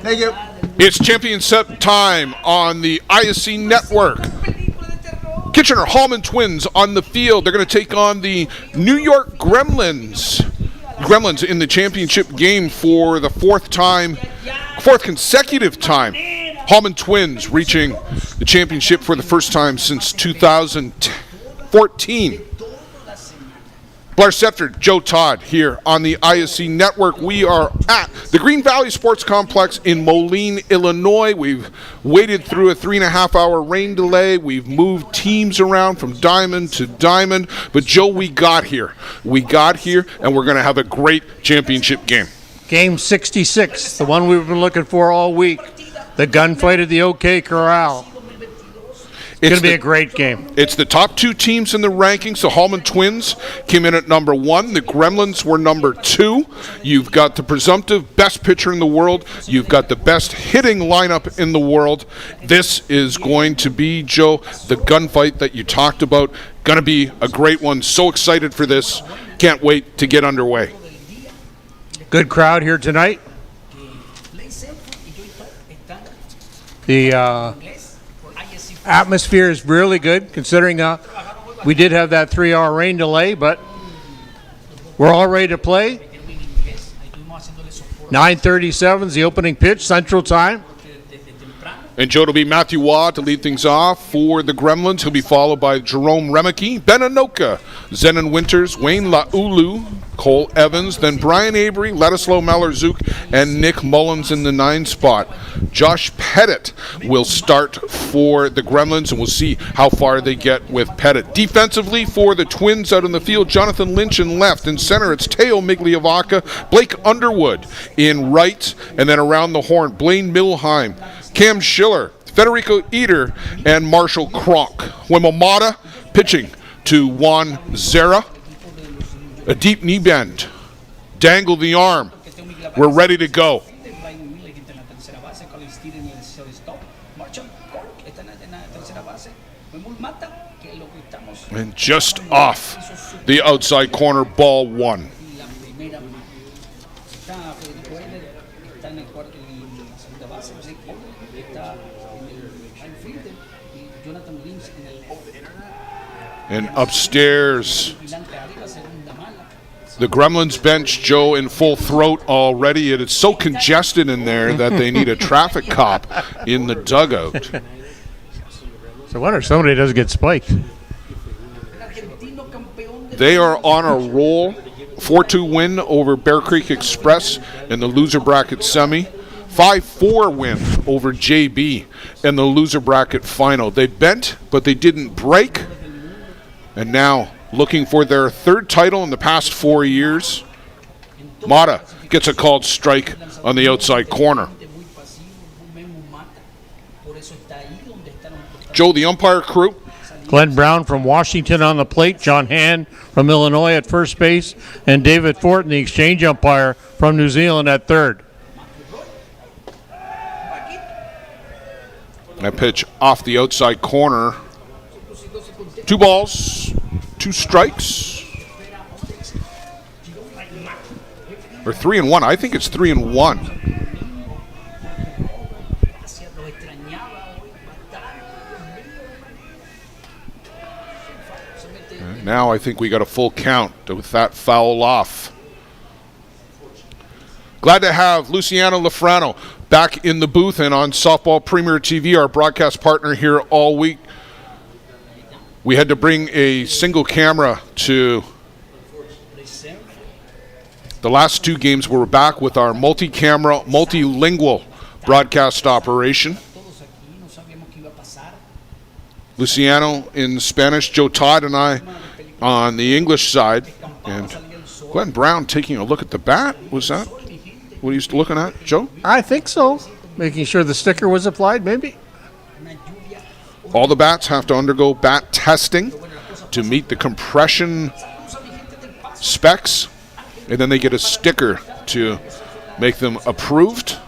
Thank you. It's championship time on the ISC Network. Kitchener Hallman Twins on the field. They're going to take on the New York Gremlins. Gremlins in the championship game for the fourth consecutive time. Hallman Twins reaching the championship for the first time since 2014. Blair Setford, Joe Todd here on the ISC Network. We are at the Green Valley Sports Complex in Moline, Illinois. We've waited through a 3.5-hour rain delay. We've moved teams around from diamond to diamond. But, Joe, we got here. We got here, and we're going to have a great championship game. Game 66, the one we've been looking for all week. The gunfight at the OK Corral. It's going to be a great game. It's the top two teams in the rankings. The Hallman Twins came in at number 1. The Gremlins were number 2. You've got the presumptive best pitcher in the world. You've got the best hitting lineup in the world. This is going to be, Joe, the gunfight that you talked about. Going to be a great one. So excited for this. Can't wait to get underway. Good crowd here tonight. The atmosphere is really good, considering we did have that 3-hour rain delay, but we're all ready to play. 9:37 is the opening pitch, Central Time. And Joe, it'll be Matthew Waugh to lead things off for the Gremlins. He'll be followed by Jerome Remeke, Ben Anoka, Zenon Winters, Wayne Laulu, Cole Evans, then Brian Avery, Ladislaw Malorzook, and Nick Mullins in the 9 spot. Josh Pettit will start for the Gremlins, and we'll see how far they get with Pettit. Defensively for the Twins out in the field, Jonathan Lynch in left. In center, it's Teo Migliavaca, Blake Underwood in right, and then around the horn, Blaine Milheim, Cam Schiller, Federico Eder, and Marshall Kronk. Wimamata pitching to Juan Zera. A deep knee bend. Dangle the arm. We're ready to go. And just off the outside corner, ball 1. And upstairs, the Gremlins bench, Joe, in full throat already. It is so congested in there that they need a traffic cop in the dugout. So I wonder if somebody doesn't get spiked. They are on a roll. 4-2 win over Bear Creek Express in the loser bracket semi. 5-4 win over JB in the loser bracket final. They bent, but they didn't break. And now, looking for their third title in the past 4 years, Mata gets a called strike on the outside corner. Joe, the umpire crew. Glenn Brown from Washington on the plate, John Hand from Illinois at first base, and David Fortin, the exchange umpire from New Zealand at third. That pitch off the outside corner. 2 balls, 2 strikes. Or 3-1. I think it's 3-1. And now I think we got a full count with that foul off. Glad to have Luciano Lafrano back in the booth and on Softball Premier TV, our broadcast partner here all week. We had to bring a single camera to the last 2 games. We're back with our multi-camera, multilingual broadcast operation. Luciano in Spanish, Joe Todd and I on the English side. And Glenn Brown taking a look at the bat. Was that what he's looking at, Joe? I think so. Making sure the sticker was applied, maybe. All the bats have to undergo bat testing to meet the compression specs, and then they get a sticker to make them approved.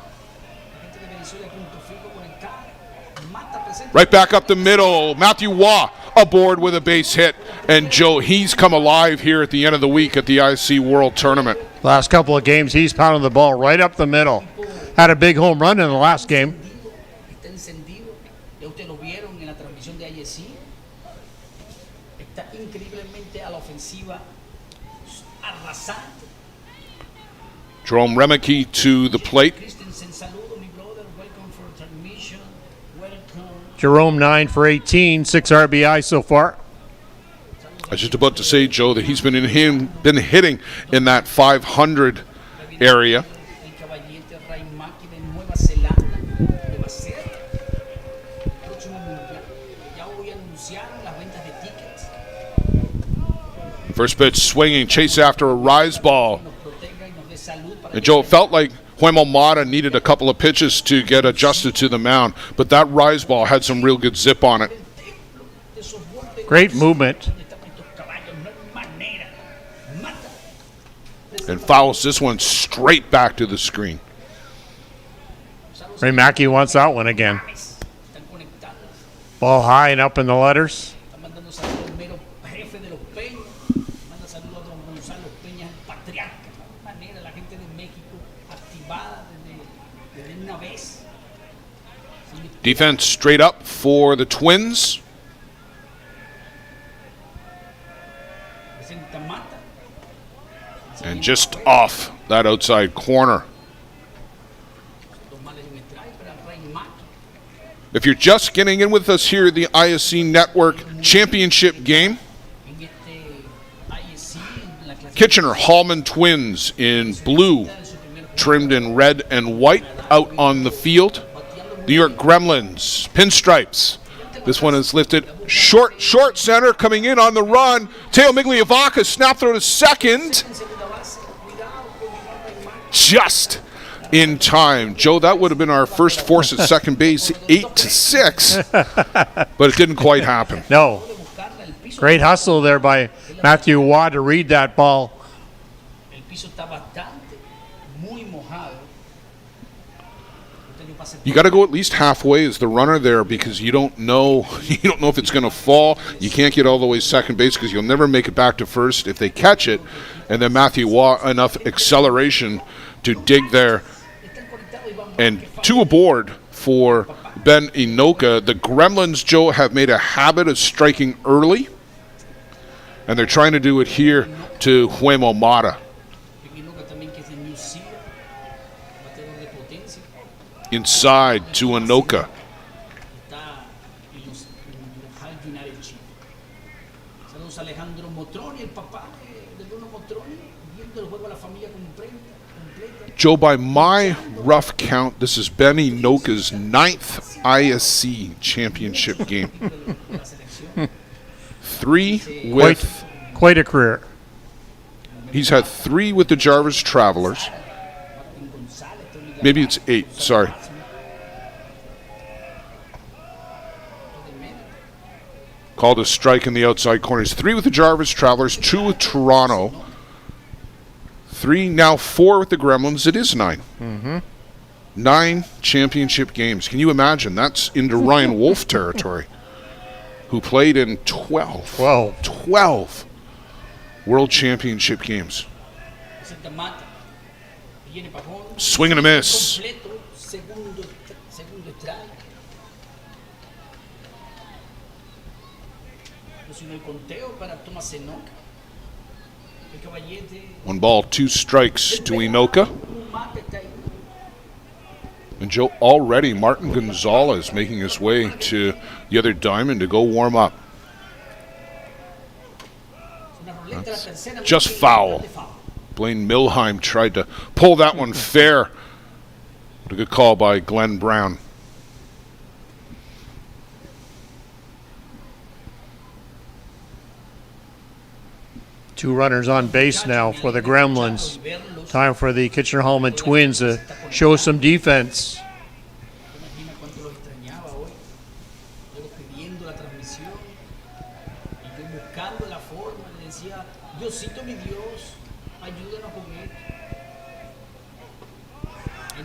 Right back up the middle, Matthew Waugh aboard with a base hit. And Joe, he's come alive here at the end of the week at the IC World Tournament. Last couple of games, he's pounding the ball right up the middle. Had a big home run in the last game. Está encendido. Ya ustedes lo vieron en la transmisión de ISC. Está increíblemente a la ofensiva, arrasante. Jerome Remeke to the plate. Christensen, saludo, mi brother. Welcome for transmission. Welcome. Jerome 9 for 18, 6 RBI so far. I was just about to say, Joe, that he's been hitting in that 500 area. El caballete Ray Maki de Nueva Zelanda, que va a ser el próximo mundial. Ya hoy anunciaron las ventas de tickets. First pitch swinging, chase after a rise ball. Nos proteja y nos dé salud para And Joe, it felt like Huemo Mata needed a couple of pitches to get adjusted to the mound, but that rise ball had some real good zip on it. Great movement. And fouls this one straight back to the screen. Ray Mackey wants that one again. Ball high and up in the letters. Defense straight up for the Twins. And just off that outside corner. If you're just getting in with us here at the ISC Network Championship game, Kitchener Hallman Twins in blue, trimmed in red and white, out on the field. New York Gremlins, pinstripes. This one is lifted short center, coming in on the run. Teo Migliavacca, snap throw to second. Just in time. Joe, that would have been our first force at second base, 8-6, but it didn't quite happen. No. Great hustle there by Matthew Watt to read that ball. You got to go at least halfway as the runner there, because you don't know if it's going to fall. You can't get all the way second base because you'll never make it back to first if they catch it. And then Matthew Watt enough acceleration to dig there. And two aboard for Ben Inoka. The Gremlins, Joe, have made a habit of striking early, and they're trying to do it here to Huemo Mata. Inside to Inoka. Joe, by my rough count, this is Ben Inoka's 9th ISC championship game. 3 with... Quite a career. He's had 3 with the Jarvis Travelers. Maybe it's 8, sorry. Called a strike in the outside corners. 3 with the Jarvis Travelers, 2 with Toronto. 3, now 4 with the Gremlins. It is 9. Mm-hmm. 9 championship games. Can you imagine? That's into Ryan Wolf territory, who played in 12 World Championship games. Swing and a miss. One ball, 2 strikes to Inoka. And Joe, already Martin Gonzalez making his way to the other diamond to go warm up. That's just foul. Blaine Milheim tried to pull that one fair. What a good call by Glenn Brown. Two runners on base now for the Gremlins. Time for the Kitchener Hallman Twins to show some defense.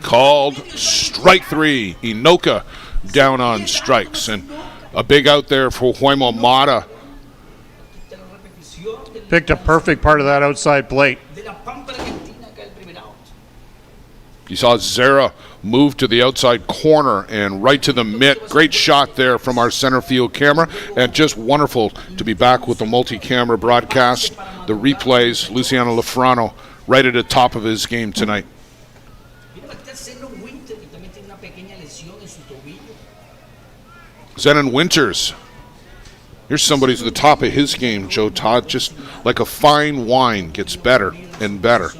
Called strike 3. Inoka down on strikes. And a big out there for Huemo Mata. Picked a perfect part of that outside plate. You saw Zera move to the outside corner and right to the mitt. Great shot there from our center field camera. And just wonderful to be back with the multi-camera broadcast. The replays, Luciano Lafrano right at the top of his game tonight. Zenon Winters. Here's somebody who's at the top of his game, Joe Todd. Just like a fine wine, gets better and better.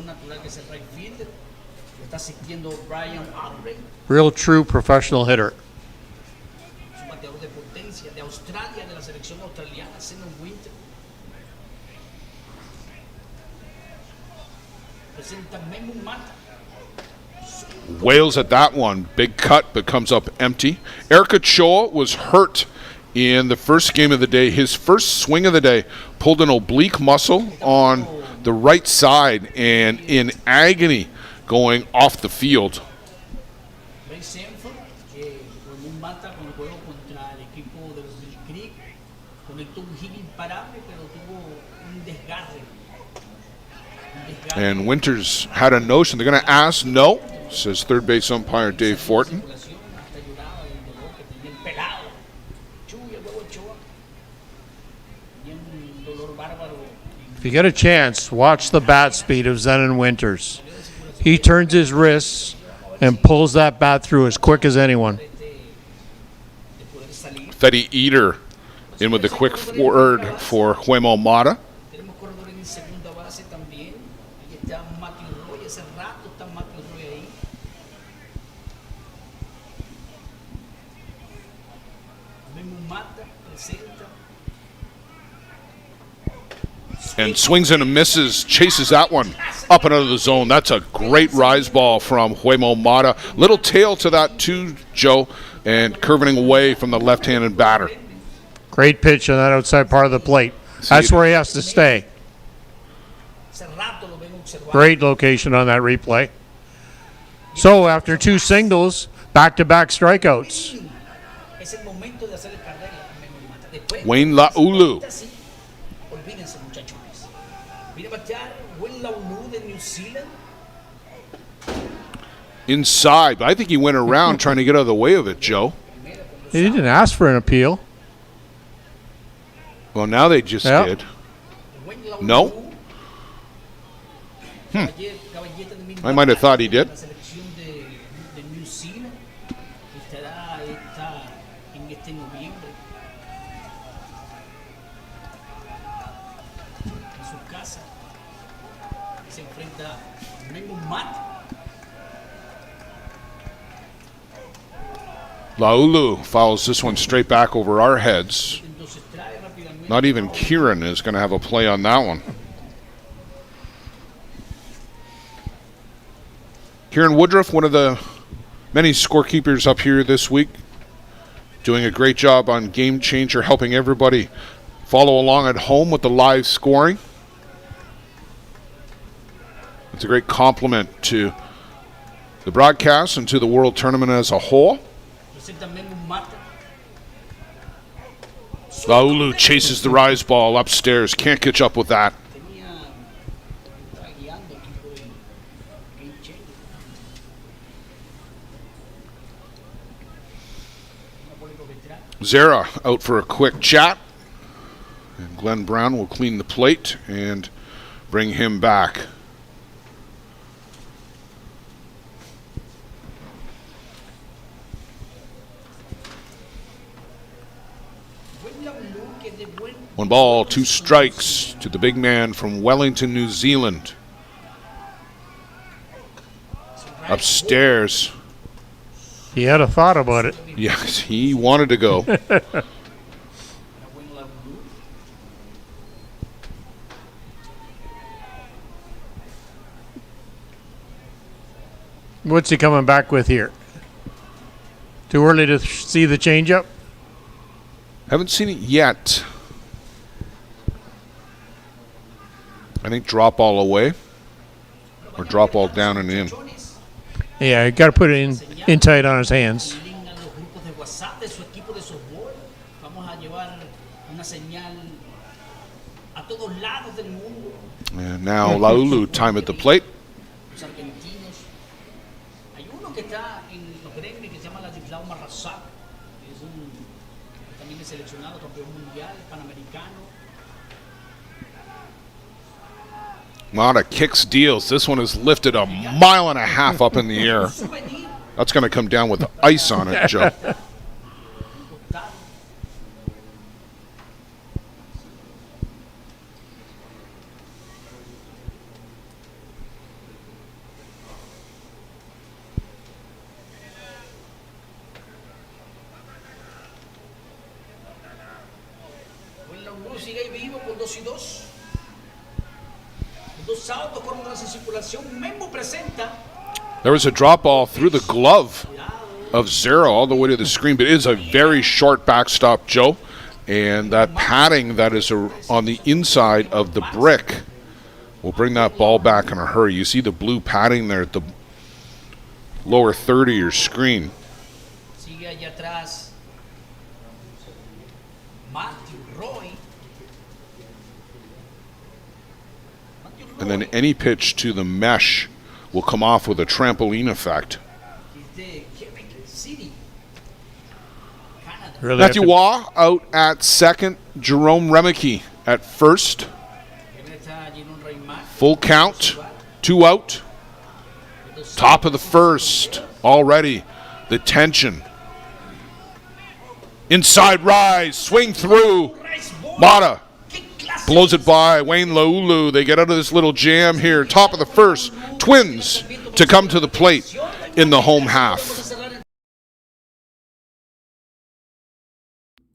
Real true professional hitter. Wails at that one. Big cut, but comes up empty. Eric Ochoa was hurt in the first game of the day. His first swing of the day pulled an oblique muscle on the right side and in agony going off the field. And Winters had a notion. They're going to ask. No, says third base umpire Dave Fortin. If you get a chance, watch the bat speed of Zenon Winters. He turns his wrists and pulls that bat through as quick as anyone. Fetty Eater in with the quick word for Huemo Mata. And swings and misses, chases that one up and out of the zone. That's a great rise ball from Huemo Mata. Little tail to that too, Joe, and curving away from the left-handed batter. Great pitch on that outside part of the plate. That's where he has to stay. Great location on that replay. So after two singles, back-to-back strikeouts. Wayne Laulu. Inside, but I think he went around trying to get out of the way of it, Joe. He didn't ask for an appeal. Well, now they just did. No? I might have thought he did. Laulu fouls this one straight back over our heads. Not even Kieran is going to have a play on that one. Kieran Woodruff, one of the many scorekeepers up here this week, doing a great job on Game Changer, helping everybody follow along at home with the live scoring. It's a great compliment to the broadcast and to the World Tournament as a whole. Laulu chases the rise ball upstairs. Can't catch up with that. Zera out for a quick chat. And Glenn Brown will clean the plate and bring him back. One ball, two strikes to the big man from Wellington, New Zealand. Upstairs. He had a thought about it. Yes, he wanted to go. What's he coming back with here? Too early to see the changeup? Haven't seen it yet. I think drop all away or drop all down and in. Yeah, you got to put it in tight on his hands. And now Laulu time at the plate. que está en los Gremlins, que se llama Ladislao Marrazac, que es también es seleccionado campeón mundial, panamericano. Mata kicks deals. This one is lifted a mile and a half up in the air. That's going to come down with ice on it, Joe. Sigue vivo con 2-2. Dos saltos con una circulación. Memo presenta. There was a drop ball through the glove of Zero all the way to the screen, but it is a very short backstop, Joe. And that padding that is on the inside of the brick will bring that ball back in a hurry. You see the blue padding there at the lower third of your screen. Sigue allá atrás. Matthew Roy. And then any pitch to the mesh will come off with a trampoline effect. Really Matthew Waugh out at second. Jerome Remeke at first. Full count. 2 out. Top of the first. Already the tension. Inside rise. Swing through. Mata blows it by. Wayne Laulu. They get out of this little jam here. Top of the first. Twins to come to the plate in the home half.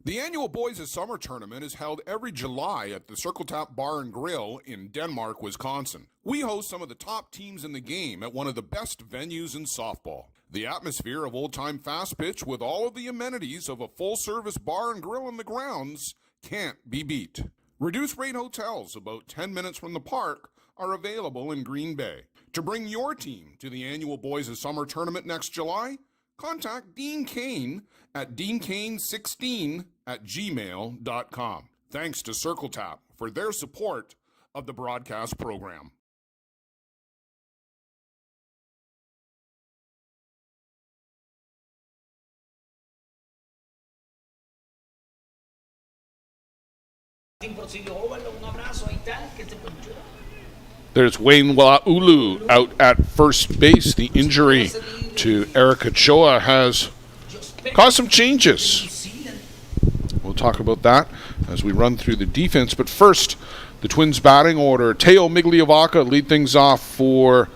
The annual Boys of Summer tournament is held every July at the Circle Tap Bar and Grill in Denmark, Wisconsin. We host some of the top teams in the game at one of the best venues in softball. The atmosphere of old-time fast pitch with all of the amenities of a full-service bar and grill in the grounds can't be beat. Reduced-rate hotels about 10 minutes from the park are available in Green Bay. To bring your team to the annual Boys of Summer tournament next July, contact Dean Kane at deankane16@gmail.com. Thanks to Circle Tap for their support of the broadcast program. There's Wayne Laulu out at first base. The injury to Eric Ochoa has caused some changes. We'll talk about that as we run through the defense. But first, the Twins batting order. Teo Migliavaca lead things off for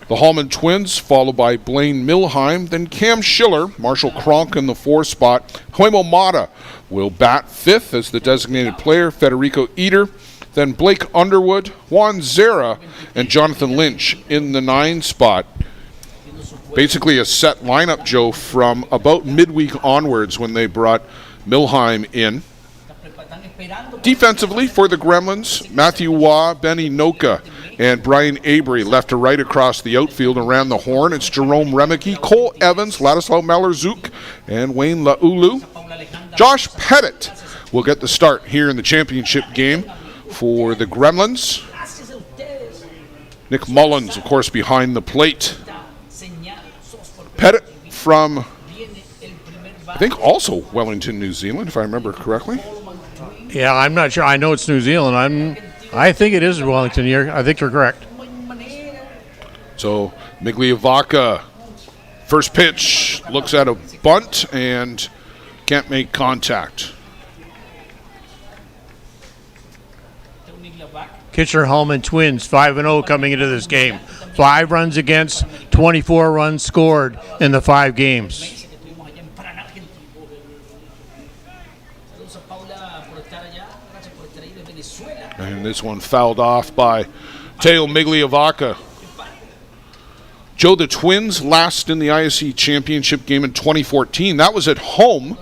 the Hallman Twins, followed by Blaine Milheim. Then Cam Schiller, Marshall Cronk in the 4 spot. Huemo Mata will bat 5th as the designated player. Federico Eder. Then Blake Underwood, Juan Zera, and Jonathan Lynch in the 9 spot. Basically a set lineup, Joe, from about midweek onwards when they brought Milheim in. Defensively for the Gremlins, Matthew Waugh, Benny Noka, and Brian Avery left to right across the outfield and ran the horn. It's Jerome Remeke, Cole Evans, Ladislav Malerzuk, and Wayne Laulu. Josh Pettit will get the start here in the championship game for the Gremlins. Nick Mullins, of course, behind the plate. Pettit from, I think, also Wellington, New Zealand, if I remember correctly. Yeah, I'm not sure. I know it's New Zealand. I think it is Wellington. I think you're correct. So Migliavaca, first pitch, looks at a bunt and can't make contact. Kitchener Hallman Twins 5-0 coming into this game. 5 runs against, 24 runs scored in the 5 games. And this one fouled off by Teo Migliavaca. Joe, the Twins last in the ISC championship game in 2014. That was at home,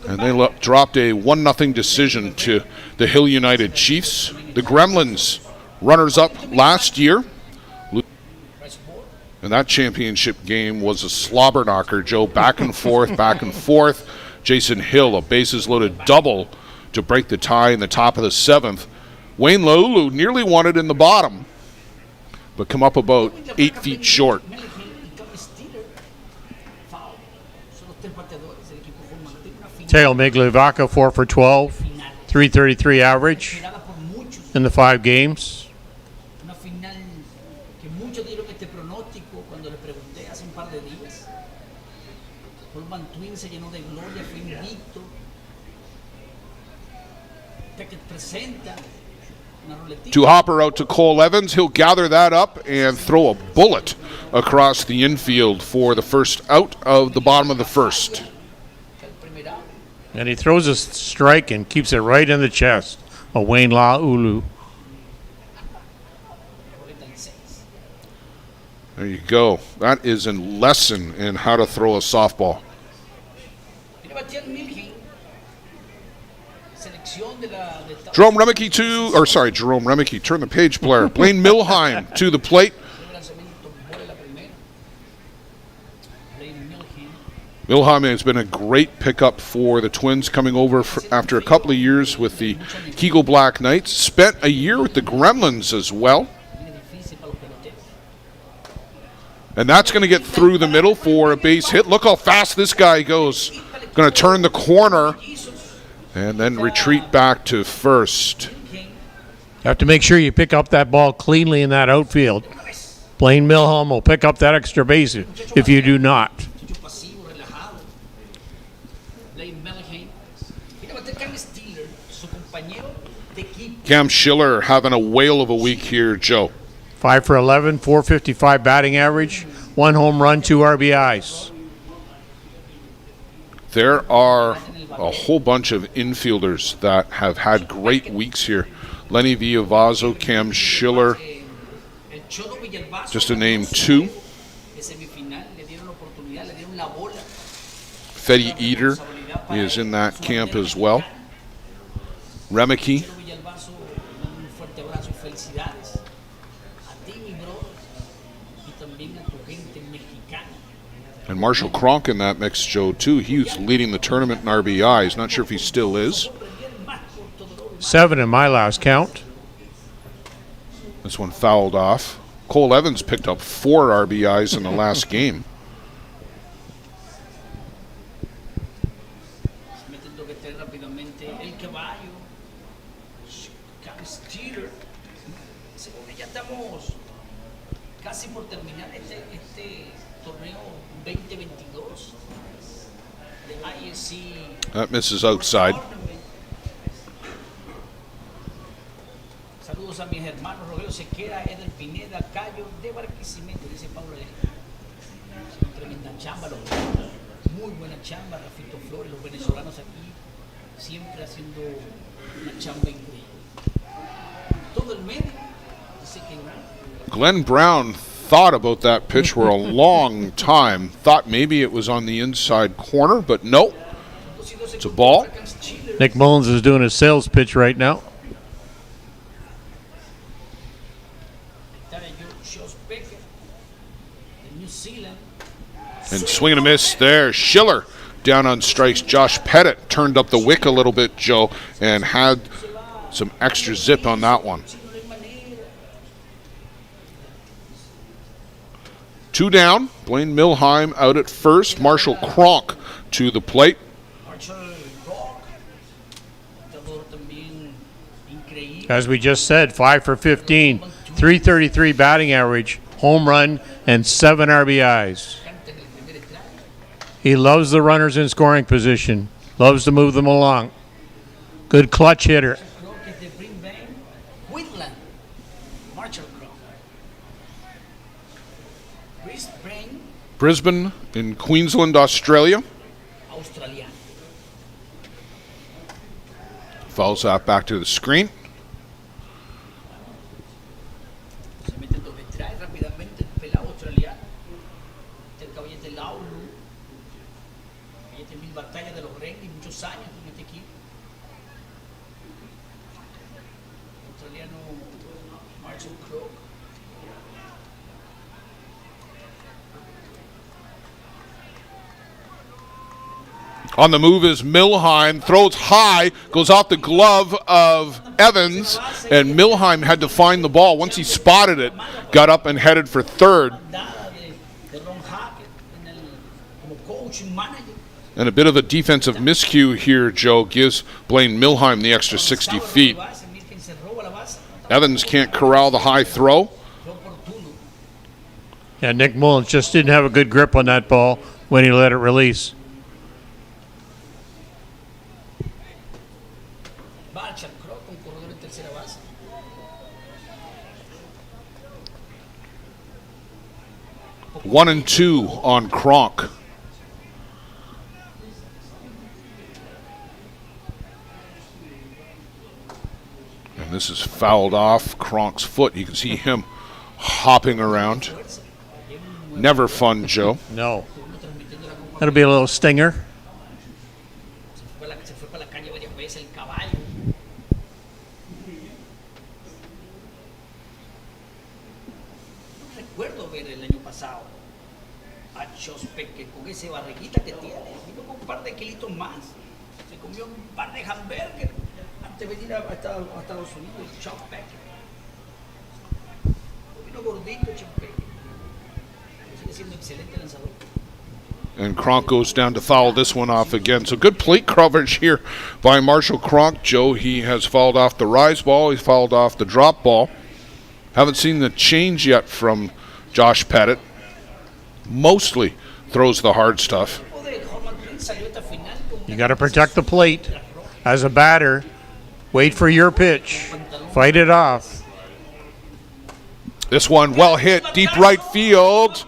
and they dropped a 1-0 decision to the Hill United Chiefs. The Gremlins, runners-up last year. And that championship game was a slobber knocker, Joe. Back and forth, back and forth. Jason Hill, a bases-loaded double to break the tie in the top of the 7th. Wayne Laulu nearly won it in the bottom, but come up about 8 feet short. Teo Migliovaca 4 for 12, 333 average in the 5 games. Una final que muchos dieron este pronóstico cuando le pregunté hace un par de días. Hallman Twin se llenó de gloria, fue invicto. Que presenta una ruletita. To hopper out to Cole Evans. He'll gather that up and throw a bullet across the infield for the first out of the bottom of the first. And he throws a strike and keeps it right in the chest of Wayne La'ulu. There you go. That is a lesson in how to throw a softball. Jerome Remeke, turn the page, Blair. Blaine Milheim to the plate. Milheim has been a great pickup for the Twins, coming over after a couple of years with the Kegel Black Knights. Spent a year with the Gremlins as well. And that's going to get through the middle for a base hit. Look how fast this guy goes. Going to turn the corner and then retreat back to first. You have to make sure you pick up that ball cleanly in that outfield. Blaine Milhelm will pick up that extra base if you do not. Cam Schiller having a whale of a week here, Joe. 5 for 11, 455 batting average, 1 home run, 2 RBIs. There are a whole bunch of infielders that have had great weeks here. Lenny Villavazzo, Cam Schiller, just to name 2. Fetty Eater is in that camp as well. Remeke. And Marshall Cronk in that mix, Joe, too. He was leading the tournament in RBIs. Not sure if he still is. 7 in my last count. This one fouled off. Cole Evans picked up 4 RBIs in the last game. That misses outside. Saludos a mis hermanos Rogelio Sequera, Eder Pineda, Cayo de Barquisimeto, dice Pablo Alejandro. Tremenda chamba, muy buena chamba, Rafito Flores, los venezolanos aquí siempre haciendo una chamba increíble. Todo el medio dice que Glenn Brown thought about that pitch for a long time. Thought maybe it was on the inside corner, but no. It's a ball. Nick Mullins is doing a sales pitch right now. And swing and a miss there. Schiller down on strikes. Josh Pettit turned up the wick a little bit, Joe, and had some extra zip on that one. 2 down. Blaine Milheim out at first. Marshall Cronk to the plate. As we just said, 5 for 15, 333 batting average, home run, and 7 RBIs. He loves the runners in scoring position, loves to move them along. Good clutch hitter. Brisbane in Queensland, Australia. Fouls that back to the screen. On the move is Milheim, throws high, goes off the glove of Evans, and Milheim had to find the ball. Once he spotted it, got up and headed for third. como coach y manager. And a bit of a defensive miscue here, Joe, gives Blaine Milheim the extra 60 feet. Evans can't corral the high throw. Yeah, Nick Mullins just didn't have a good grip on that ball when he let it release. One and two on Kronk. And this is fouled off Kronk's foot. You can see him hopping around. Never fun, Joe. No. That'll be a little stinger. Recuerdo ver el año pasado a Chospek que con ese barriguita que tiene, vino con un par de kilitos más, se comió un par de hamburgues antes de venir a Estados Unidos. Chospek vino gordito, Chospek, sigue siendo excelente lanzador. And Kronk goes down to foul this one off again. So good plate coverage here by Marshall Kronk. Joe, he has fouled off the rise ball. He's fouled off the drop ball. Haven't seen the change yet from Josh Pettit. Mostly throws the hard stuff. You got to protect the plate. As a batter, wait for your pitch. Fight it off. This one well hit, deep right field.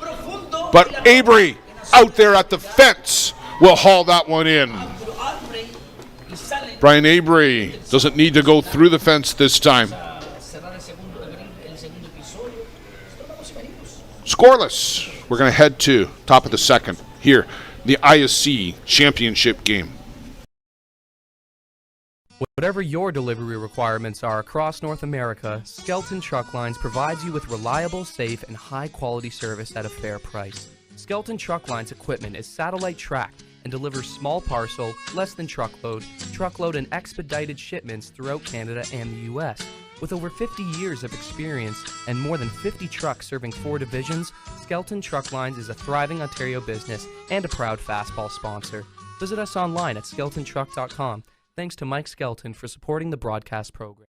But Avery out there at the fence will haul that one in. Brian Avery doesn't need to go through the fence this time. Scoreless. We're going to head to top of the second here, the ISC championship game. Whatever your delivery requirements are across North America, Skelton Truck Lines provides you with reliable, safe, and high-quality service at a fair price. Skelton Truck Lines equipment is satellite tracked and delivers small parcel, less than truckload, and expedited shipments throughout Canada and the U.S. With over 50 years of experience and more than 50 trucks serving 4 divisions, Skelton Truck Lines is a thriving Ontario business and a proud fastball sponsor. Visit us online at skeltontruck.com. Thanks to Mike Skelton for supporting the broadcast program.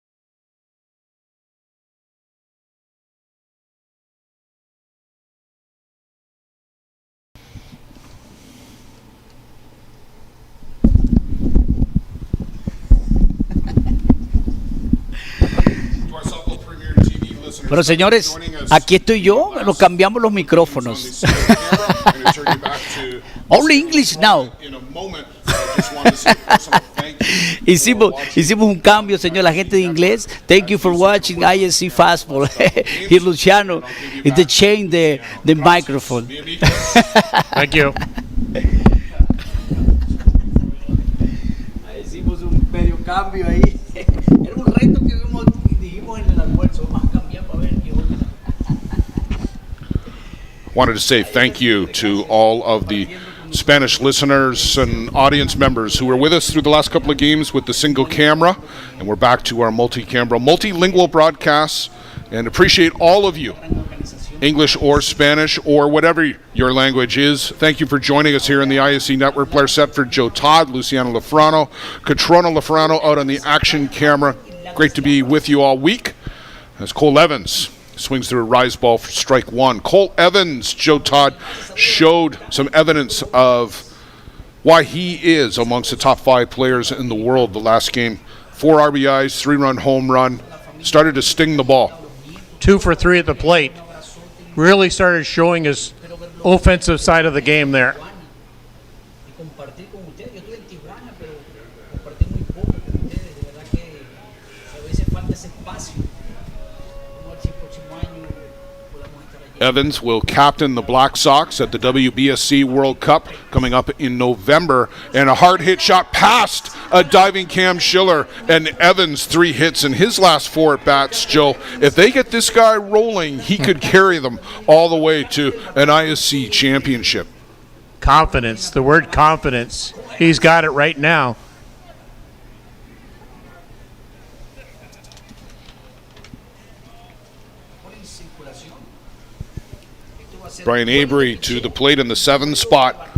Bueno, señores, aquí estoy yo, nos cambiamos los micrófonos. Only English now. Hicimos un cambio, señor, la gente de inglés. Thank you for watching ISC Fastball. Y Luciano, they changed the microphone. Thank you. Hicimos un medio cambio ahí. Era un reto que dijimos en el almuerzo. Vamos a cambiar para ver qué onda. Wanted to say thank you to all of the Spanish listeners and audience members who were with us through the last couple of games with the single camera, and we're back to our multi-camera, multilingual broadcasts, and appreciate all of you, English or Spanish or whatever your language is. Thank you for joining us here in the ISC Network. Blair Setford, Joe Todd, Luciano Lafrano, Catrona Lafrano out on the action camera. Great to be with you all week as Cole Evans swings through a rise ball for strike one. Cole Evans, Joe Todd, showed some evidence of why he is amongst the top 5 players in the world the last game. 4 RBIs, 3-run home run, started to sting the ball. 2 for 3 at the plate. Really started showing his offensive side of the game there. Evans will captain the Black Sox at the WBSC World Cup coming up in November. And a hard hit shot past a diving Cam Schiller. And Evans 3 hits in his last 4 at-bats, Joe. If they get this guy rolling, he could carry them all the way to an ISC championship. Confidence, the word confidence. He's got it right now. Brian Avery to the plate in the 7th spot.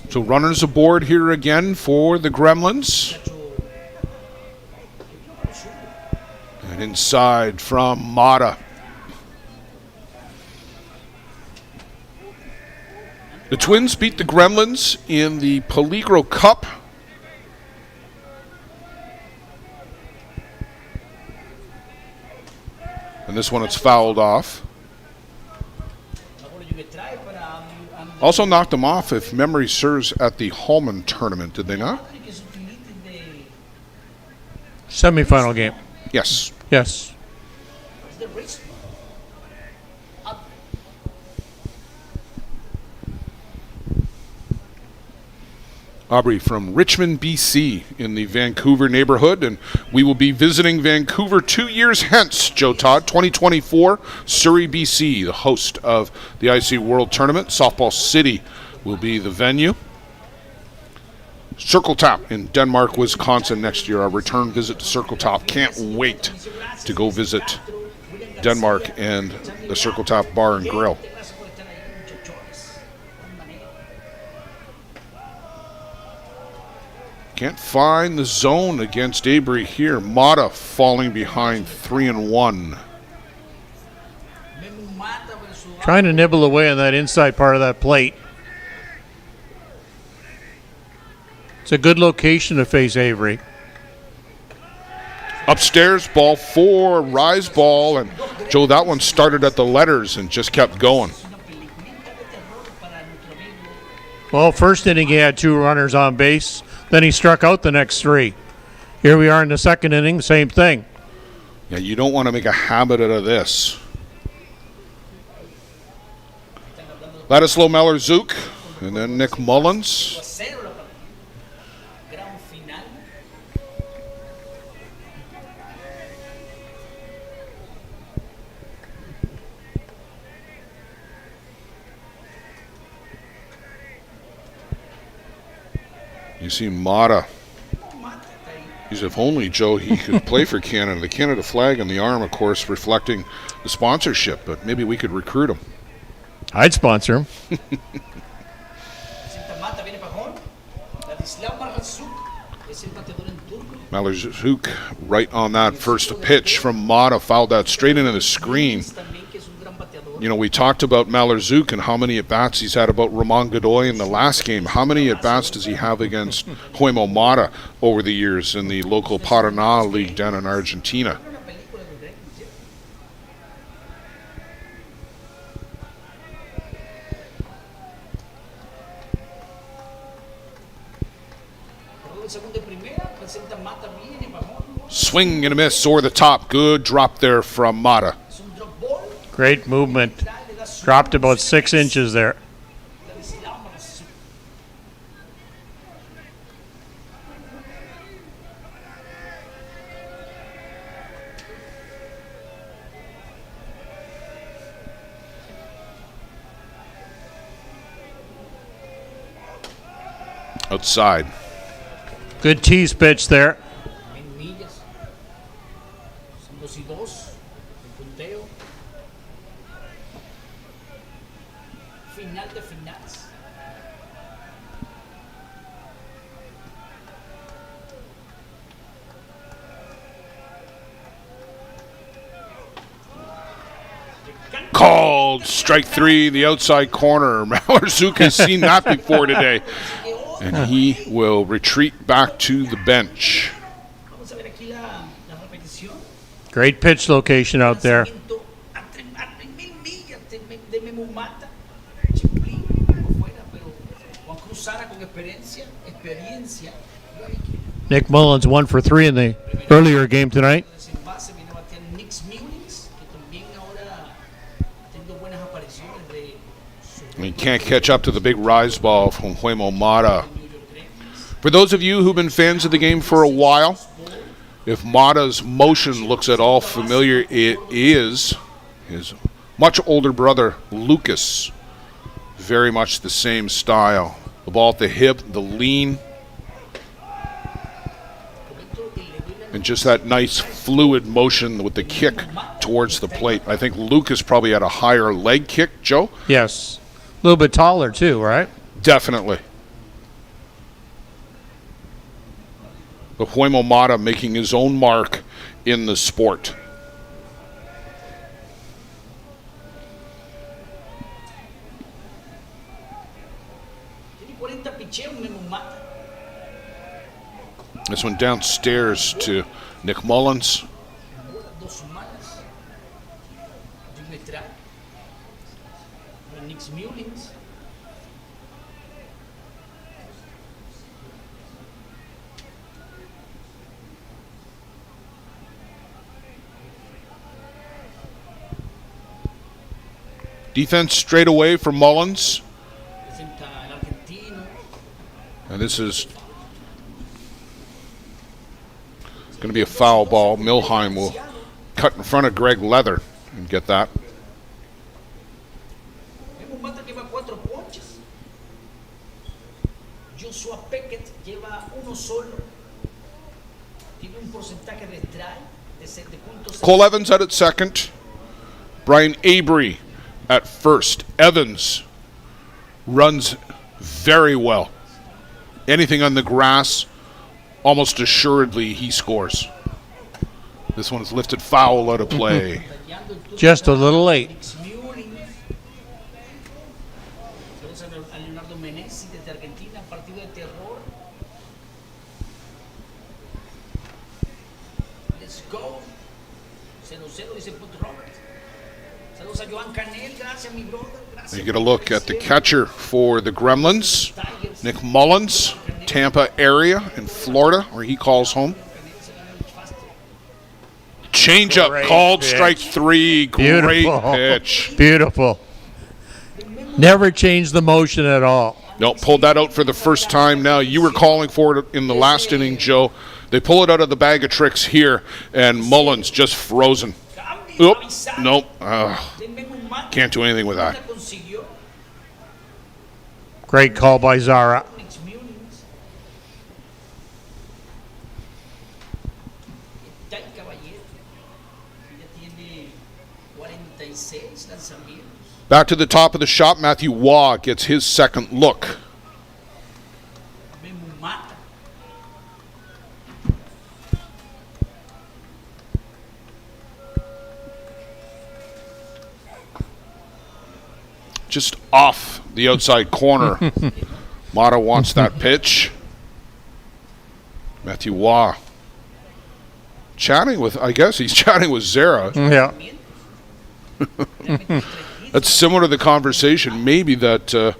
So runners aboard here again for the Gremlins. And inside from Mata. The Twins beat the Gremlins in the Peligro Cup. And this one it's fouled off. Also knocked them off, if memory serves, at the Hallman tournament, did they not? Semifinal game. Yes. Yes. Aubrey from Richmond, BC, in the Vancouver neighborhood, and we will be visiting Vancouver 2 years hence, Joe Todd, 2024, Surrey, BC, the host of the IC World Tournament. Softball City will be the venue. Circle Top in Denmark, Wisconsin next year. Our return visit to Circle Top. Can't wait to go visit Denmark and the Circle Top Bar and Grill. Can't find the zone against Avery here. Mata falling behind 3-1. Trying to nibble away on that inside part of that plate. It's a good location to face Avery. Upstairs, ball 4, rise ball, and Joe, that one started at the letters and just kept going. Well, first inning he had 2 runners on base. Then he struck out the next 3. Here we are in the second inning, same thing. Yeah, you don't want to make a habit out of this. Ladislav Mallerzuk, and then Nick Mullins. You see Mata. He's, if only, Joe, he could play for Canada. The Canada flag on the arm, of course, reflecting the sponsorship, but maybe we could recruit him. I'd sponsor him. Mallerzuk right on that first pitch from Mata, fouled that straight into the screen. You know, we talked about Mallerzuk and how many at-bats he's had about Ramon Godoy in the last game. How many at-bats does he have against Huemo Mata over the years in the local Paraná League down in Argentina? Swing and a miss over the top. Good drop there from Mata. Great movement. Dropped about 6 inches there. Outside. Good tease pitch there. Called strike 3, the outside corner. Mallerzuk has seen that before today. And he will retreat back to the bench. Great pitch location out there. Nick Mullins 1 for 3 in the earlier game tonight. He can't catch up to the big rise ball from Huemo Mata. For those of you who've been fans of the game for a while, if Mata's motion looks at all familiar, it is his much older brother, Lucas. Very much the same style. The ball at the hip, the lean, and just that nice fluid motion with the kick towards the plate. I think Lucas probably had a higher leg kick, Joe? Yes. A little bit taller too, right? Definitely. The Huemo Mata making his own mark in the sport. This one downstairs to Nick Mullins. Defense straight away from Mullins. And this is going to be a foul ball. Milheim will cut in front of Greg Leather and get that. Cole Evans out at second. Brian Avery at first. Evans runs very well. Anything on the grass, almost assuredly he scores. This one is lifted foul out of play. Just a little late. Let's go. 0-0 dice Put Robert. Saludos a Joan Canel. Gracias, mi brother. You get a look at the catcher for the Gremlins, Nick Mullins, Tampa area in Florida, where he calls home. Change-up Great called, pitch. strike three. Great Beautiful. pitch. Beautiful. Never changed the motion at all. No, pulled that out for the first time now. You were calling for it in the last inning, Joe. They pull it out of the bag of tricks here, and Mullins just frozen. Oop, nope. Can't do anything with that. Great call by Zara. Back to the top of the shop, Matthew Waugh gets his second look. Just off the outside corner. Mata wants that pitch. Matthew Waugh chatting with, I guess he's chatting with Zara. Yeah. That's similar to the conversation maybe that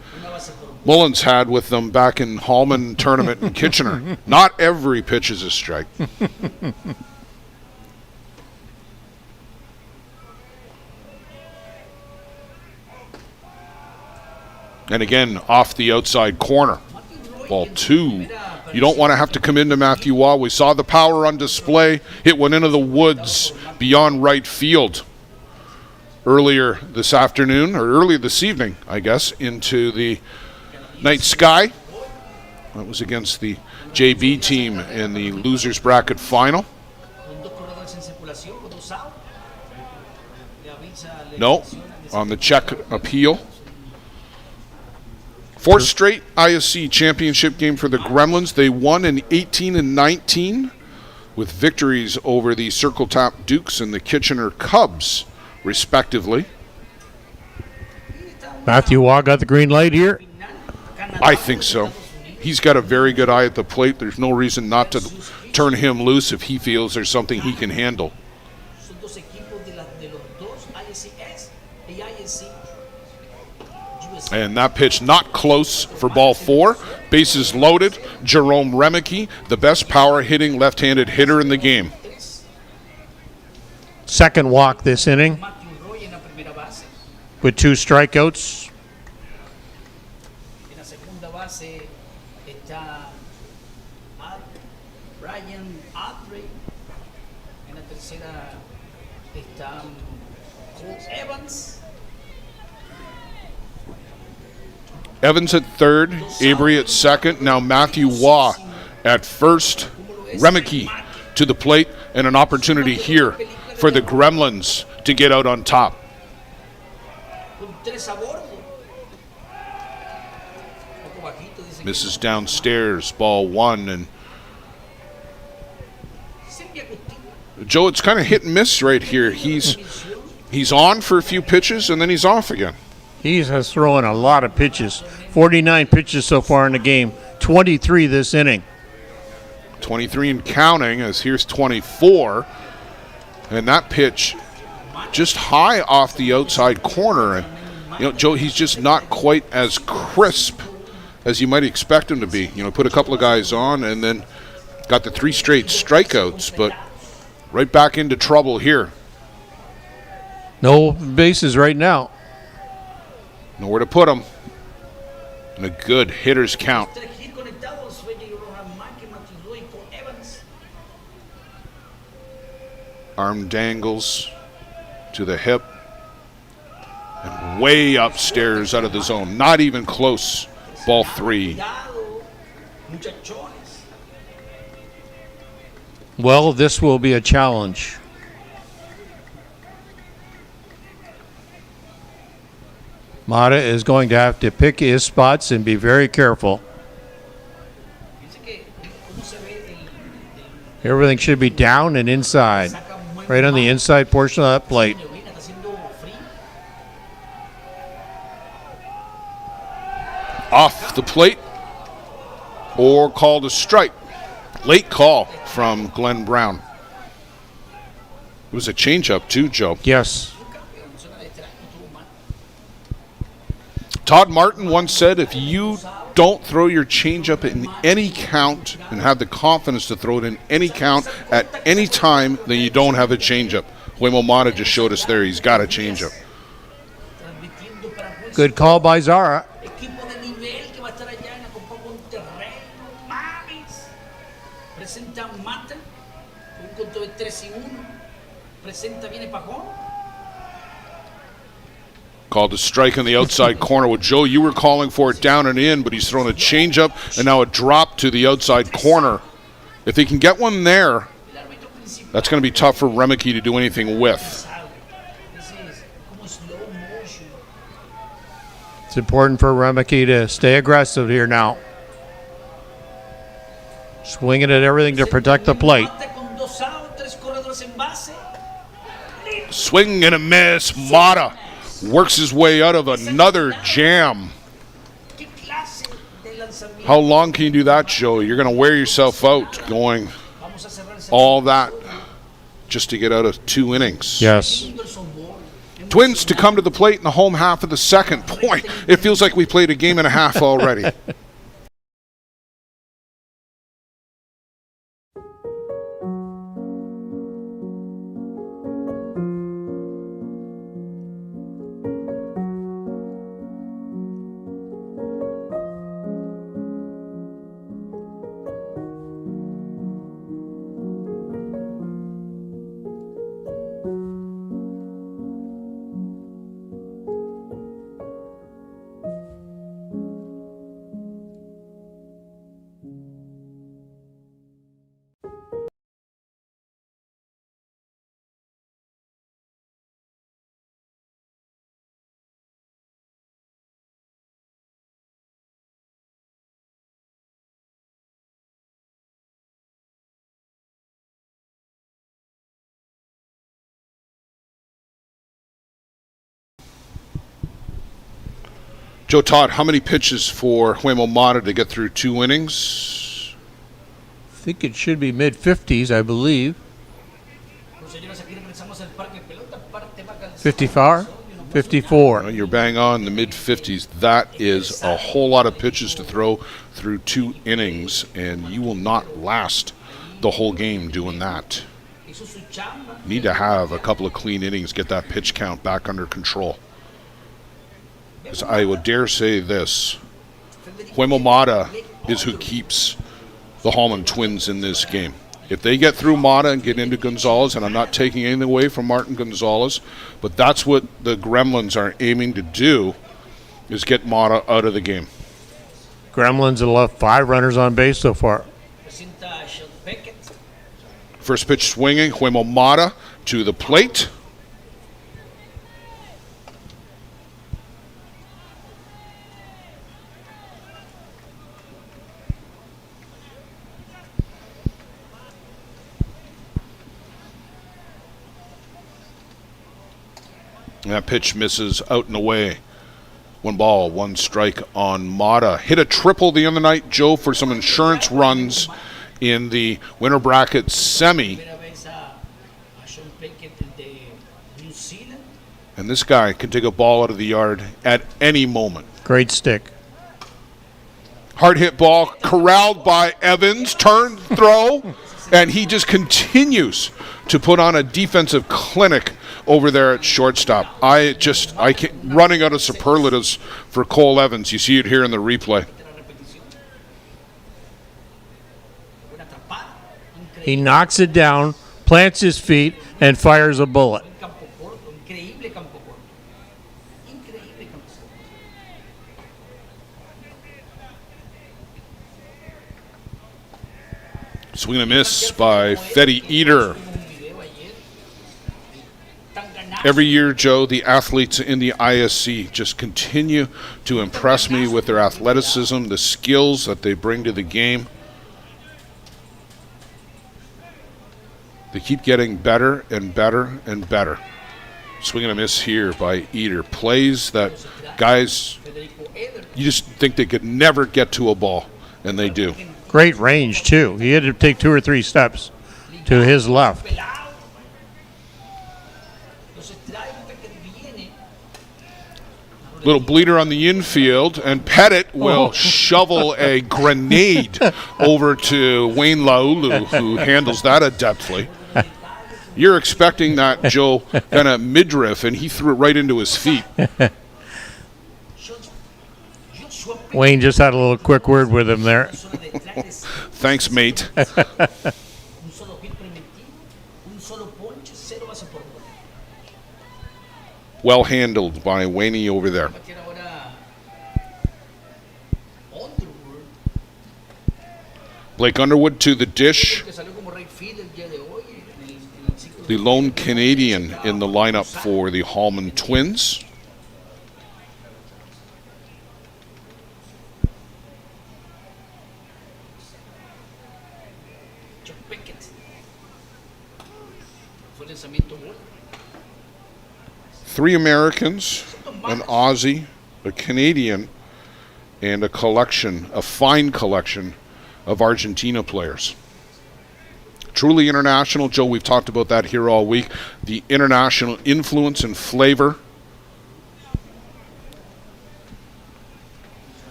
Mullins had with them back in Hallman tournament in Kitchener. Not every pitch is a strike. And again, off the outside corner. Ball two. You don't want to have to come into Matthew Waugh. We saw the power on display. Hit one into the woods beyond right field earlier this afternoon, or earlier this evening, I guess, into the night sky. That was against the JB team in the losers bracket final. No, on the check appeal. Fourth straight ISC championship game for the Gremlins. They won in 18 and 19 with victories over the Circle Tap Dukes and the Kitchener Cubs, respectively. Matthew Waugh got the green light here. I think so. He's got a very good eye at the plate. There's no reason not to turn him loose if he feels there's something he can handle. And that pitch not close for ball four. Bases loaded. Jerome Remeke, the best power hitting left-handed hitter in the game. Second walk this inning with 2 strikeouts. Evans at third, Avery at second. Now Matthew Waugh at first. Remeke to the plate, and an opportunity here for the Gremlins to get out on top. Misses downstairs, ball one, and Joe, it's kind of hit and miss right here. He's on for a few pitches, and then he's off again. He has thrown a lot of pitches. 49 pitches so far in the game. 23 this inning. 23 and counting, as here's 24. And that pitch just high off the outside corner. And, Joe, he's just not quite as crisp as you might expect him to be. Put a couple of guys on and then got the 3 straight strikeouts, but right back into trouble here. No bases right now. Nowhere to put him. And a good hitter's count. Arm dangles to the hip. And way upstairs out of the zone. Not even close. Ball 3. Well, this will be a challenge. Mata is going to have to pick his spots and be very careful. Everything should be down and inside. Right on the inside portion of that plate. Off the plate or called a strike. Late call from Glenn Brown. It was a changeup too, Joe. Yes. Todd Martin once said, if you don't throw your changeup in any count and have the confidence to throw it in any count at any time, then you don't have a changeup. Huemo Mata just showed us there. He's got a changeup. Good call by Zara. Called a strike on the outside corner. Well, Joe, you were calling for it down and in, but he's thrown a changeup and now a drop to the outside corner. If he can get one there, that's going to be tough for Remeke to do anything with. It's important for Remeke to stay aggressive here now. Swinging at everything to protect the plate. Swing and a miss. Mata works his way out of another jam. How long can you do that, Joe? You're going to wear yourself out going all that just to get out of 2 innings. Yes. Twins to come to the plate in the home half of the second. Boy, it feels like we played a game and a half already. Joe Todd, how many pitches for Huemo Mata to get through 2 innings? I think it should be mid-50s, I believe. 54? 54. Well, you're bang on the mid-50s. That is a whole lot of pitches to throw through 2 innings, and you will not last the whole game doing that. Need to have a couple of clean innings, get that pitch count back under control. Because I would dare say this, Huemo Mata is who keeps the Hallman Twins in this game. If they get through Mata and get into Gonzalez, and I'm not taking anything away from Martin Gonzalez, but that's what the Gremlins are aiming to do, is get Mata out of the game. Gremlins have left 5 runners on base so far. First pitch swinging, Huemo Mata to the plate. And that pitch misses out and away. 1 ball, 1 strike on Mata. Hit a triple the other night, Joe, for some insurance runs in the winter bracket semi. And this guy can take a ball out of the yard at any moment. Great stick. Hard hit ball, corralled by Evans, turn, throw, and he just continues to put on a defensive clinic over there at shortstop. I can't, running out of superlatives for Cole Evans. You see it here in the replay. He knocks it down, plants his feet, and fires a bullet. Swing and a miss by Fetty Eater. Every year, Joe, the athletes in the ISC just continue to impress me with their athleticism, the skills that they bring to the game. They keep getting better and better and better. Swing and a miss here by Eater. Plays that guys, you just think they could never get to a ball, and they do. Great range, too. He had to take 2 or 3 steps to his left. Little bleeder on the infield, and Pettit will shovel a grenade over to Wayne Laulu, who handles that adeptly. You're expecting that, Joe, kind of midriff, and he threw it right into his feet. Wayne just had a little quick word with him there. Thanks, mate. Well handled by Wayne over there. Blake Underwood to the dish. The lone Canadian in the lineup for the Hallman Twins. Three Americans, an Aussie, a Canadian, and a fine collection of Argentina players. Truly international, Joe, we've talked about that here all week. The international influence and flavor.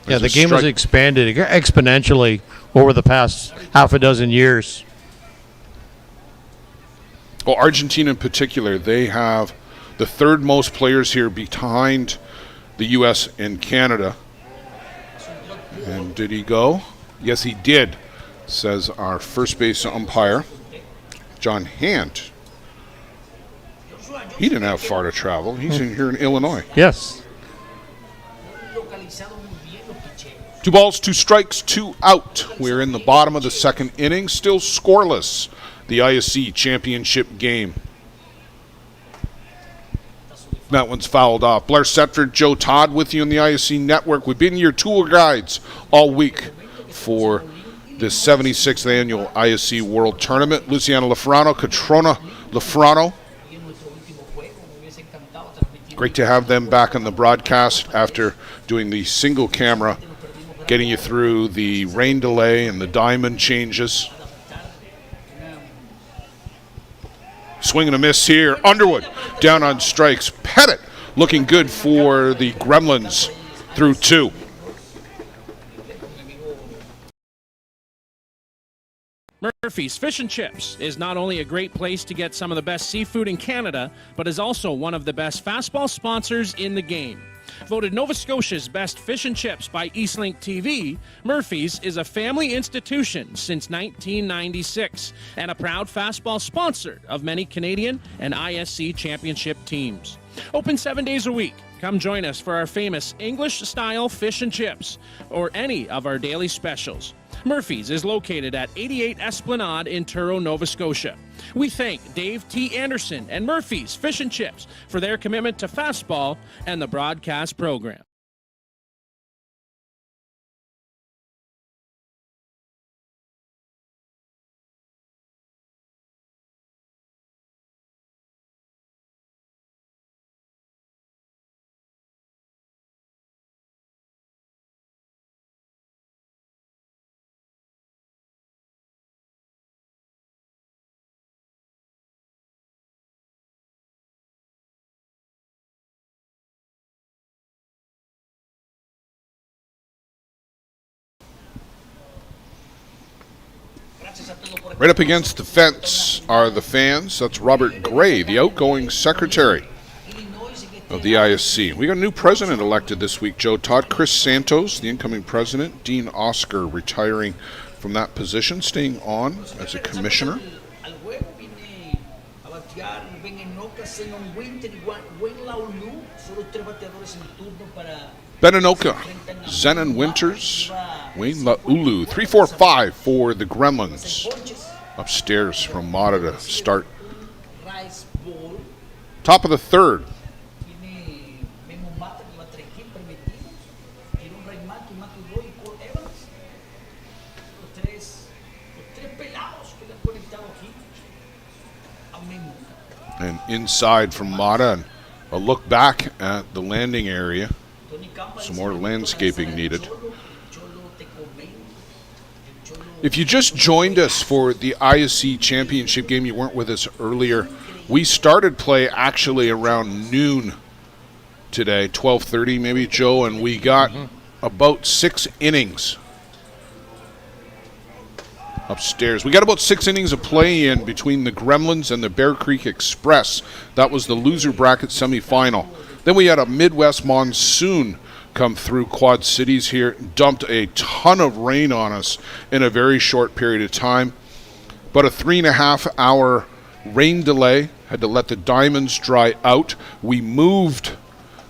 Yeah, the game has expanded exponentially over the past half a dozen years. Well, Argentina in particular, they have the 3rd most players here behind the U.S. and Canada. And did he go? Yes, he did, says our first base umpire, John Hant. He didn't have far to travel. He's in here in Illinois. Yes. 2 balls, 2 strikes, 2 out. We're in the bottom of the 2nd inning, still scoreless. The ISC championship game. That one's fouled off. Blair Setford, Joe Todd with you in the ISC network. We've been your tour guides all week for the 76th annual ISC World Tournament. Luciano Lafrano, Catrona Lafrano. Great to have them back on the broadcast after doing the single camera, getting you through the rain delay and the diamond changes. Swing and a miss here. Underwood down on strikes. Pettit looking good for the Gremlins through 2. Murphy's Fish and Chips is not only a great place to get some of the best seafood in Canada, but is also one of the best fastball sponsors in the game. Voted Nova Scotia's best fish and chips by Eastlink TV, Murphy's is a family institution since 1996 and a proud fastball sponsor of many Canadian and ISC championship teams. Open 7 days a week. Come join us for our famous English-style fish and chips or any of our daily specials. Murphy's is located at 88 Esplanade in Truro, Nova Scotia. We thank Dave T. Anderson and Murphy's Fish and Chips for their commitment to fastball and the broadcast program. Right up against the fence are the fans. That's Robert Gray, the outgoing secretary of the ISC. We got a new president elected this week, Joe Todd. Chris Santos, the incoming president. Dean Oscar retiring from that position, staying on as a commissioner. Benanoka, Zenon Winters, Wayne Laulu. 3-4-5 for the Gremlins. Upstairs from Mata to start. Top of the third. And inside from Mata, and a look back at the landing area. Some more landscaping needed. If you just joined us for the ISC Championship game, you weren't with us earlier, we started play actually around noon today, 12:30 maybe, Joe, and we got about 6 innings upstairs. We got about 6 innings of play in between the Gremlins and the Bear Creek Express. That was the loser bracket semifinal. Then we had a Midwest monsoon come through Quad Cities here, dumped a ton of rain on us in a very short period of time. About a 3.5 hour rain delay, had to let the diamonds dry out. We moved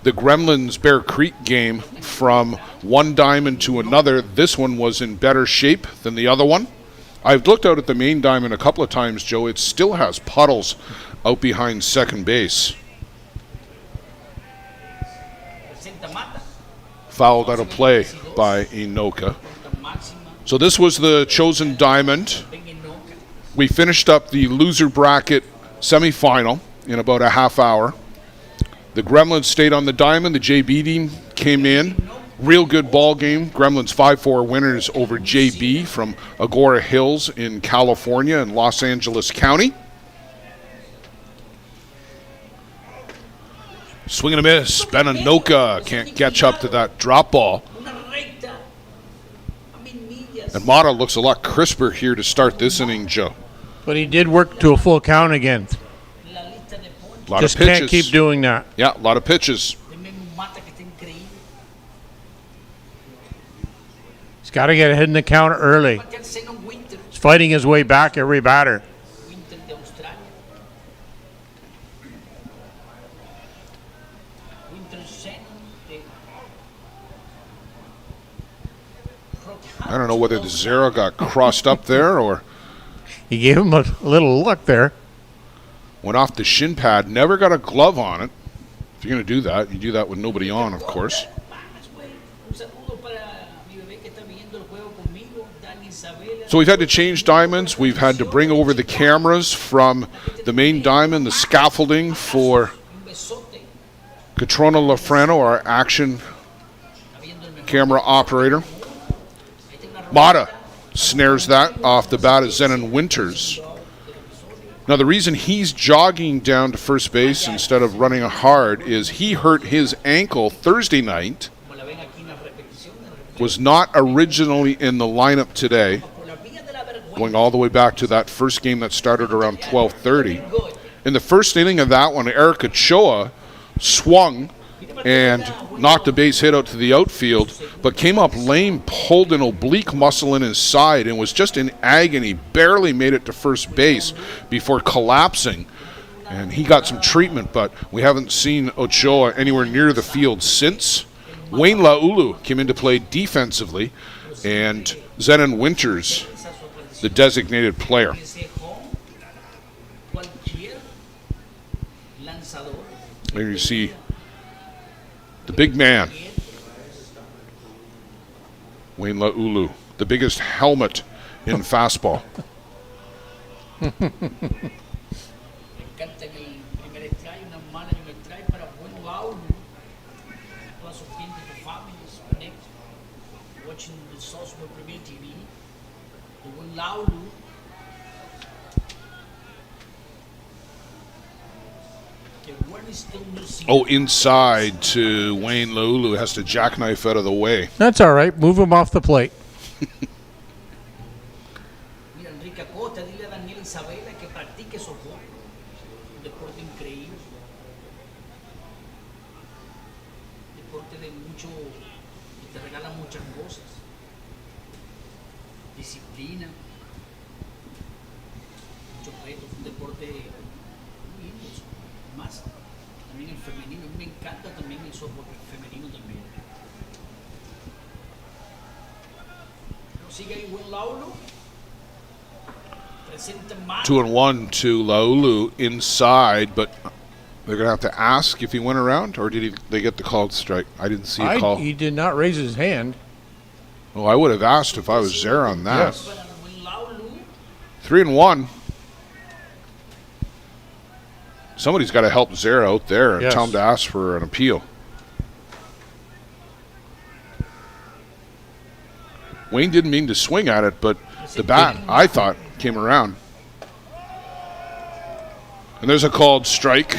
the Gremlins Bear Creek game from one diamond to another. This one was in better shape than the other one. I've looked out at the main diamond a couple of times, Joe. It still has puddles out behind second base. Fouled out of play by Inoka. So this was the chosen diamond. We finished up the loser bracket semifinal in about a half hour. The Gremlins stayed on the diamond. The JB team came in. Real good ball game. Gremlins 5-4 winners over JB from Agora Hills in California and Los Angeles County. Swing and a miss. Benanoka can't catch up to that drop ball. And Mata looks a lot crisper here to start this inning, Joe. But he did work to a full count again. A lot Just of pitches. can't keep doing that. Yeah, a lot of pitches. He's got to get ahead in the count early. He's fighting his way back every batter. I don't know whether the zero got crossed up there or He gave him a little look there. went off the shin pad. Never got a glove on it. If you're going to do that, you do that with nobody on, of course. So we've had to change diamonds. We've had to bring over the cameras from the main diamond, the scaffolding for Catrona Lafrano, our action camera operator. Mata snares that off the bat as Zenon Winters. Now the reason he's jogging down to first base instead of running hard is he hurt his ankle Thursday night, was not originally in the lineup today, going all the way back to that first game that started around 12:30. In the first inning of that one, Eric Ochoa swung and knocked a base hit out to the outfield, but came up lame, pulled an oblique muscle in his side, and was just in agony, barely made it to first base before collapsing. And he got some treatment, but we haven't seen Ochoa anywhere near the field since. Wayne Laulu came into play defensively, and Zenon Winters, the designated player. There you see the big man, Wayne Laulu, the biggest helmet in fastball. Oh, inside to Wayne Laulu, has to jackknife out of the way. That's all right. Move him off the plate. disciplina, muchos retos, un deporte muy lindo. Más también el femenino, a mí me encanta también el softball femenino también. Pero sigue ahí Will Laulo. Presenta Mata. 2-1 to Laulu inside, but they're going to have to ask if he went around, or did they get the called strike? I didn't see a call. He did not raise his hand. Oh, I would have asked if I was there on that. Yes. 3-1. Somebody's got to help Zara out there and Yes. tell him to ask for an appeal. Wayne didn't mean to swing at it, but the bat, I thought, came around. And there's a called strike.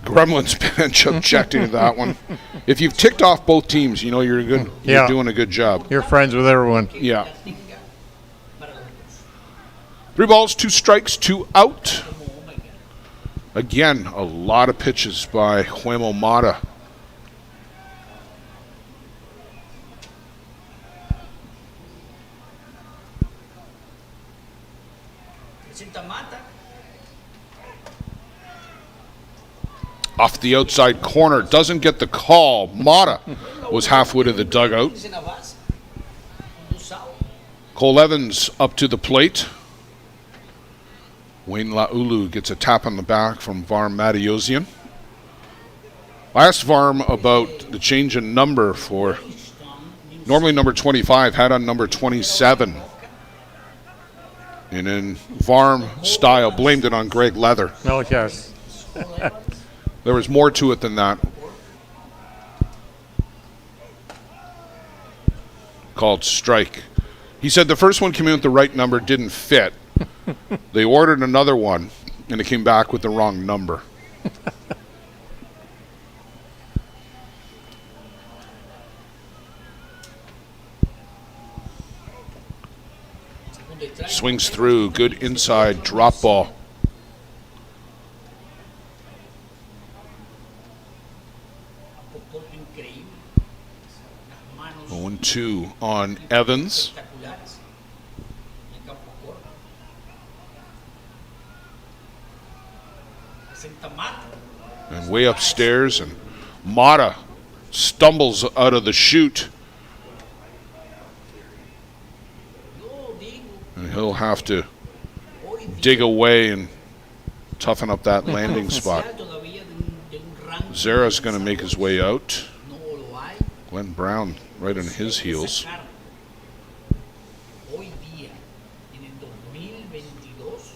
Gremlins bench objecting to that one. If you've ticked off both teams, you know you're good. You're Yeah. doing a good job. You're friends with everyone. Yeah. 3 balls, 2 strikes, 2 out. Again, a lot of pitches by Huemo Mata. Presenta Mata. Off the outside corner, doesn't get the call. Mata was halfway to the dugout. En la base. Conduzao. Cole Evans up to the plate. Wayne Laulu gets a tap on the back from Varm Matiosian. I asked Varm about the change in number for normally number 25, had on number 27. And in Varm style, blamed it on Greg Leather. Oh, yes. There was more to it than that. Called strike. He said the first one came in with the right number, didn't fit. They ordered another one, and it came back with the wrong number. Swings through, good inside drop ball. Increíble. Las manos 0-2 on Evans. espectaculares. En el campo corto. Presenta Mata. And way upstairs, and Mata stumbles out of the chute. Yo digo, And he'll have to hoy día dig away and toughen up that landing spot. todavía de un rango Zara's going to make his way out. no lo hay. Glenn Brown right on his heels. Sacar hoy día, en el 2022,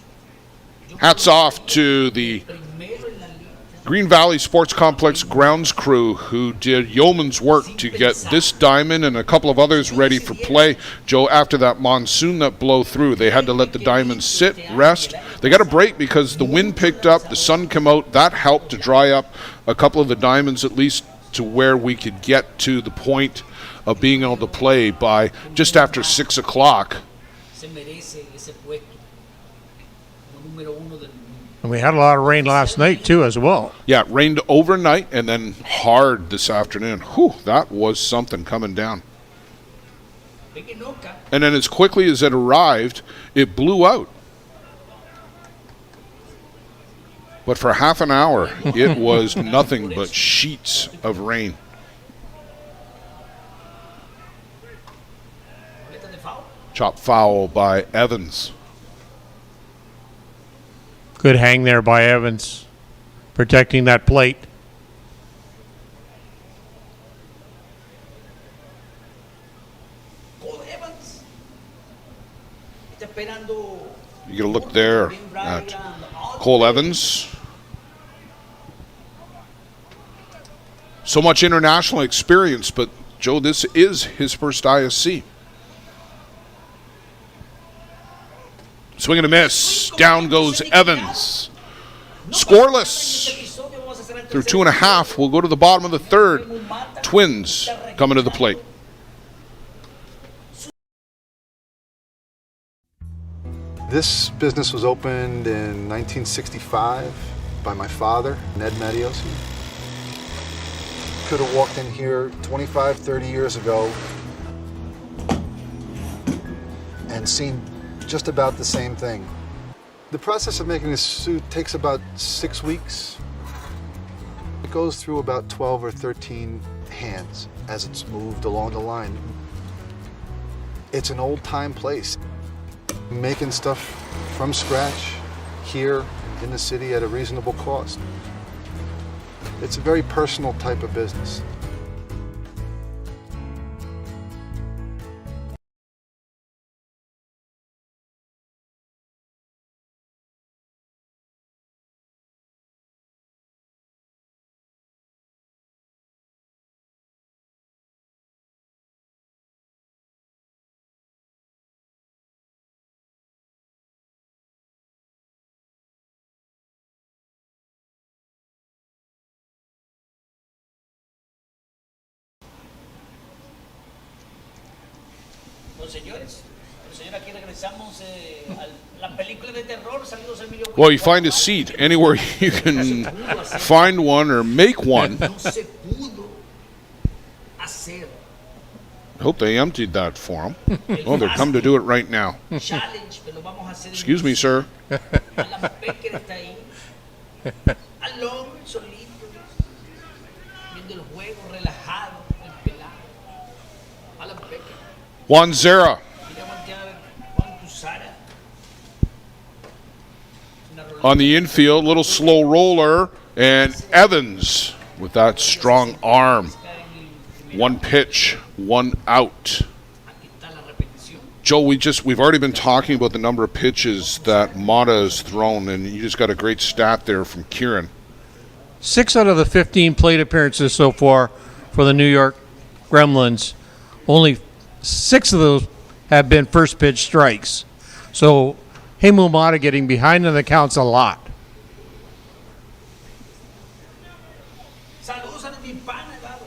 yo Hats off to the primero en la liga. Green Valley Sports Complex grounds crew who did yeoman's work to get this diamond and a couple of others ready for play. Joe, after that monsoon that blew through, they had to let the diamonds sit, rest. They got a break because the wind picked up, the sun came out. That helped to dry up a couple of the diamonds, at least to where we could get to the point of being able to play by just after 6 o'clock. Se merece ese puesto como número uno del mundo. And we had a lot of rain last night, too, as well. Yeah, it rained overnight and then hard this afternoon. Whew, that was something coming down. Pequenoca, And then as quickly as it arrived, it blew out. But for half an hour, it was nothing but sheets of rain. boleta de foul. Chop foul by Evans. Good hang there by Evans, protecting that plate. Cole Evans. Está esperando. You get a look there at Cole Evans. So much international experience, but Joe, this is his first ISC. Swing and a miss. Down goes Evans. Scoreless. Through 2.5. We'll go to the bottom of the third. Twins coming to the plate. This business was opened in 1965 by my father, Ned Matiosi. Could have walked in here 25, 30 years ago and seen just about the same thing. The process of making a suit takes about 6 weeks. It goes through about 12 or 13 hands as it's moved along the line. It's an old-time place. Making stuff from scratch here in the city at a reasonable cost. It's a very personal type of business. Señor, aquí regresamos a la película de terror. Saludos al video. Well, you find a seat anywhere you can find one or make one. No se pudo hacer. I hope they emptied that for them. Oh, they're come to do it right now. Challenge, pero vamos a hacer. Excuse me, sir. Alan Becker está ahí. Alon solito, viendo el juego relajado, el pelado. Alan Becker. Juan Zera Mira voltear Juan Cusara. on the infield, little slow roller, and Evans with that strong arm. One pitch, one out. Aquí está la repetición. Joe, we've already been talking about the number of pitches that Mata has thrown, and you just got a great stat there from Kieran. 6 out of the 15 plate appearances so far for the New York Gremlins, only 6 of those have been first pitch strikes. So Hallman Mata getting behind in the counts a lot. Saludos a mi pana, Gabo.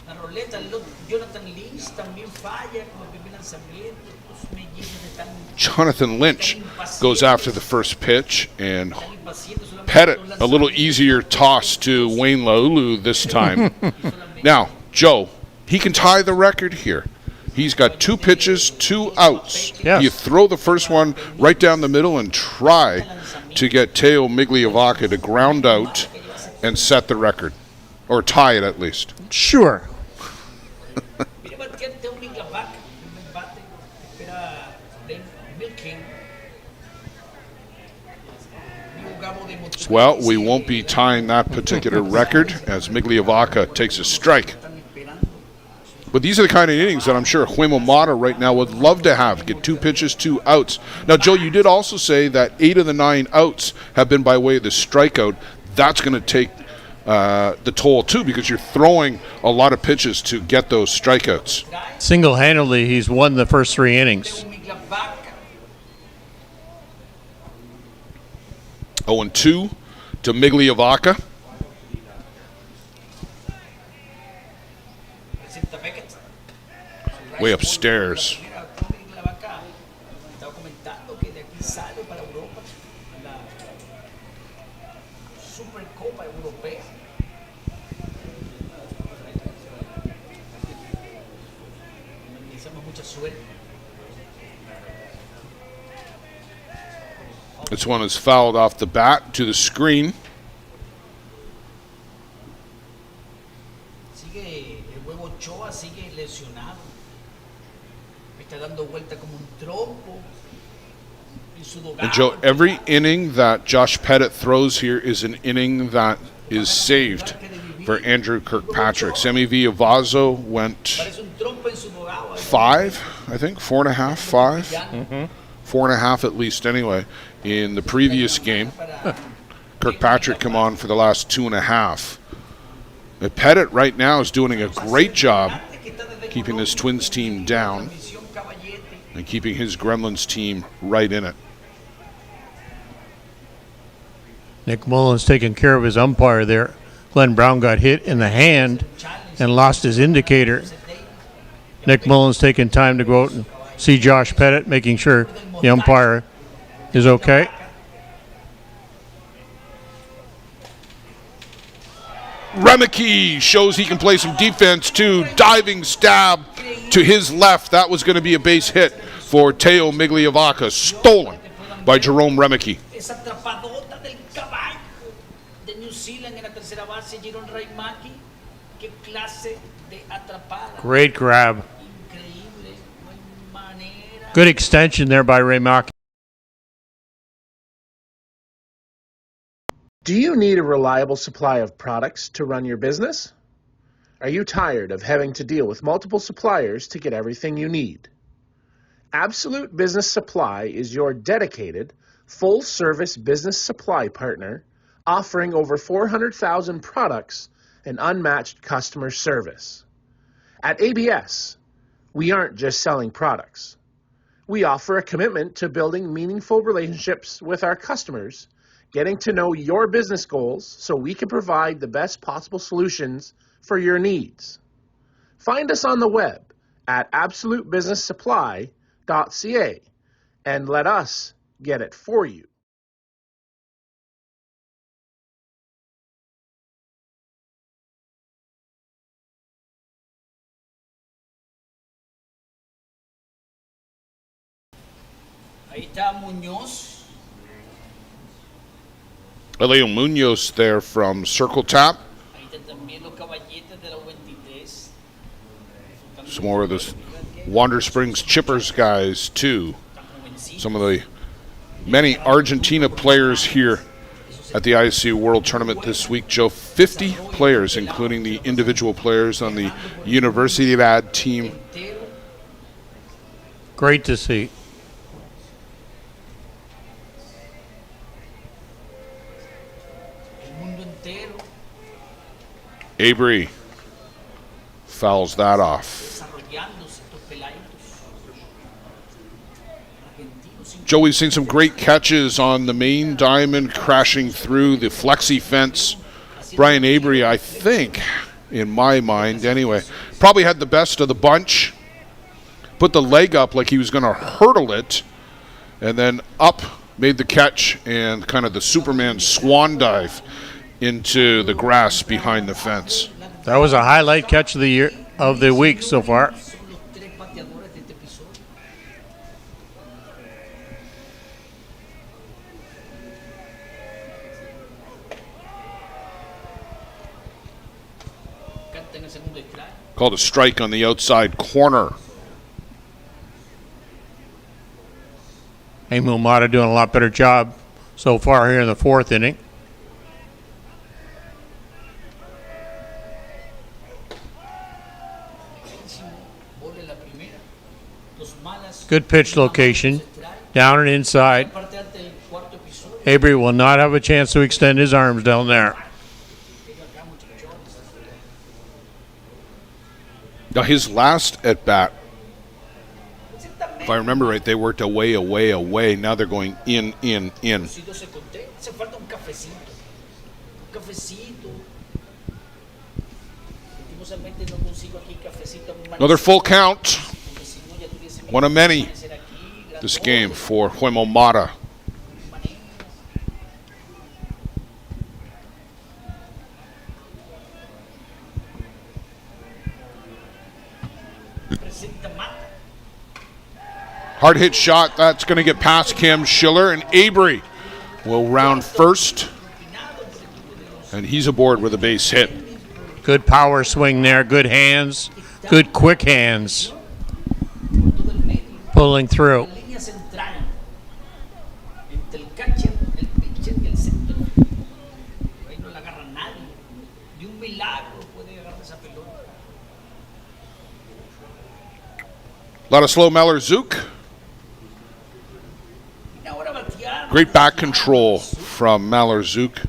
La roleta, Jonathan Lynch también falla como el primer lanzamiento. Los mellizos están Jonathan Lynch goes after the first pitch, and impacientes. Solamente Pettit, los a little easier toss to Wayne Laulu this time. Now, Joe, he can tie the record here. He's got 2 pitches, 2 outs. Yes. You throw the first one right down the middle and try to get Teo Migliavacca to ground out and set the record, or tie it at least. Sure. Mira, batear Teo Migliavacca, el bate, espera Milking. Well, we won't be tying that particular record as Migliavacca takes a strike. But these are the kind of innings that I'm sure Hallman Mata right now would love to have. Get 2 pitches, 2 outs. Now, Joe, you did also say that 8 of the 9 outs have been by way of the strikeout. That's going to take the toll, too, because you're throwing a lot of pitches to get those strikeouts. Single-handedly, he's won the first 3 innings. 0-2 to Migliavacca. Way upstairs. Estaba comentando que de aquí sale para Europa la Supercopa Europea. Le deseamos mucha suerte. This one is fouled off the bat to the screen. Sigue el huevo Ochoa, sigue lesionado. Está dando vuelta como un trompo. And Joe, every inning that Josh Pettit throws here is an inning that is saved for Andrew Kirkpatrick. Semi Villavazo went 5, I think, 4.5, 5. 4.5 at least anyway. In the previous game, Kirkpatrick come on for the last 2.5. Pettit right now is doing a great job keeping this Twins team down and keeping his Gremlins team right in it. Nick Mullins taking care of his umpire there. Glenn Brown got hit in the hand and lost his indicator. Nick Mullins taking time to go out and see Josh Pettit, making sure the umpire is okay. Remeke shows he can play some defense too. Diving stab to his left. That was going to be a base hit for Teo Migliavaca. Stolen by Jerome Remeke. Esa atrapadota del caballo de New Zealand en la tercera base, Jerome Remeke. Qué clase de atrapada. Great grab. Increíble. No hay manera. Good extension there by Remeke. Do you need a reliable supply of products to run your business? Are you tired of having to deal with multiple suppliers to get everything you need? Absolute Business Supply is your dedicated, full-service business supply partner offering over 400,000 products and unmatched customer service. At ABS, we aren't just selling products. We offer a commitment to building meaningful relationships with our customers, getting to know your business goals so we can provide the best possible solutions for your needs. Find us on the web at absolutebusinesssupply.ca and let us get it for you. Ahí está Muñoz. Elio Munoz there from Circle Tap. Ahí está también los caballetes de la 23. Some more of the Wander Springs Chippers guys too. Some of the many Argentina players here at the IC World Tournament this week, Joe. 50 players, including the individual players on the Universidad team. Great to see. Avery fouls that off. Joe, we've seen some great catches on the main diamond, crashing through the flexi fence. Brian Avery, I think, in my mind anyway, probably had the best of the bunch. Put the leg up like he was going to hurdle it, and then up, made the catch, and kind of the Superman swan dive into the grass behind the fence. That was a highlight catch of the year, of the week so far. Called a strike on the outside corner. Hey, Mumata doing a lot better job so far here in the fourth inning. Good pitch location, down and inside. Avery will not have a chance to extend his arms down there. Now his last at bat, if I remember right, they worked away. Now they're going in. Another full count. One of many this game for Huemo Mata. Hard hit shot. That's going to get past Cam Schiller, and Avery will round first. And he's aboard with a base hit. Good power swing there. Good hands. Good quick hands. Pulling through. Ladislav Malor-Zook. Great back control from Malor-Zook.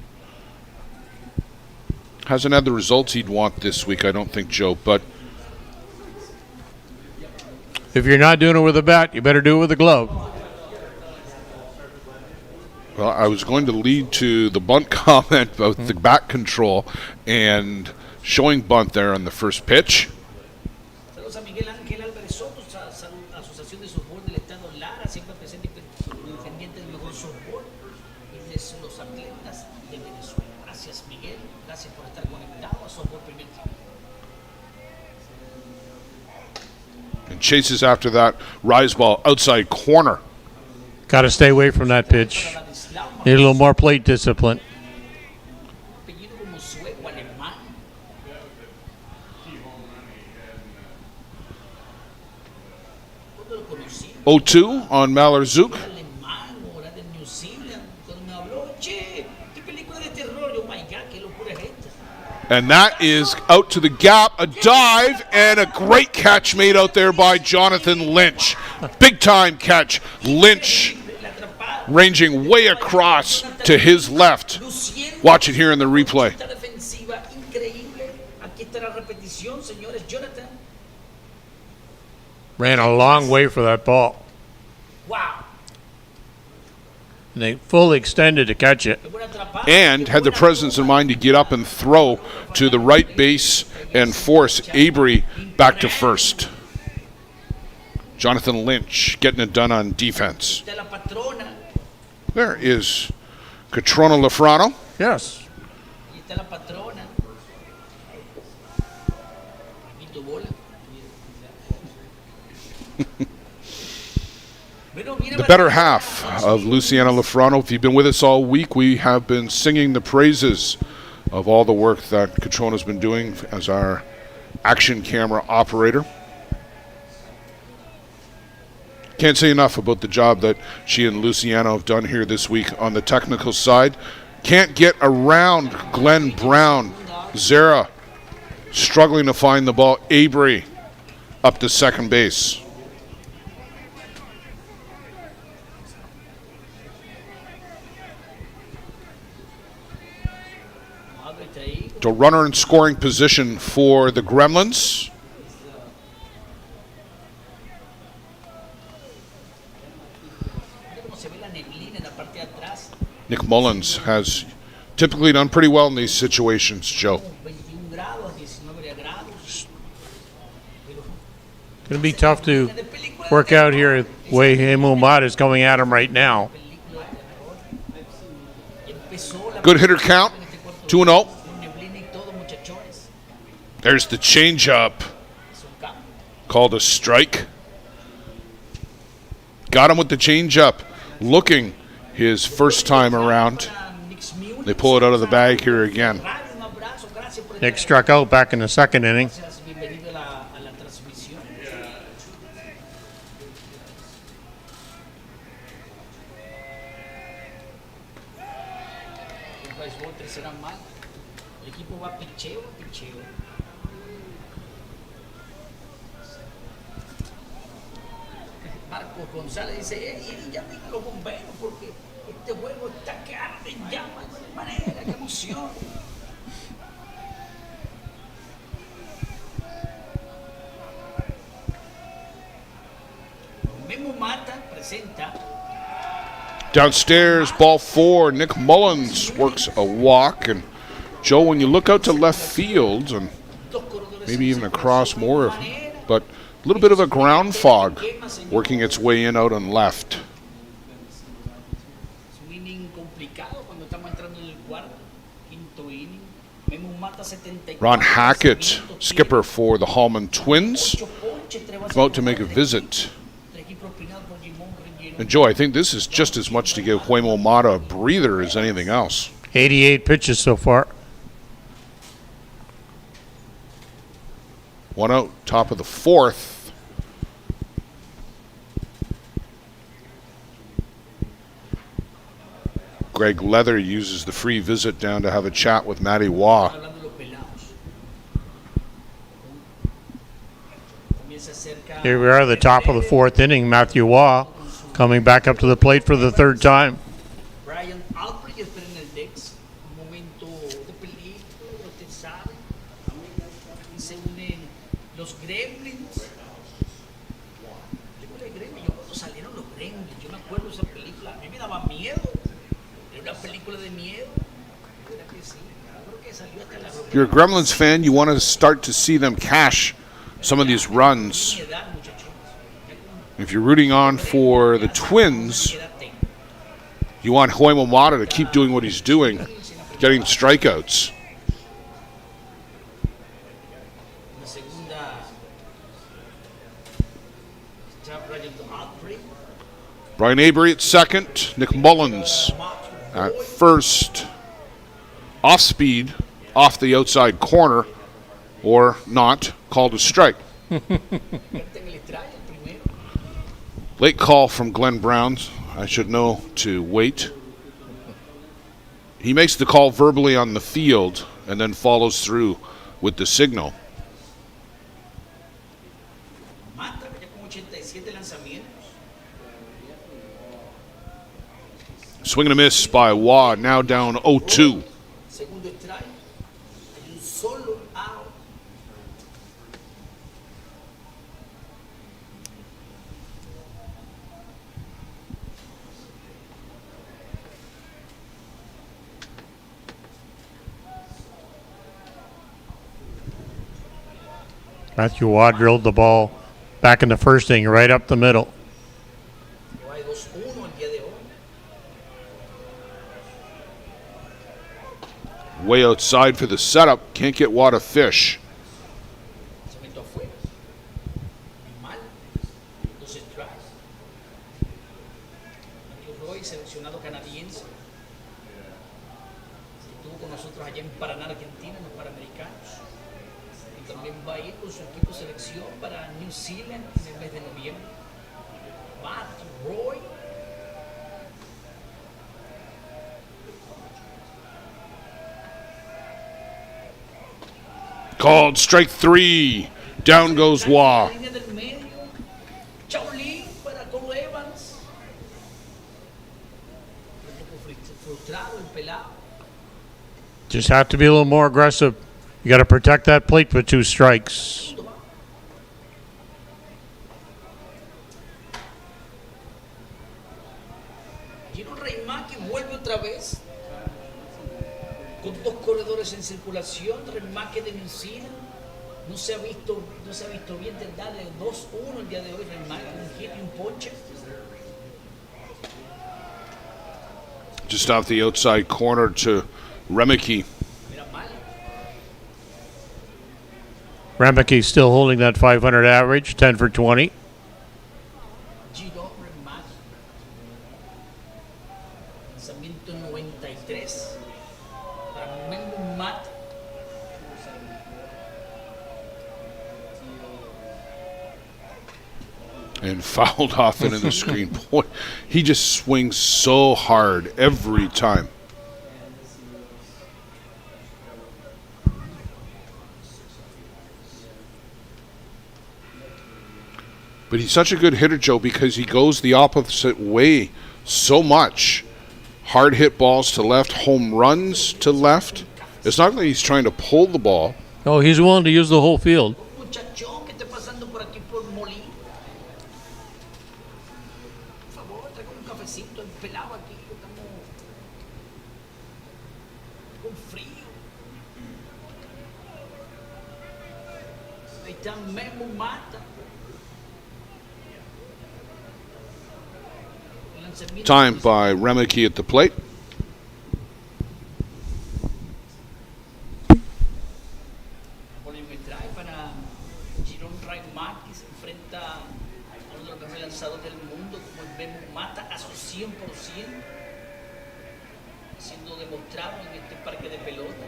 Hasn't had the results he'd want this week, I don't think, Joe, but if you're not doing it with a bat, you better do it with a glove. Well, I was going to lead to the bunt comment about the back control and showing bunt there on the first pitch. Gracias, Miguel. Gracias por estar conectado a Softball Primer Tiempo. And chases after that rise ball outside corner. Got to stay away from that pitch. Need a little more plate discipline. Apellido como sueco, alemán. 0-2 on Malarzuk. Alemán, ahora de New Zealand. Cuando me habló, che, qué película de terror. Yo, my God, qué locura es esta. And that is out to the gap, a dive, and a great catch made out there by Jonathan Lynch. Big time catch. Lynch ranging way across to his left. Watch it here in the replay. Esta defensiva increíble. Aquí está la repetición, señores. Jonathan. Ran a long way for that ball. Wow. And they fully extended to catch it. Qué buena atrapada. And had the presence in mind to get up and throw to the right base and force Avery back to first. Jonathan Lynch getting it done on defense. Está la patrona. There is Catrona Lafrano. Yes. Aquí está la patrona. Aquí tu bola. The better half of Luciana Lafrano. If you've been with us all week, we have been singing the praises of all the work that Catrona's been doing as our action camera operator. Can't say enough about the job that she and Luciano have done here this week on the technical side. Can't get around Glenn Brown. Zara struggling to find the ball. Avery up to second base. The runner in scoring position for the Gremlins. Nick Mullins has typically done pretty well in these situations, Joe. Going to be tough to work out here the way Hallman is going at him right now. Good hitter count, 2-0. There's the changeup. Called a strike. Got him with the changeup. Looking his first time around. They pull it out of the bag here again. Nick struck out back in the second inning. González dice, ya me los bomberos porque este juego está que arde en llamas de manera, qué emoción. Memo Mata presenta. Downstairs, ball 4. Nick Mullins works a walk. And Joe, when you look out to left field, and maybe even across more, but a little bit of a ground fog working its way in out on left. Ron Hackett, skipper for the Hallman Twins, come out to make a visit. And Joe, I think this is just as much to give Huemo Mata a breather as anything else. 88 pitches so far. 1 out, top of the 4th. Greg Leather uses the free visit down to have a chat with Matty Waugh. Here we are, the top of the 4th inning. Matthew Waugh coming back up to the plate for the 3rd time. Brian Alfred está en el Dex, un momento de película, usted sabe. Y se unen los Gremlins. Película de Gremlins, yo cuando salieron los Gremlins, yo me acuerdo de esa película, a mí me daba miedo. Era una película de miedo. ¿Verdad que sí? Yo creo que salió hasta la. If you're a Gremlins fan, you want to start to see them cash some of these runs. If you're rooting on for the Twins, you want Huemo Mata to keep doing what he's doing. getting strikeouts. La segunda está Brian Avery. Brian Avery at second. Nick Mullins at first. Off speed, off the outside corner, or not, called a strike. Late call from Glenn Brown. I should know to wait. He makes the call verbally on the field and then follows through with the signal. Mata, ya con 87 lanzamientos. Swing and a miss by Waugh, now down 0-2. Segundo strike. Hay un solo out. Matthew Waugh drilled the ball back in the first inning, right up the middle. Hay 2-1 el día de hoy. Way outside for the setup. Can't get Waugh to fish. Lanzamiento afuera. Mal. 2 strikes. Matthew Roy, seleccionado canadiense. Estuvo con nosotros allá en Paraná, Argentina, en los Panamericanos. Y también va a ir con su equipo de selección para New Zealand en el mes de noviembre. Matthew Roy. Called strike 3. Down goes Waugh. La línea del medio. Chaolín para Cole Evans. Un poco frustrado el pelado. Just have to be a little more aggressive. You got to protect that plate with 2 strikes. Gino Reimaki vuelve otra vez. Con 2 corredores en circulación. Reimaki de New Zealand. No se ha visto bien del darle 2-1 el día de hoy. Reimaki, un hit y un ponche. Just off the outside corner to Remeke. Mira mal. Remeke still holding that 500 average, 10 for 20. Gino Reimaki. Lanzamiento 93. Para Memo Mata. And fouled off into the screen. Boy, he just swings so hard every time. But he's such a good hitter, Joe, because he goes the opposite way so much. Hard hit balls to left, home runs to left. It's not like he's trying to pull the ball. Oh, he's willing to use the whole field. Muchachón que esté pasando por aquí por Molina. Por favor, trae un cafecito, el pelado aquí. Estamos con frío. Ahí está Memo Mata. Lanzamiento Time by Remeke at the plate. Volumen que trae para Gino Reimaki. Se enfrenta a uno de los mejores lanzadores del mundo, como el Memo Mata, a su 100%, siendo demostrado en este parque de pelota.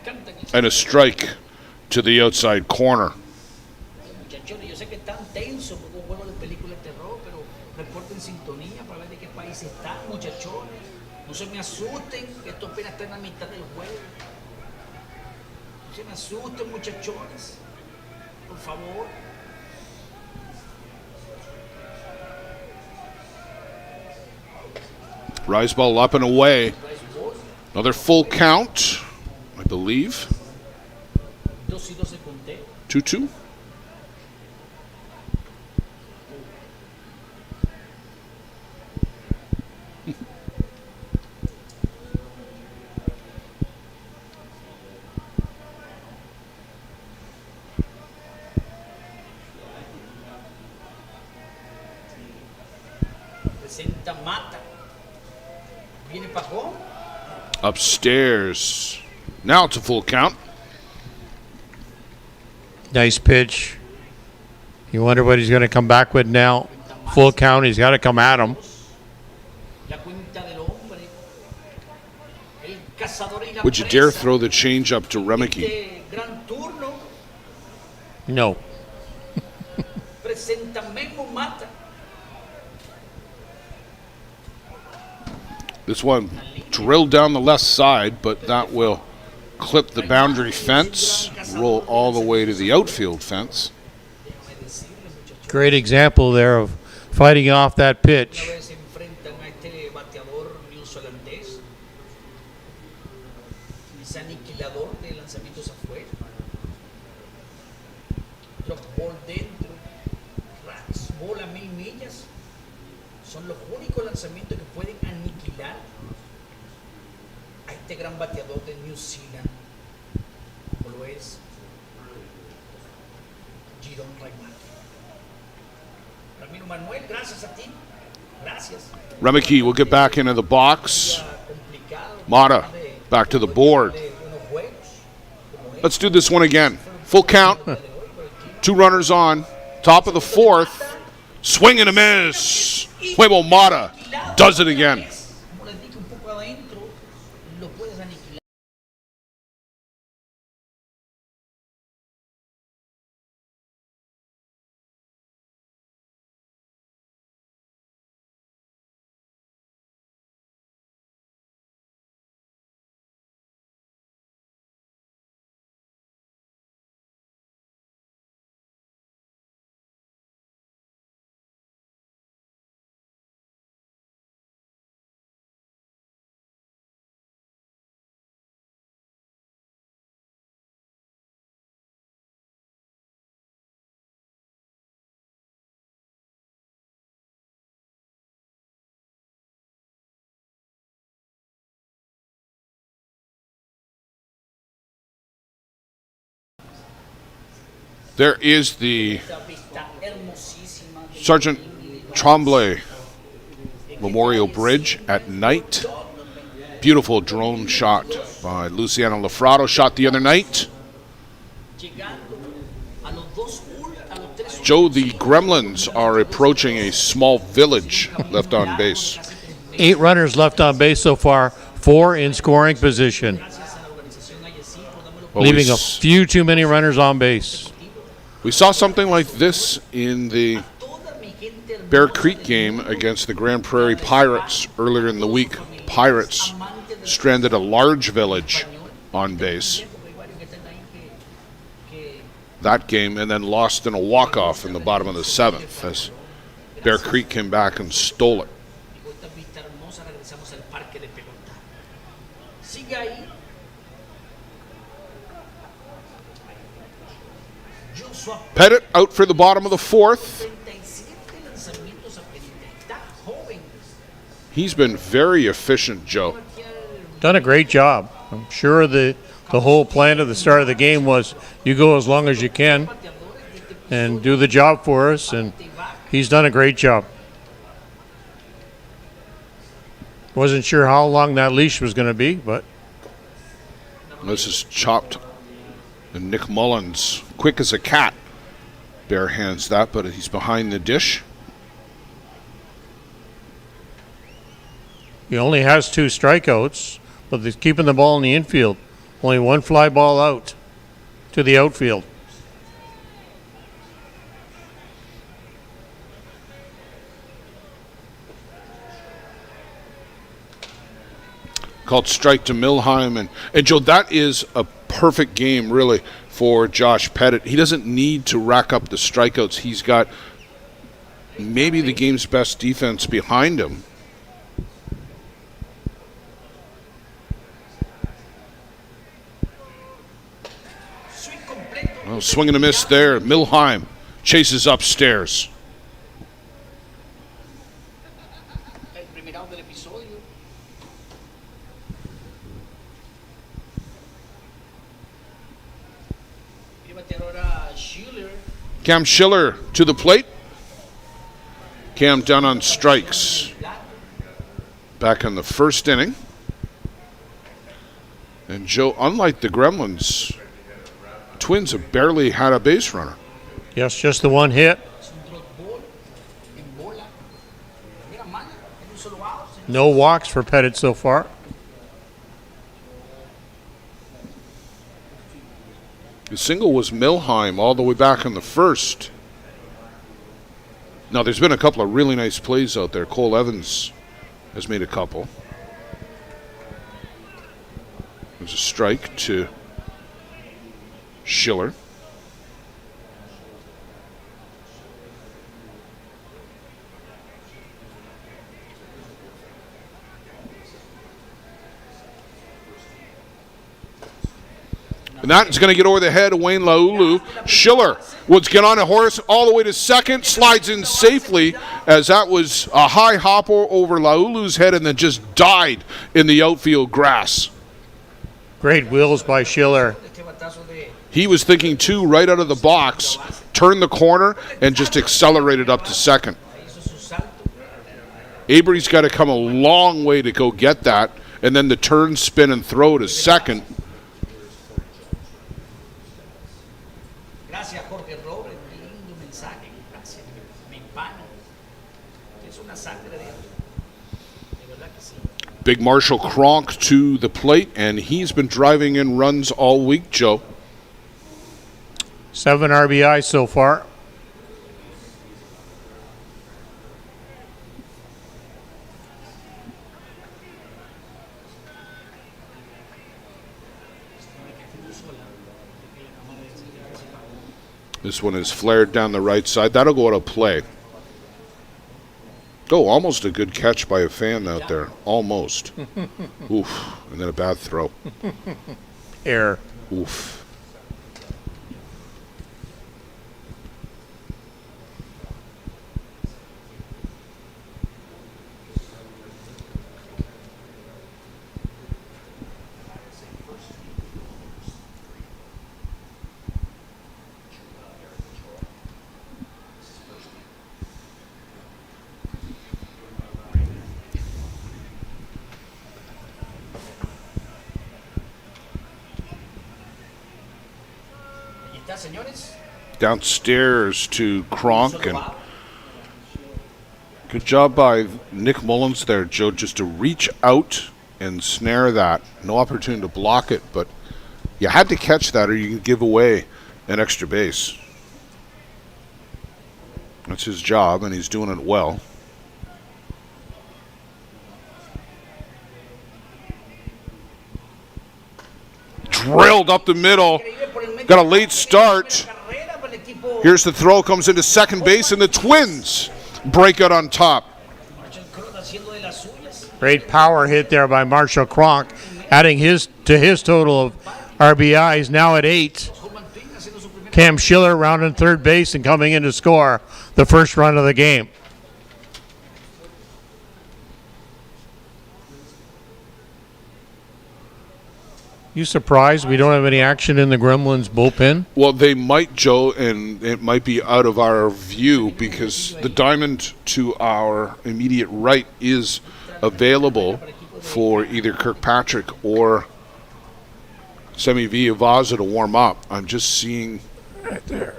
Canta que And a strike to the outside corner. muchachones, yo sé que están tensos porque es un juego de película de terror, pero reporten sintonía para ver de qué país están, muchachones. No se me asusten, que esto apenas está en la mitad del juego. No se me asusten, muchachones. Por favor. Rise ball up and away. Another full count, I believe. 2-2 conté. 2-2. Presenta Mata. Viene para home. Upstairs. Now it's a full count. Nice pitch. You wonder what he's going to come back with now. Full count. He's got to come at him. La cuenta del hombre. El cazador y la Would you dare presa. throw the change up to Remeke? Este gran turno No. presenta Memo Mata. This one drilled down the left side, but that will clip the boundary fence, roll all the way to the outfield fence. Great example there of fighting off that Una pitch. vez se enfrentan a este bateador neozelandés. Es aniquilador de lanzamientos afuera. Drop ball dentro. Rats, bola 1000 millas. Son los únicos lanzamientos que pueden aniquilar a este gran bateador de New Zealand, como lo es Girón Raimar. Ramiro Manuel, gracias a ti. Gracias. Remeke will get back into the box. Complicado. Mata back to the board. De unos juegos, como Let's do this one again. Full count. 2 runners on. Top of the 4th. Swing and a miss. Huevo Mata does it again. como les dije un poco adentro, lo puedes aniquilar. There is the Esta vista hermosísima de Sergeant Tremblay Memorial Bridge at night. Beautiful drone shot by Luciano Lafrado, shot the other night. llegando a los tres Joe, the Gremlins are approaching a small village left on base. 8 runners left on base so far. 4 in scoring position. gracias a la organización Ayesí por darme la Well, Leaving a few too many runners on base. we saw something like this in the toda mi gente hermosa Bear Creek game against the Grand Prairie Pirates earlier in the week. Pirates stranded a large village on base porque hay varios que están ahí que that game and then lost in a walk-off in the bottom of the 7th as Bear Creek came back and stole it. con esta vista hermosa regresamos al parque de pelota. Sigue ahí. Joshua Pettit out for the bottom of the 4th. 37 lanzamientos a pendiente. Está joven. He's been very efficient, Joe. Done a great job. I'm sure the whole plan at the start of the game was you go as long as you can and do the job for us, and he's done a great job. Wasn't sure how long that leash was going to be, but This is chopped. And Nick Mullins, quick as a cat, bare hands that, but he's behind the dish. he only has 2 strikeouts, but he's keeping the ball in the infield. Only 1 fly ball out to the outfield. Called strike to Milheim. And Joe, that is a perfect game, really, for Josh Pettit. He doesn't need to rack up the strikeouts. He's got maybe the game's best defense behind him. Well, swing and a miss there. Milheim chases upstairs. El primer out del episodio. El bateador era Schiller. Cam Schiller to the plate. Cam down on strikes. back in the first inning. And Joe, unlike the Gremlins, Twins have barely had a base runner. Yes, just the one hit. No walks for Pettit so far. The single was Milheim all the way back in the first. Now, there's been a couple of really nice plays out there. Cole Evans has made a couple. There's a strike to Schiller. And that is going to get over the head of Wayne Laulu. Schiller would get on a horse all the way to second, slides in safely as that was a high hopper over Laulu's head and then just died in the outfield grass. Great wheels by Schiller. He was thinking two right out of the box, turned the corner, and just accelerated up to second. Avery's got to come a long way to go get that, and then the turn, spin, and throw to second. Big Marshall Cronk to the plate, and he's been driving in runs all week, Joe. 7 RBI so far. This one is flared down the right side. That'll go out of play. Oh, almost a good catch by a fan out there. Almost. Oof. And then a bad throw. Error. Oof. Downstairs to Cronk, and good job by Nick Mullins there, Joe, just to reach out and snare that. No opportunity to block it, but you had to catch that or you could give away an extra base. That's his job, and he's doing it well. Drilled up the middle. Got a late start. Here's the throw, comes into second base, and the Twins break out on top. Great power hit there by Marshall Cronk, adding to his total of RBIs, now at 8. Cam Schiller rounding third base and coming in to score the first run of the game. You surprised we don't have any action in the Gremlins bullpen? Well, they might, Joe, and it might be out of our view because the diamond to our immediate right is available for either Kirkpatrick or Semi Villavaza to warm up. I'm just seeing right there.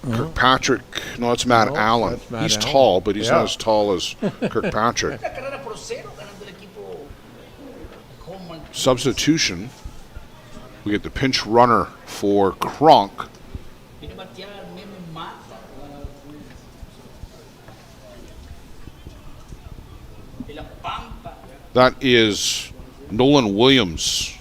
Kirkpatrick. No, it's Matt Allen. He's tall, but he's not as tall as Kirkpatrick. Substitution. We get the pinch runner for Cronk. That is Nolan Williams.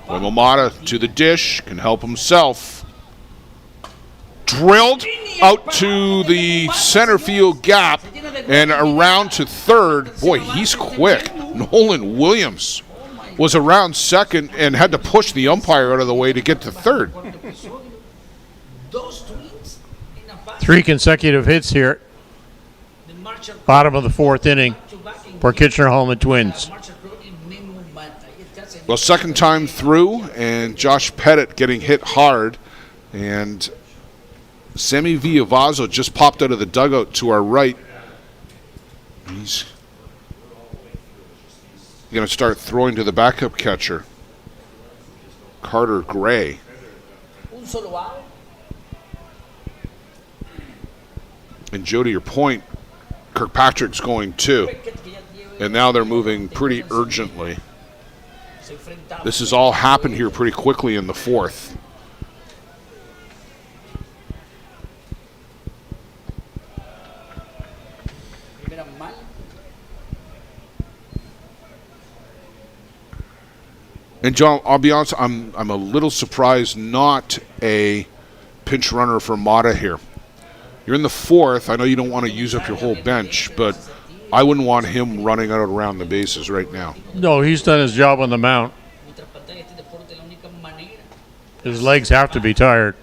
Momota to the dish, can help himself. Drilled out to the center field gap and around to third. Boy, he's quick. Nolan Williams was around second and had to push the umpire out of the way to get to third. 3 consecutive hits here. Bottom of the 4th inning for Kitchener-Hallman Twins. Well, second time through, and Josh Pettit getting hit hard, and Sammy Villavazo just popped out of the dugout to our right. He's going to start throwing to the backup catcher, Carter Gray. Un solo out. And Joe, to your point, Kirkpatrick's going too. And now they're moving pretty urgently. This has all happened here pretty quickly in the fourth. And John, I'll be honest, I'm a little surprised not a pinch runner for Mata here. You're in the fourth. I know you don't want to use up your whole bench, but I wouldn't want him running out around the bases right now. No, he's done his job on the mound. His legs have to be tired.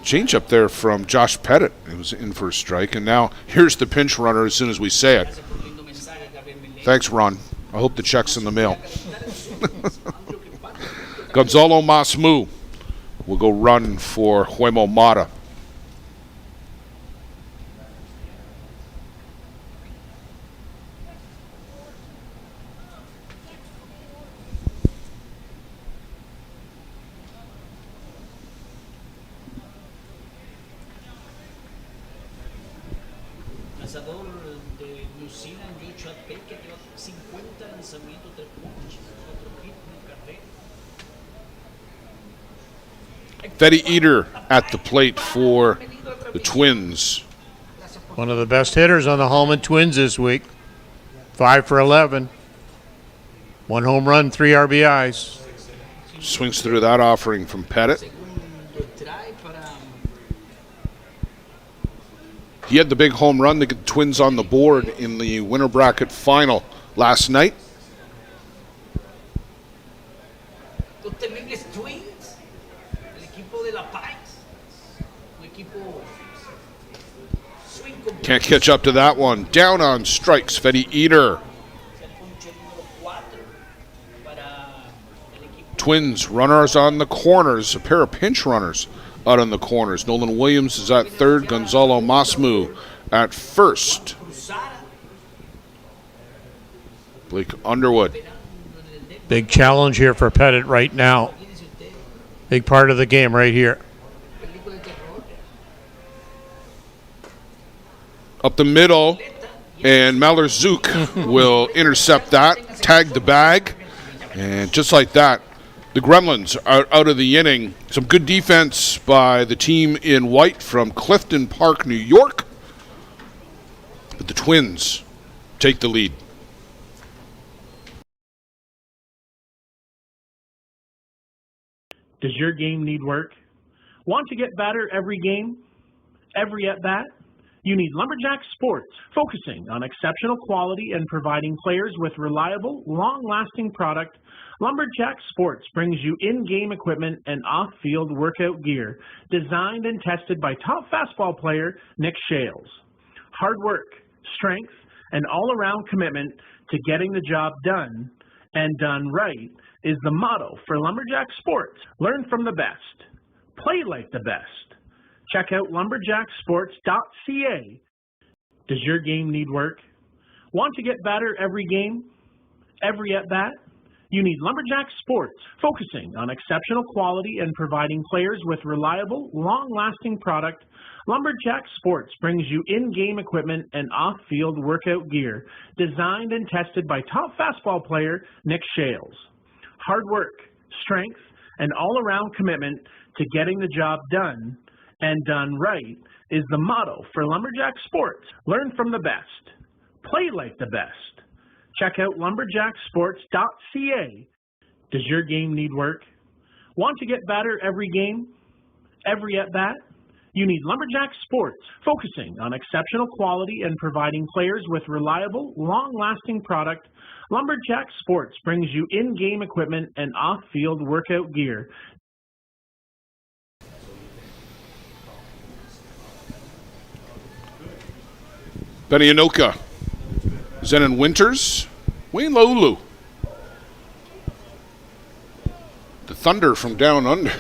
Change up there from Josh Pettit. It was in for a strike, and now here's the pinch runner as soon as we say it. Thanks, Ron. I hope the check's in the mail. Gonzalo Masmu will go run for Huemo Mata. Fetty Eater at the plate for the Twins. One of the best hitters on the Hallman Twins this week. 5 for 11. 1 home run, 3 RBIs. Swings through that offering from Pettit. He had the big home run to get the Twins on the board in the winter bracket final last night. Can't catch up to that one. Down on strikes, Fetty Eater. Twins runners on the corners. A pair of pinch runners out on the corners. Nolan Williams is at third. Gonzalo Masmu at first. Blake Underwood. Big challenge here for Pettit right now. Big part of the game right here. Up the middle, and Malor-Zook will intercept that, tag the bag, and just like that, the Gremlins are out of the inning. Some good defense by the team in white from Clifton Park, New York. But the Twins take the lead. Does your game need work? Want to get better every game? Every at-bat? You need Lumberjack Sports, focusing on exceptional quality and providing players with reliable, long-lasting product. Lumberjack Sports brings you in-game equipment and off-field workout gear, designed and tested by top fastball player Nick Shales. Hard work, strength, and all-around commitment to getting the job done, and done right, is the motto for Lumberjack Sports. Learn from the best. Play like the best. Check out lumberjacksports.ca. Does your game need work? Want to get better every game? Every at-bat? You need Lumberjack Sports, focusing on exceptional quality and providing players with reliable, long-lasting product. Lumberjack Sports brings you in-game equipment and off-field workout gear, designed and tested by top fastball player Nick Shales. Hard work, strength, and all-around commitment to getting the job done, and done right, is the motto for Lumberjack Sports. Learn from the best. Play like the best. Check out lumberjacksports.ca. Does your game need work? Want to get better every game? Every at-bat? You need Lumberjack Sports, focusing on exceptional quality and providing players with reliable, long-lasting product. Lumberjack Sports brings you in-game equipment and off-field workout gear. Benny Anoka, Zenon Winters, Wayne Laulu. The Thunder from down under.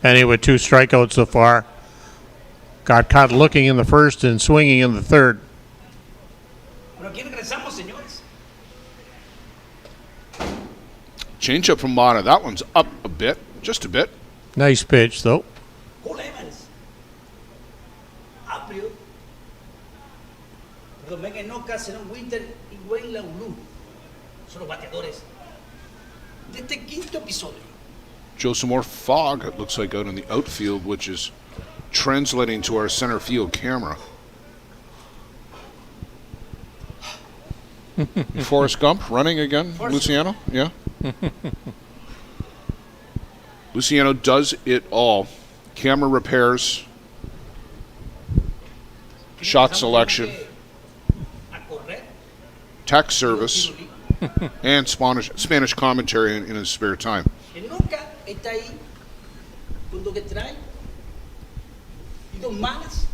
Penny with 2 strikeouts so far. Got caught looking in the first and swinging in the third. Pero aquí regresamos, señores. Change up from Mata. That one's up a bit, just a bit. Nice pitch, though. Cole Evans. Amplio. Domingo Enoca, Zenon Winter y Wayne Laulu. Son los bateadores de este quinto episodio. Joe, some more fog, it looks like, out in the outfield, which is translating to our center field camera. Forrest Gump running again, Luciano? Yeah. Luciano does it all. Camera repairs, shot selection, tech service, and Spanish commentary in his spare time. Enoca está ahí con lo que trae y 2 más.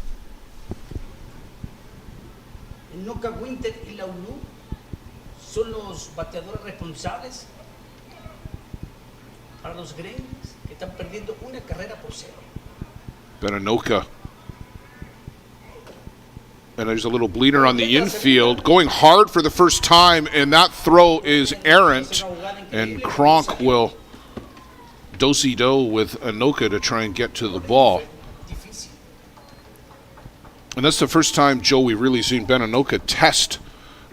Enoca, Winter y Laulu son los bateadores responsables para los Gremlins que están perdiendo 1 carrera por 0. Benanoka. And there's a little bleeder on the infield. Going hard for the first time, and that throw is errant. And Kronk will do-si-do with Anoka to try and get to the ball. And that's the first time, Joe, we've really seen Benanoka test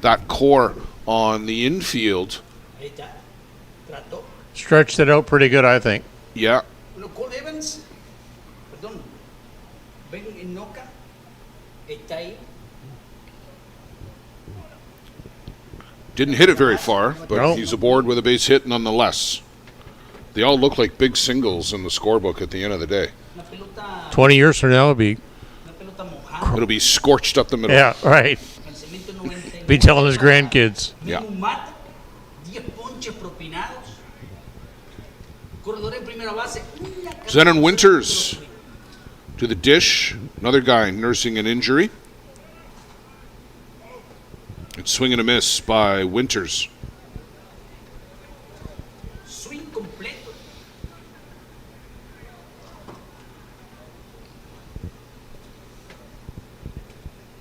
that core on the infield. Stretched it out pretty good, I think. Yeah. Cole Evans, perdón, Ben Enoca está ahí. Didn't hit it very far, but he's aboard with a base hit nonetheless. They all look like big singles in the scorebook at the end of the day. 20 years from now, It'll be scorched up the middle. Yeah, right. Be telling his grandkids. Yeah. 10 ponches propinados. Corredor en primera base. Zenon Winters to the dish. Another guy nursing an injury. It's swing and a miss by Winters. Swing completo.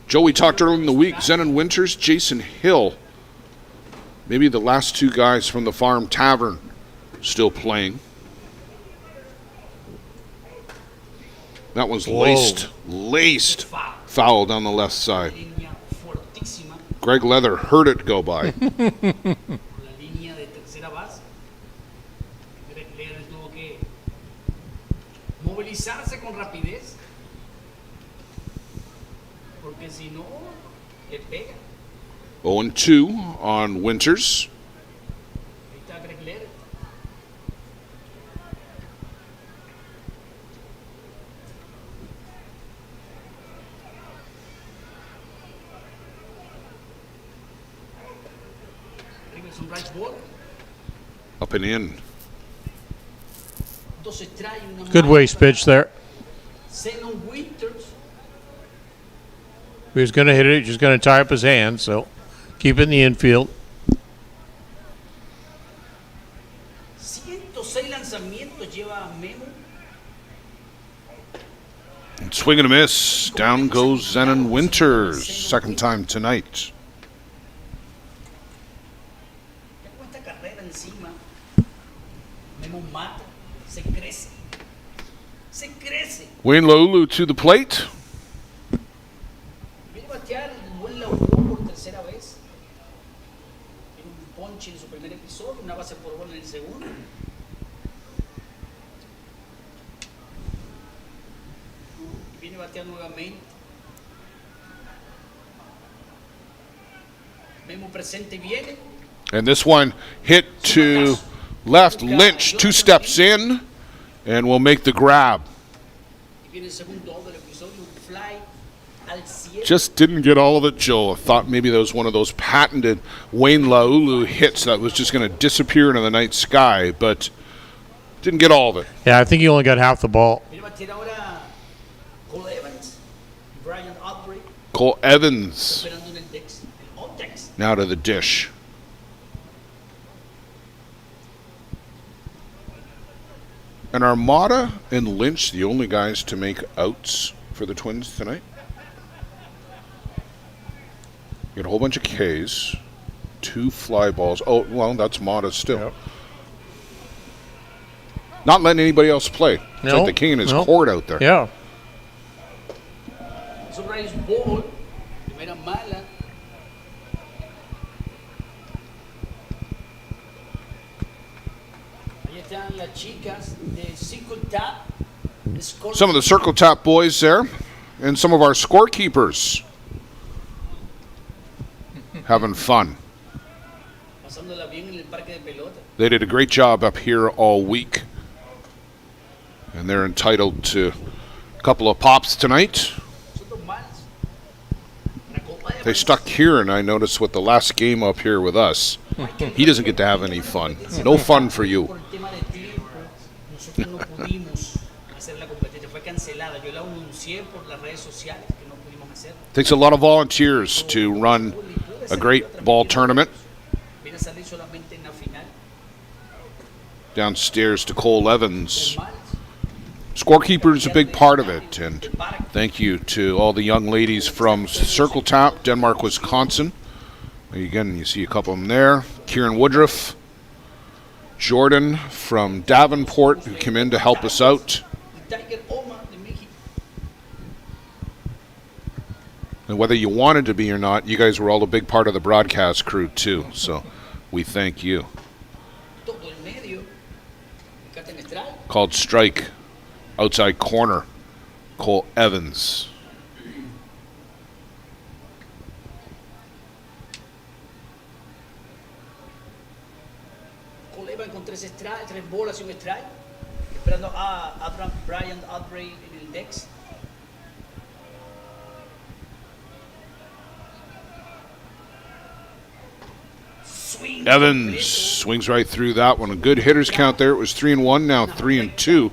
Joe, we talked earlier in the week. Zenon Winters, Jason Hill. Maybe the last 2 guys from the Farm Tavern still playing. That one's laced foul down the left side. Greg Leather heard it go by. La línea de tercera base. Greg Leather tuvo que movilizarse con rapidez. Porque si no, le pega. 0-2 on Winters. Ahí está Greg Leather. Up and in. Good waste pitch there. Zenon Winters. He was going to hit it, just going to tie up his hand, so keep it in the infield. 106 lanzamientos lleva Memo. And swing and a miss. Down goes Zenon Winters. Second time tonight. Memo mata, se crece. Se crece. Wayne Laulu to the plate. Viene a batear el buen Laulu por tercera vez. Tiene un ponche en su primer episodio, una base por bola en el segundo. Y viene a batear nuevamente. Memo presente viene. And this one hit to left. Lynch 2 steps in and will make the grab. Just didn't get all of it, Joe. I thought maybe that was one of those patented Wayne Laulu hits that was just going to disappear into the night sky, but didn't get all of it. Yeah, I think he only got half the ball. Cole Evans now to the dish. And are Mata and Lynch the only guys to make outs for the Twins tonight? You got a whole bunch of Ks, 2 fly balls. Oh, well, that's Mata still. Yep. Not letting anybody else play. It's No, like the king in his no. court out there. Yeah. Es un raíz ball, primera mala. Ahí están las chicas de Circle Tap. Some of the Circle Tap boys there, and some of our scorekeepers having fun. Pasándola bien en el parque de pelota. They did a great job up here all week. And they're entitled to a couple of pops tonight. Son dos malas. La Copa de They stuck Kieran, I noticed, with the last game up here with us. He doesn't get to have any fun. No fun for you. Por el tema de tiempo, nosotros no pudimos hacer la competencia. Fue cancelada. Yo la anuncié por las redes sociales que no pudimos hacer. Takes a lot of volunteers to run a great ball tournament. Viene a salir solamente en la final. Downstairs to Cole Evans. Malas. Scorekeeper is a big part of it, and thank you to all the young ladies from Circle Tap, Denmark, Wisconsin. Again, you see a couple of them there. Kieran Woodruff, Jordan from Davenport, who came in to help us out. Tiger Oma de México. And whether you wanted to be or not, you guys were all a big part of the broadcast crew, too. So we thank you. Todo el medio. Captain Estrada. Called strike, outside corner, Cole Evans. Cole Evans con 3 strikes, 3 bolas y un strike. Esperando a Brian Adbury en el Dex. Swing. Evans swings right through that one. A good hitters count there. It was 3-1, now 3-2.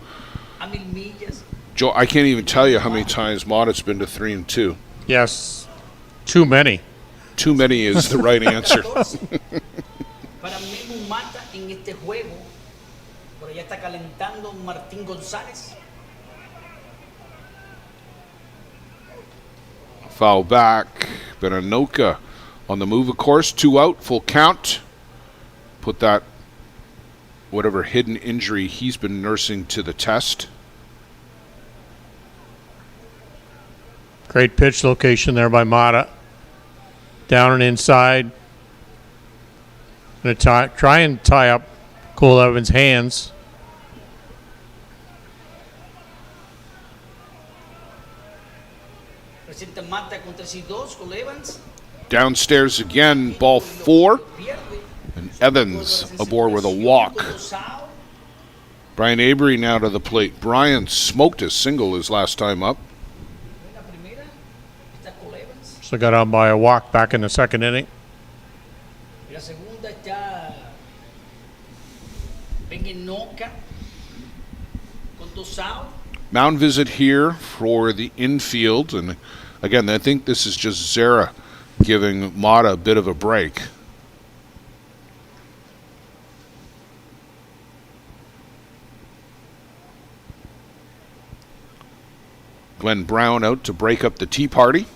A mil millas. Joe, I can't even tell you how many times Mata's been to 3-2. Yes. Too many. Too many is the right answer. Para Memo Mata en este juego. Por allá está calentando Martín González. Foul back. Benanoka on the move, of course. 2 out, full count. Put that, whatever hidden injury he's been nursing, to the test. Great pitch location there by Mata. Down and inside. Going to try and tie up Cole Evans' hands. Presenta Mata con 3-2 con Evans. Downstairs again, ball 4. Pierde. And Evans aboard with a walk. Brian Avery now to the plate. Brian smoked his single his last time up. La primera está Cole Evans. So got on by a walk back in the second inning. La segunda está Benenoka con 2 out. Mound visit here for the infield. And again, I think this is just Zara giving Mata a bit of a break. Glenn Brown out to break up the tea party.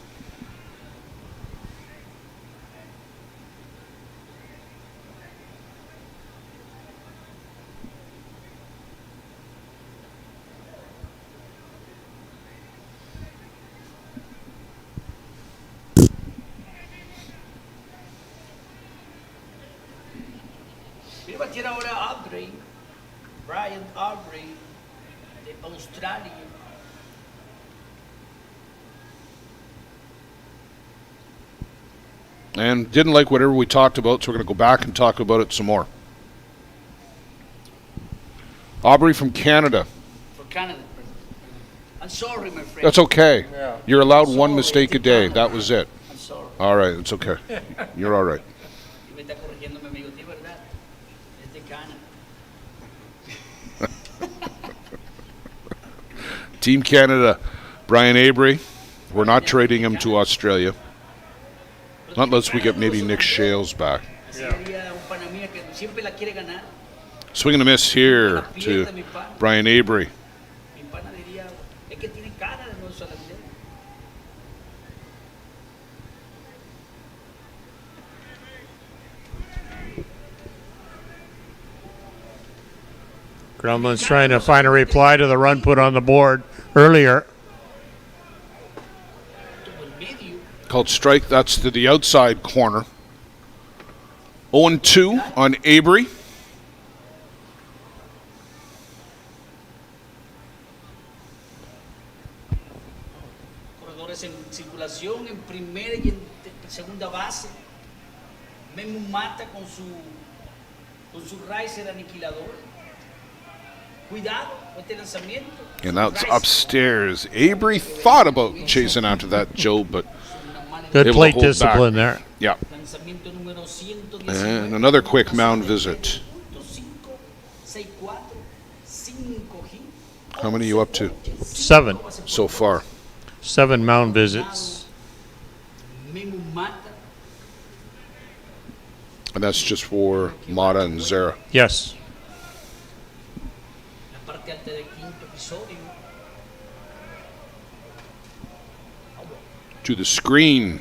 Viene a batir ahora Aubrey, Brian Aubrey de Australia. And didn't like whatever we talked about, so we're going to go back and talk about it some more. Aubrey from Canada. For Canada. I'm sorry, my friend. That's okay. Yeah. You're allowed one Sorry, mistake a day. That was it. I'm sorry. All right, it's okay. You're all right. Y me está corrigiendo mi amigo, ¿sí, verdad? Es de Canadá. Team Canada, Brian Avery. We're not trading him to Australia. Not unless we get maybe Nick Shales back. Sería un pana mía que siempre la quiere ganar. Swing and a miss here to Brian Avery. Mi pana diría, es que tiene cara de no usar la vida. Gremlins trying to find a reply to the run put on the board earlier. Called strike. That's to the outside corner. 0-2 on Avery. Corredores en circulación en primera y en segunda base. Memo mata con su riser aniquilador. Cuidado con este lanzamiento. And that's upstairs. Avery thought about chasing after that, Joe, but good able to plate hold discipline back. there. Yeah. And another quick mound visit. How many are you up to? 7 so far. 7 mound visits. And that's just for Mata and Zera. Yes. To the screen.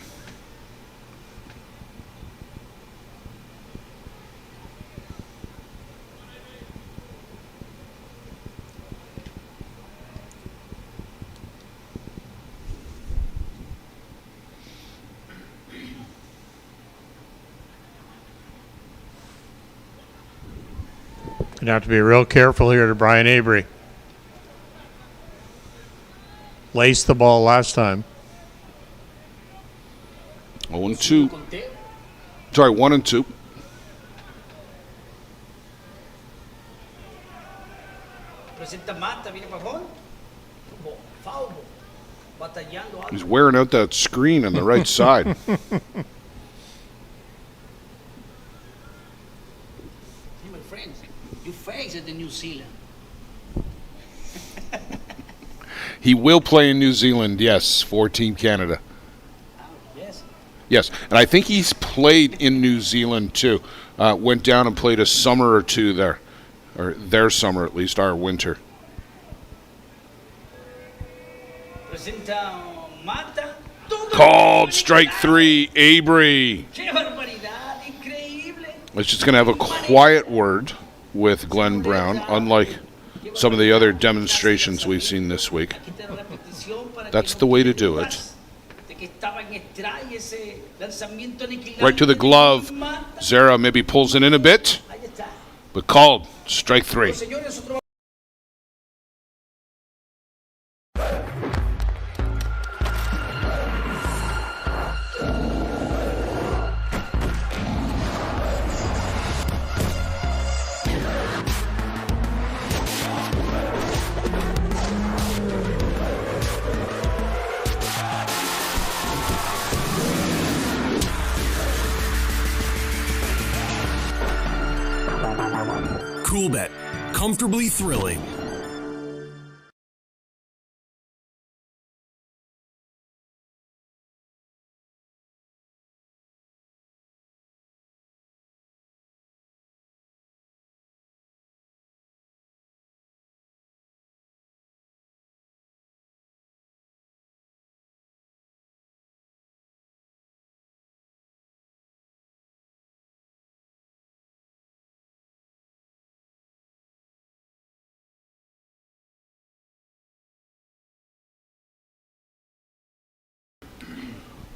You have to be real careful here to Brian Avery. Laced the ball last time. 0-2. Sorry, 1-2. He's wearing out that screen on the right side. My friends, you face at the New Zealand. He will play in New Zealand, yes, for Team Canada. Yes. Yes, and I think he's played in New Zealand too. Went down and played a summer or two there, or their summer at least, our winter. Called strike 3, Avery. It's just going to have a quiet word with Glenn Brown, unlike some of the other demonstrations we've seen this week. That's the way to do it. Right to the glove. Zera maybe pulls it in a bit, but called strike 3. Cool bet. Comfortably thrilling.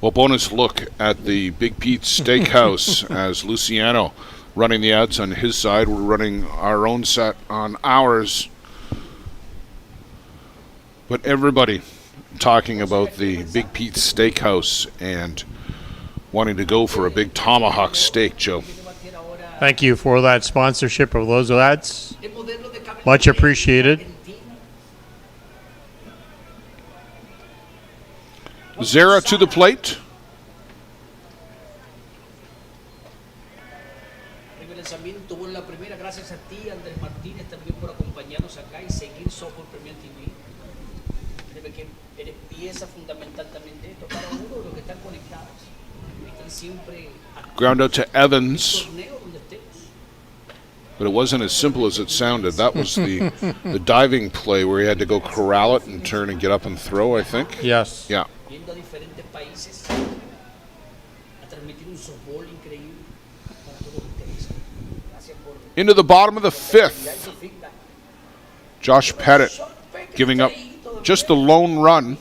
Well, bonus look at the Big Pete's Steakhouse as Luciano running the ads on his side. We're running our own set on ours. But everybody talking about the Big Pete's Steakhouse and wanting to go for a big tomahawk steak, Joe. Thank you for that sponsorship of those ads. Much appreciated. Zera to the plate. Tuvo la primera, gracias a ti, Andrés Martínez, también por acompañarnos acá y seguir Softball Premier TV. Debe que eres pieza fundamental también de esto, cada uno de los que están conectados. Están siempre Ground out to Evans. but it wasn't as simple as it sounded. That was the diving play where he had to go corral it and turn and get up and throw, I think. Yes. Yeah. Viendo a diferentes países a transmitir un softball increíble para todos ustedes. Gracias por Into the bottom of the fifth. su feedback. Josh Pettit giving up just the lone run.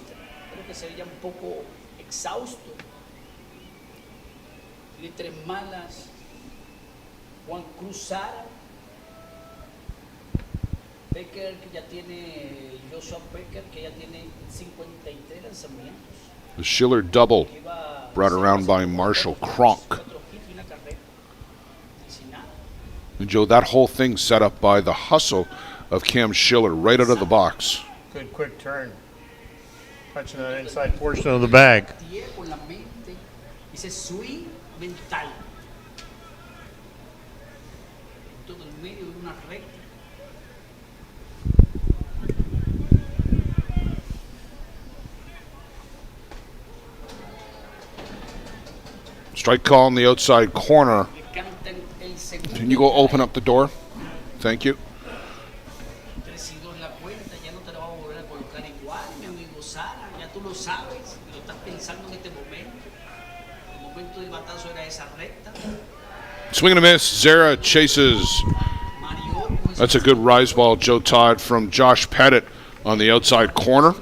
Creo que se veía un poco exhausto. Tiene tres malas. Juan Cruz Sara. Becker, que ya tiene Joshua Becker, que ya tiene 53 lanzamientos. The Schiller double brought around by Marshall Cronk. And Joe, that whole thing set up by the hustle of Cam Schiller right out of the box. Good quick turn. Touching that inside portion of the bag. Con la mente, ese swing mental. Todo el medio de una recta. Strike call in the outside corner. Can you go open up the door? Thank you. Swing and a miss. Zera chases. That's a good rise ball, Joe Todd, from Josh Pettit on the outside corner.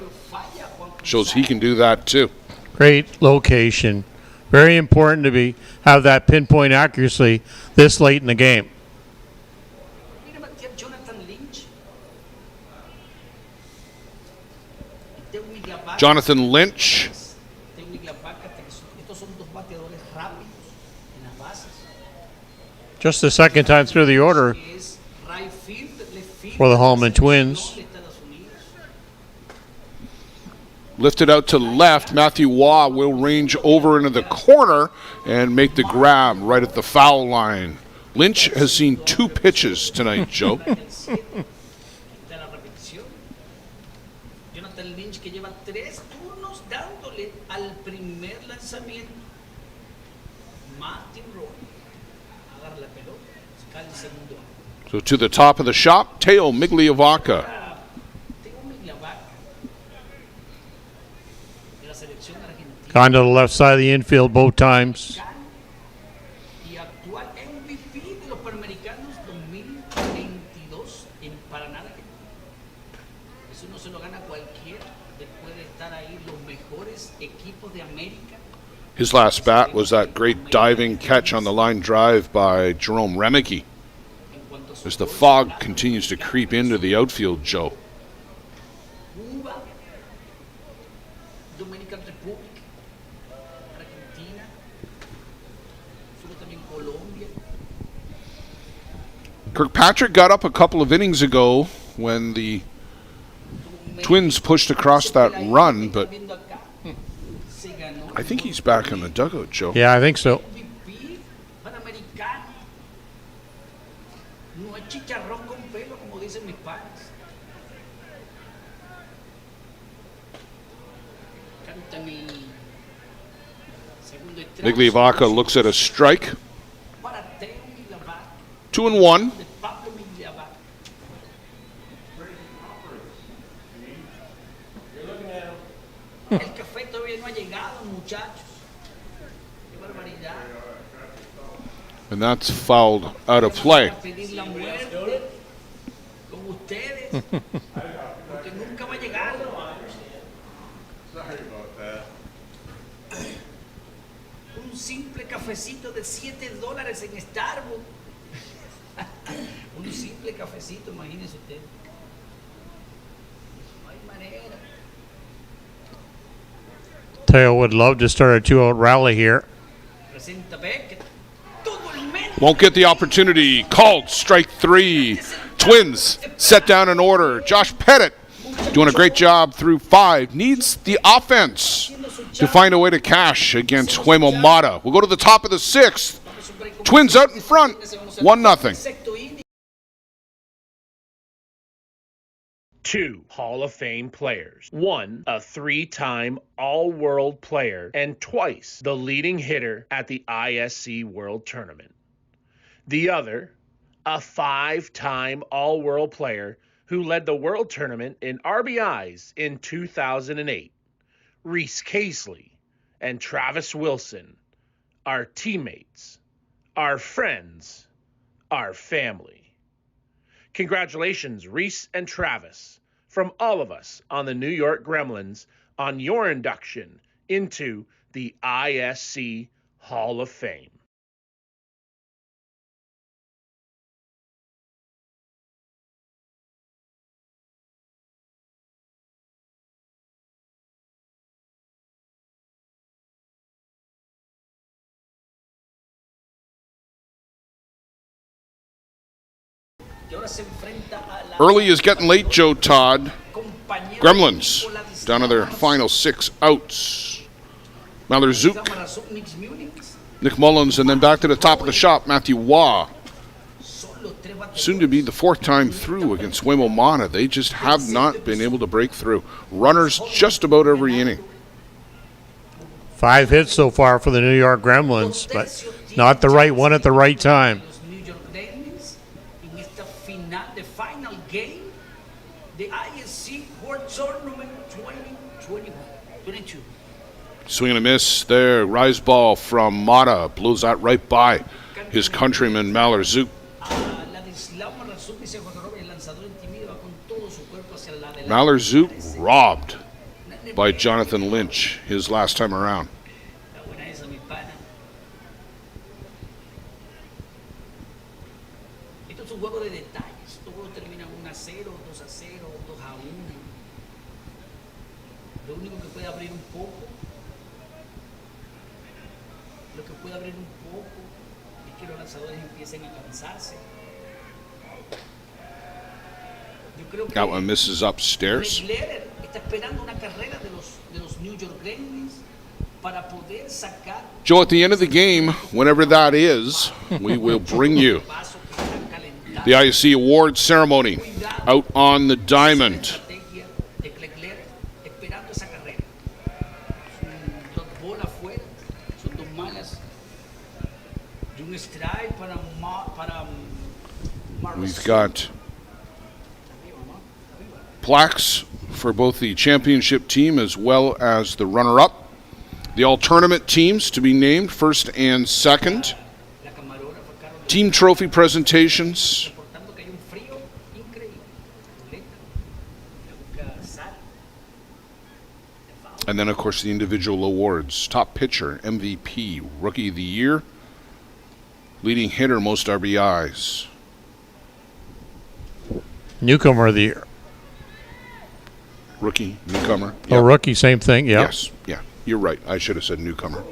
Shows he can do that too. Great location. Very important to have that pinpoint accuracy this late in the game. Jonathan Lynch. Just the second time through the order for the Hallman Twins. Lifted out to left. Matthew Waugh will range over into the corner and make the grab right at the foul line. Lynch has seen 2 pitches tonight, Joe. Jonathan Lynch, que lleva 3 turnos dándole al primer lanzamiento. Martin Roy agarra la pelota, cae el segundo. So to the top of the shop, Teo Migliavaca. Gone to the left side of the infield both times. Y actual MVP de los Panamericanos 2022 en Paraná. Eso no se lo gana cualquiera después de estar ahí los mejores equipos de América. His last bat was that great diving catch on the line drive by Jerome Remeke. As the fog continues to creep into the outfield, Joe. Cuba, Dominican Republic, Argentina, solo también Colombia. Kirkpatrick got up a couple of innings ago when the Twins pushed across that run, but I think he's back in the dugout, Joe. Yeah, I think so. MVP Panamericano. No es chicharrón con pelo, como dicen mis padres. Cantan el segundo extraño. Migliavaca looks at a strike. Para Teo Migliavaca, 2-1. de Pablo Migliavaca. El café todavía no ha llegado, muchachos. Qué barbaridad. And that's fouled out of play. Para pedir la muerte con ustedes, porque nunca va a llegar. Un simple cafecito de $7 en Starbucks. Un simple cafecito, imagínense usted. No hay manera. Teo would love to start a 2-out rally here. Presenta Becker. Todo el medio. Won't get the opportunity. Called strike 3. Twins set down in order. Josh Pettit doing a great job through 5. Needs the offense to find a way to cash against Huemo Mata. We'll go to the top of the 6th. Twins out in front. 1-0. 2 Hall of Fame players. 1, a 3-time All-World player and twice the leading hitter at the ISC World Tournament. The other, a 5-time All-World player who led the World Tournament in RBIs in 2008, Reese Casely and Travis Wilson, our teammates, our friends, our family. Congratulations, Reese and Travis, from all of us on the New York Gremlins on your induction into the ISC Hall of Fame. Early is getting late, Joe Todd. Gremlins down to their final 6 outs. Malherzuk, Nick Mullins, and then back to the top of the shop, Matthew Waugh. Soon to be the 4th time through against Waymo-Mana. They just have not been able to break through. Runners just about every inning. 5 hits so far for the New York Gremlins, but not the right one at the right time. The final game, the ISC World Tournament 2022. Swing and a miss there. Rise ball from Mata. Blows that right by his countryman Malherzuk. Malherzuk robbed by Jonathan Lynch his last time around. That one misses upstairs. Joe, at the end of the game, whenever that is, we will bring you the ISC Awards ceremony out on the diamond. We've got plaques for both the championship team as well as the runner-up. The all-tournament teams to be named, first and second. Team trophy presentations. And then, of course, the individual awards. Top pitcher, MVP, Rookie of the Year, leading hitter, most RBIs. Newcomer of the year. Rookie, newcomer. Yep. Oh, rookie, same thing, yeah. Yes, yeah, you're right. I should have said newcomer.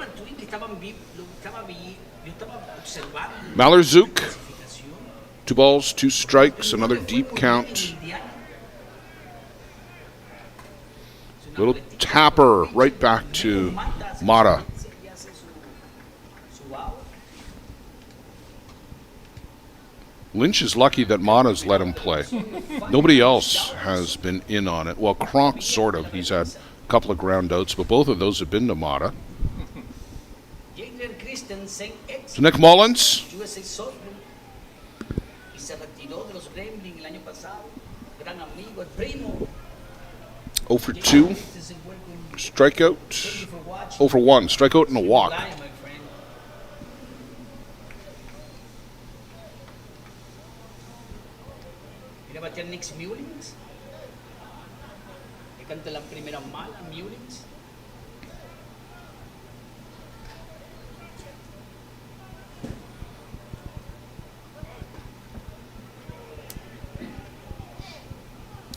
Malherzuk, 2 balls, 2 strikes, another deep count. Little tapper right back to Mata. Lynch is lucky that Mata's let him play. Nobody else has been in on it. Well, Kronk, sort of. He's had a couple of ground outs, but both of those have been to Mata. So Nick Mullins. 0 for 2. Strikeout. 0 for 1. Strikeout and a walk. Nick Mullins. Que canta la primera mala, Mullins.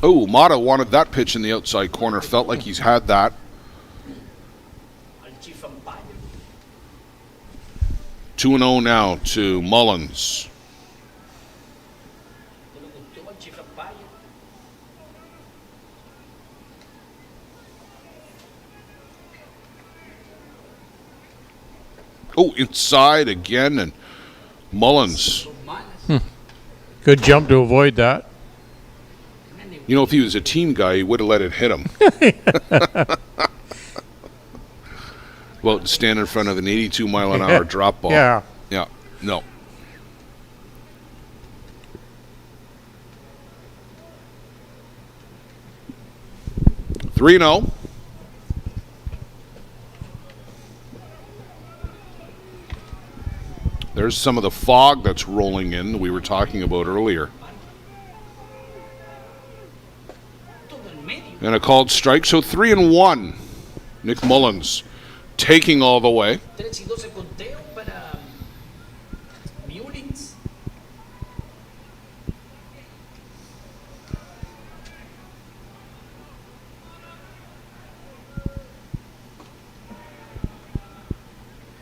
Oh, Mata wanted that pitch in the outside corner. Felt like he's had that. 2-0 now to Mullins. Oh, inside again, and Mullins. Good jump to avoid that. You know, if he was a team guy, he would have let it hit him. Well, stand in front of an 82-mile-an-hour drop ball. Yeah. Yeah. No. 3-0. There's some of the fog that's rolling in that we were talking about earlier. And a called strike, so 3-1. Nick Mullins taking all the way. 3-12 conteo para Mullins.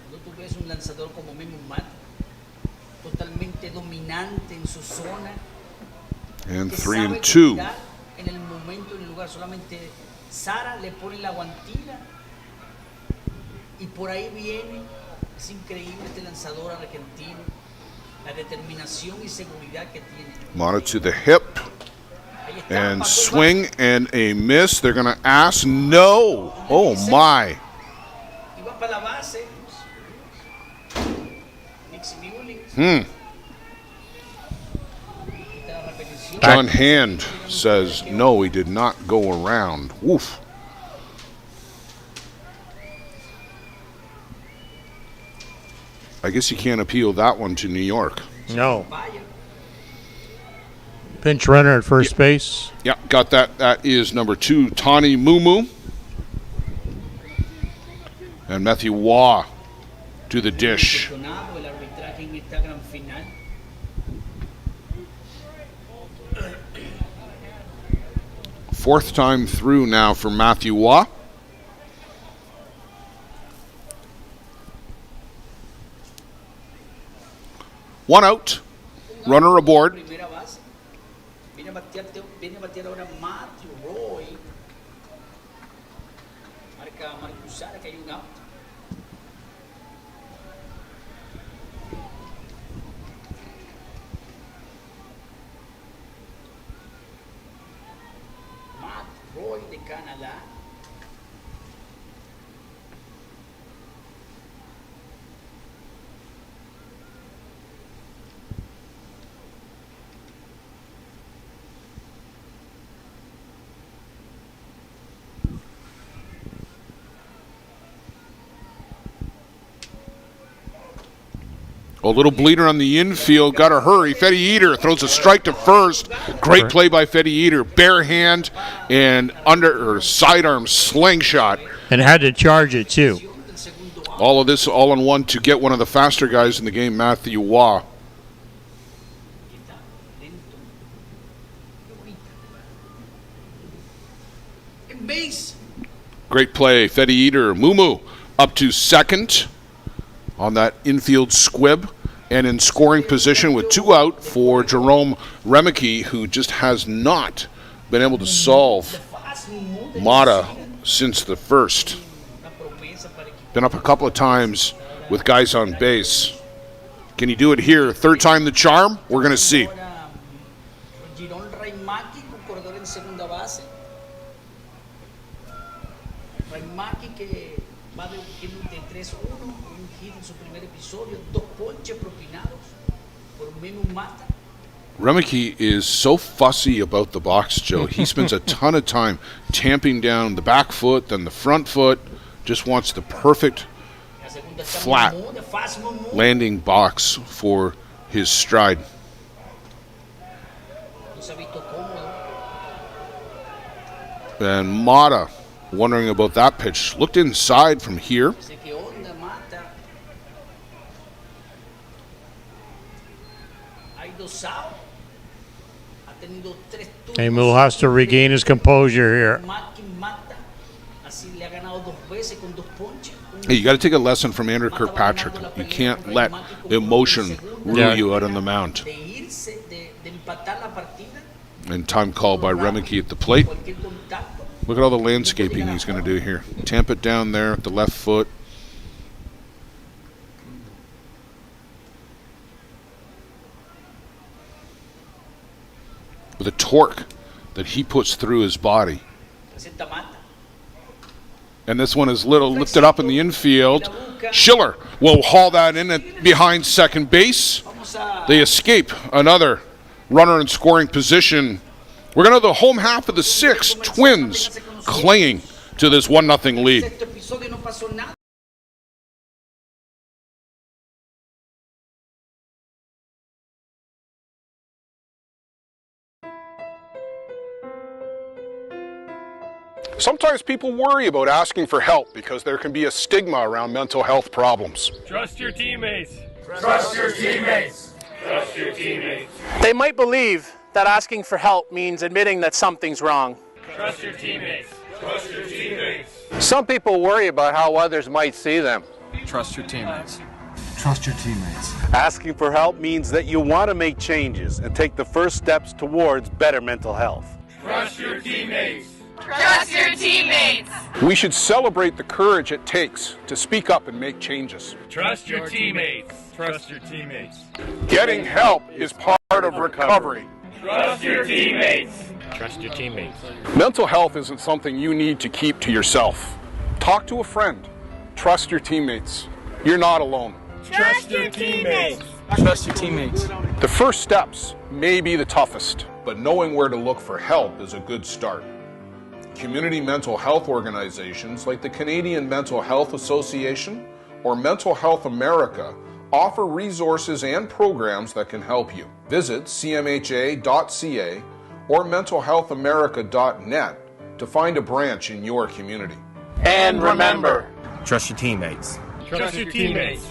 Cuando tú ves un lanzador como Memo Mata, totalmente dominante en su zona, And que 3 sabe and 2. tirar en el momento, en el lugar, solamente Sara le pone la guantila y por ahí viene. Es increíble este lanzador argentino, la determinación y seguridad que tiene. Mata to the hip. Ahí está, And pasó swing and a miss. They're going to ask no. Oh, my. y va para la base. Nixie Mullins. Quita la repetición. John Hand says no, he did not go around. Woof. I guess you can't appeal that one to New York. No. Vaya. Pinch runner at first base. Yeah, got that. That is number 2, Tani Mumu. And Matthew Waugh to the dish. Impresionado el arbitraje en esta gran final. Fourth time through now for Matthew Waugh. One out. Runner aboard. Primera base. Viene a batear ahora Matthew Roy. Marca Marcus Sara que hay un out. Matt Roy de Canadá. A little bleeder on the infield. Got to hurry. Fetty Eater throws a strike to first. Great play by Fetty Eater. Bare hand and under or sidearm slingshot. And had to charge it, too. All of this all in one to get one of the faster guys in the game, Matthew Waugh. En base. Great play. Fetty Eater. Mumu up to second on that infield squib. And in scoring position with 2 out for Jerome Remeke, who just has not been able to solve Mata since the first. Been up a couple of times with guys on base. Can he do it here? Third time the charm? We're going to see. Ahora Girón Raimaki con corredor en segunda base. Raimaki que va de 3-1, un hit en su primer episodio, 2 ponches propinados por Memo Mata. Remeke is so fussy about the box, Joe. He spends a ton of time tamping down the back foot, then the front foot. Just wants the perfect La segunda está flat Mumu, de fast Mumu. landing box for his stride. No se ha visto cómodo. And Mata, wondering about that pitch, looked inside from here. Dice que onda Mata. Hay 2 out. Ha tenido 3 turnos. Emil has to regain his composure here. Maki Mata. Así le ha ganado 2 veces con 2 ponches. Hey, you got to take a lesson from Andrew Kirkpatrick. You can't let the emotion rule you out on the mound. De irse, de empatar la partida. And time called by Remeke at the plate. Cualquier contacto. Look at all the landscaping he's going to do here. Tamp it down there at the left foot. With a torque that he puts through his body. Presenta Mata. And this one is little lifted up in the infield. Schiller will haul that in at behind second base. Vamos a They escape another runner in scoring position. We're going to the home half of the 6th. Twins clinging to this 1-0 lead. Sexto episodio no pasó nada. Sometimes people worry about asking for help because there can be a stigma around mental health problems. Trust your teammates. Trust your teammates. Trust your teammates. They might believe that asking for help means admitting that something's wrong. Trust your teammates. Trust your teammates. Some people worry about how others might see them. Trust your teammates. Trust your teammates. Asking for help means that you want to make changes and take the first steps towards better mental health. Trust your teammates. Trust your teammates. We should celebrate the courage it takes to speak up and make changes. Trust your teammates. Trust your teammates. Getting help is part of recovery. Trust your teammates. Trust your teammates. Mental health isn't something you need to keep to yourself. Talk to a friend. Trust your teammates. You're not alone. Trust your teammates. Trust your teammates. The first steps may be the toughest, but knowing where to look for help is a good start. Community mental health organizations like the Canadian Mental Health Association or Mental Health America offer resources and programs that can help you. Visit cmha.ca or mentalhealthamerica.net to find a branch in your community. And remember, Trust your teammates. Trust your teammates.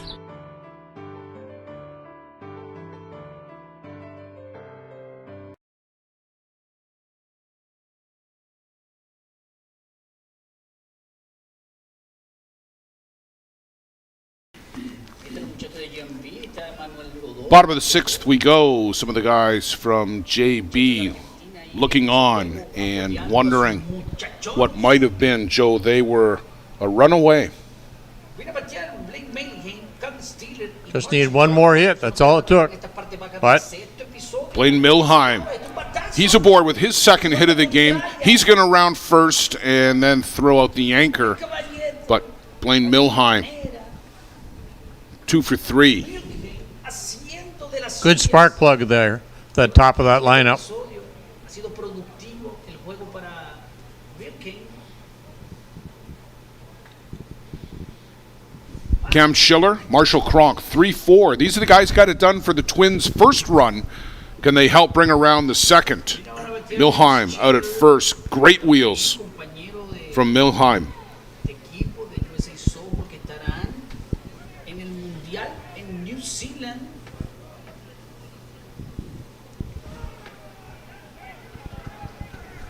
Bottom of the 6th we go. Some of the guys from JB looking on and wondering what might have been. Joe, they were a runaway. Just need one more hit. That's all it took. But Blaine Milheim, he's aboard with his second hit of the game. He's going to round first and then throw out the anchor. But Blaine Milheim, 2 for 3. good spark plug there, the top of that lineup. Cam Schiller, Marshall Cronk, 3-4. These are the guys got it done for the Twins' first run. Can they help bring around the second? Milheim out at first. Great wheels from Milheim.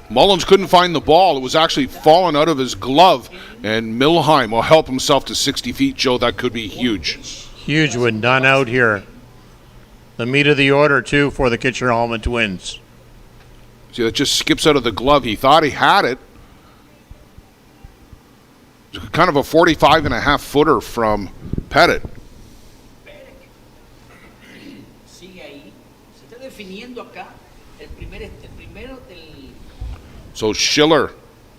Mullins couldn't find the ball. It was actually falling out of his glove, and Milheim will help himself to 60 feet. Joe, that could be huge. Huge with none out here. The meat of the order, too, for the Kitchener-Hallman Twins. See, that just skips out of the glove. He thought he had it. It's kind of a 45.5-footer from Pettit. So Schiller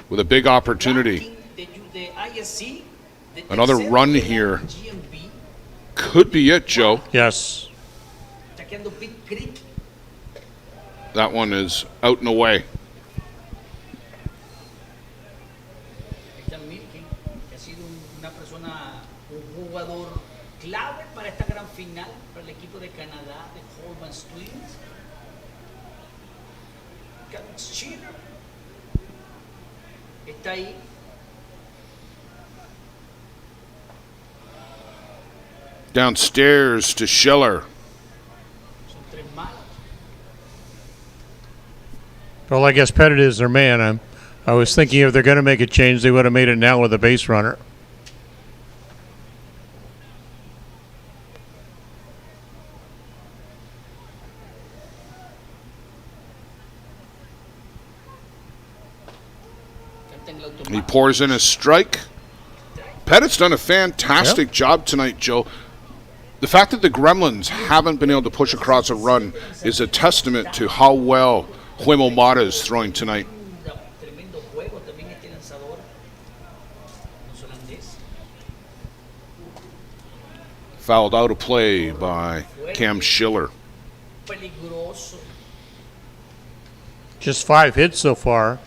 with a big opportunity. Another run here. Could be it, Joe. Yes. That one is out and away. Downstairs to Schiller. Well, I guess Pettit is their man. I was thinking if they're going to make a change, they would have made it now with a base runner. He pours in a strike. Pettit's done a fantastic job tonight, Joe. The fact that the Gremlins haven't been able to push across a run is a testament to how well Huemo Mata is throwing tonight. Fouled out of play by Cam Schiller. Just 5 hits so far.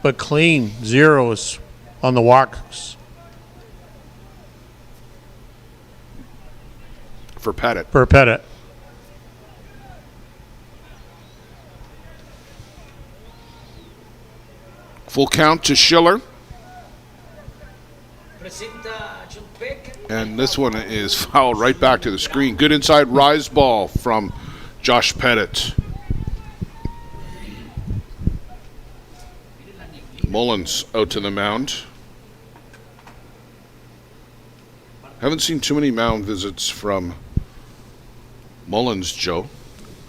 but clean zeros on the walks For Pettit. for Pettit. Full count to Schiller. And this one is fouled right back to the screen. Good inside rise ball from Josh Pettit. Mullins out to the mound. Haven't seen too many mound visits from Mullins, Joe.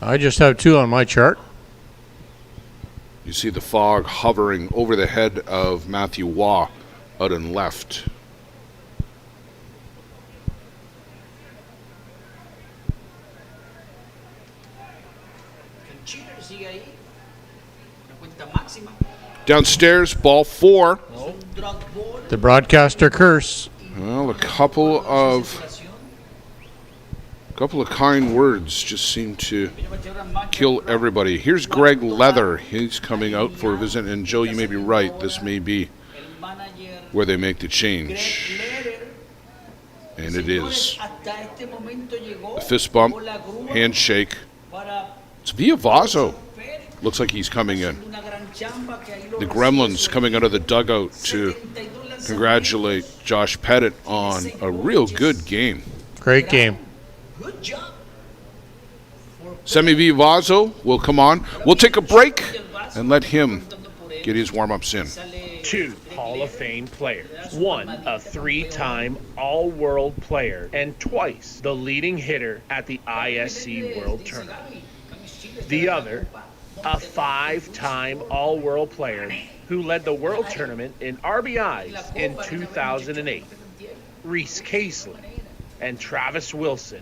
I just have 2 on my chart. You see the fog hovering over the head of Matthew Waugh out and left. Downstairs, ball 4. The broadcaster curse. Well, a couple of kind words just seem to kill everybody. Here's Greg Leather. He's coming out for a visit. And Joe, you may be right. This may be where they make the change. And it is. The fist bump, handshake. It's Villavazo. Looks like he's coming in. The Gremlins coming out of the dugout to congratulate Josh Pettit on a real good game. Great game. Semi Villavazo will come on. We'll take a break and let him get his warm-ups in. 2 Hall of Fame players. 1 a 3-time All-World player and twice the leading hitter at the ISC World Tournament. The other, a 5-time All-World player who led the World Tournament in RBIs in 2008. Reese Casely and Travis Wilson,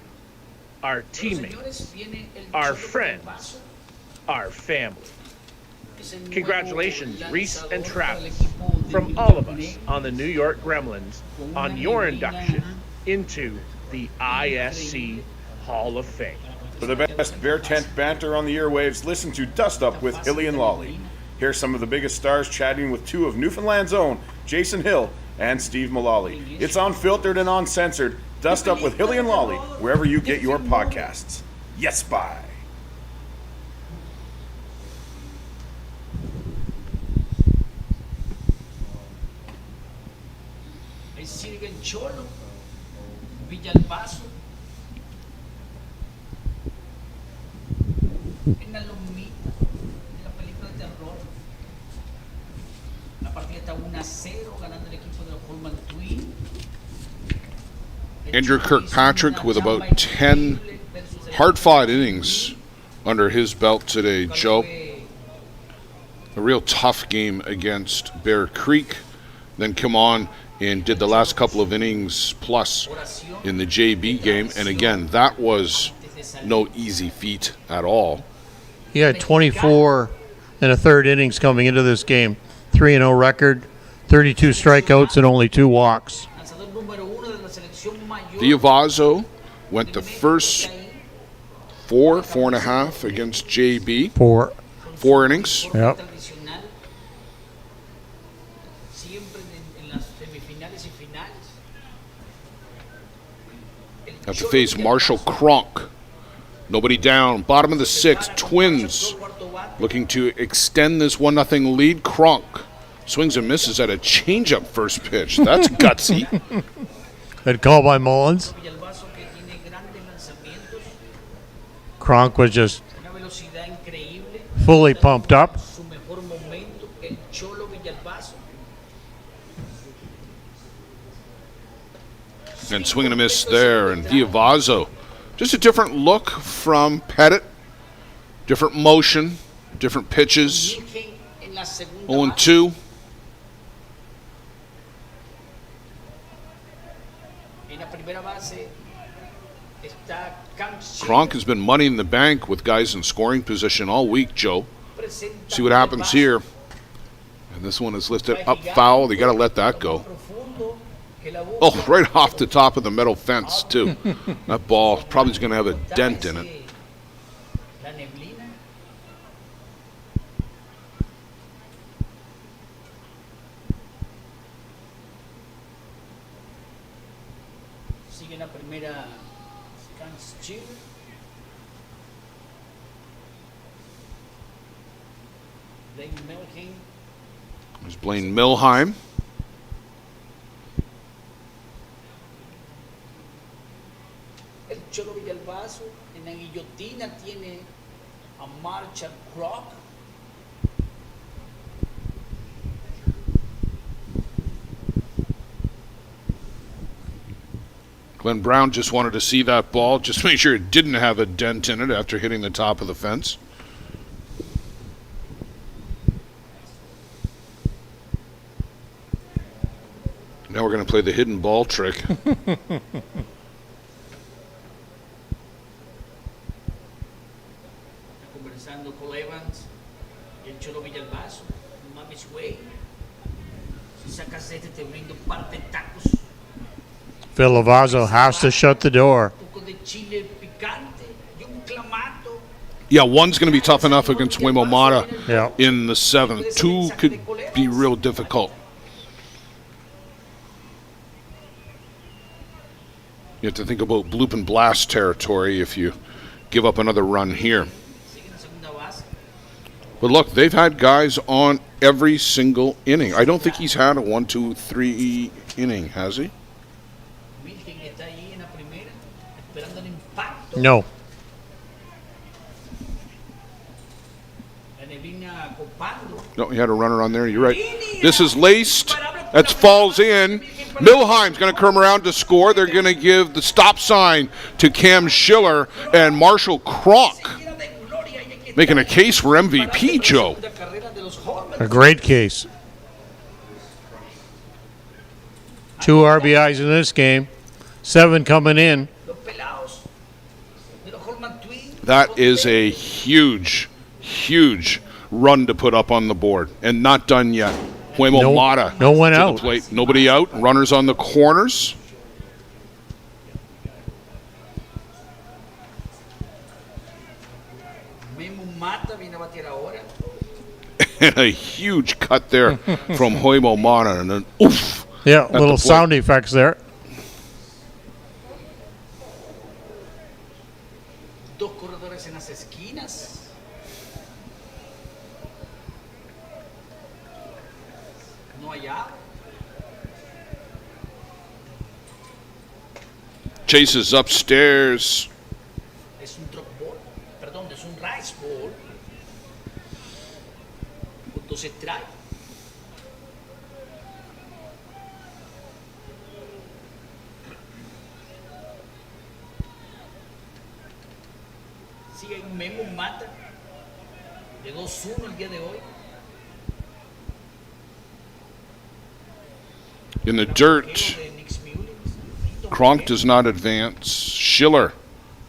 our teammates, our friends, our family. Congratulations, Reese and Travis, from all of us on the New York Gremlins on your induction into the ISC Hall of Fame. For the best Bear Tent banter on the airwaves, listen to Dust Up with Hilly and Lolly. Here's some of the biggest stars chatting with 2 of Newfoundland's own, Jason Hill and Steve Mullally. It's unfiltered and uncensored. Dust Up with Hilly and Lolly, wherever you get your podcasts. Yes, bye. Ahí sigue el Cholo, Villalbazo. En la lomita de la película de terror. La partida está 1-0 ganando el equipo de los Hallman Twin. Andrew Kirkpatrick with about 10 hard-fought innings under his belt today, Joe. A real tough game against Bear Creek. Then come on and did the last couple of innings plus in the JB game. And again, that was no easy feat at all. He had 24 and a third innings coming into this game. 3-0 record, 32 strikeouts and only 2 walks. Villavazo went the first 4.5 against JB. 4 innings. Yep. Have to face Marshall Cronk. Nobody down. Bottom of the 6th. Twins looking to extend this 1-0 lead. Cronk swings and misses at a changeup first pitch. That's gutsy. Good call by Mullins. Cronk was just fully pumped up. And swing and a miss there. And Villavazo, just a different look from Pettit. Different motion, different pitches. 0-2. Cronk has been money in the bank with guys in scoring position all week, Joe. See what happens here. And this one is lifted up foul. They got to let that go. Oh, right off the top of the metal fence, too. That ball probably is going to have a dent in it. Sigue en la primera canción. Blaine Milheim. There's Blaine Milheim. El Cholo Villalbazo. En la guillotina tiene a Marshall Crock. Glenn Brown just wanted to see that ball, just make sure it didn't have a dent in it after hitting the top of the fence. Now we're going to play the hidden ball trick. Conversando con Evans y el Cholo Villalbazo. No mames, güey. Si sacas este te brindo un par de tacos. Phil Lavazzo has to shut the door. Un poco de chile picante y un clamato. Yeah, one's going to be tough enough against Wemo Mata Yeah. in the 7th. Two could be real difficult. You have to think about bloop and blast territory if you give up another run here. But look, they've had guys on every single inning. I don't think he's had a 1, 2, 3 inning, has he? No. No, he had a runner on there. You're right. This is laced. That falls in. Milheim's going to come around to score. They're going to give the stop sign to Cam Schiller and Marshall Crock. Making a case for MVP, Joe. A great case. 2 RBIs in this game. 7 coming in. That is a huge, huge run to put up on the board. And not done yet. Wemo Mata. No one to out. The plate. Nobody out. Runners on the corners. And a huge cut there from Wemo Mata. And an oof. Yeah, little sound effects there. Dos corredores en las esquinas. No hay out. Chases upstairs. Es un drop ball. Perdón, es un rise ball. Punto se trae. Sigue un Memo Mata de 2-1 el día de hoy. In the dirt, Kronk does not advance. Schiller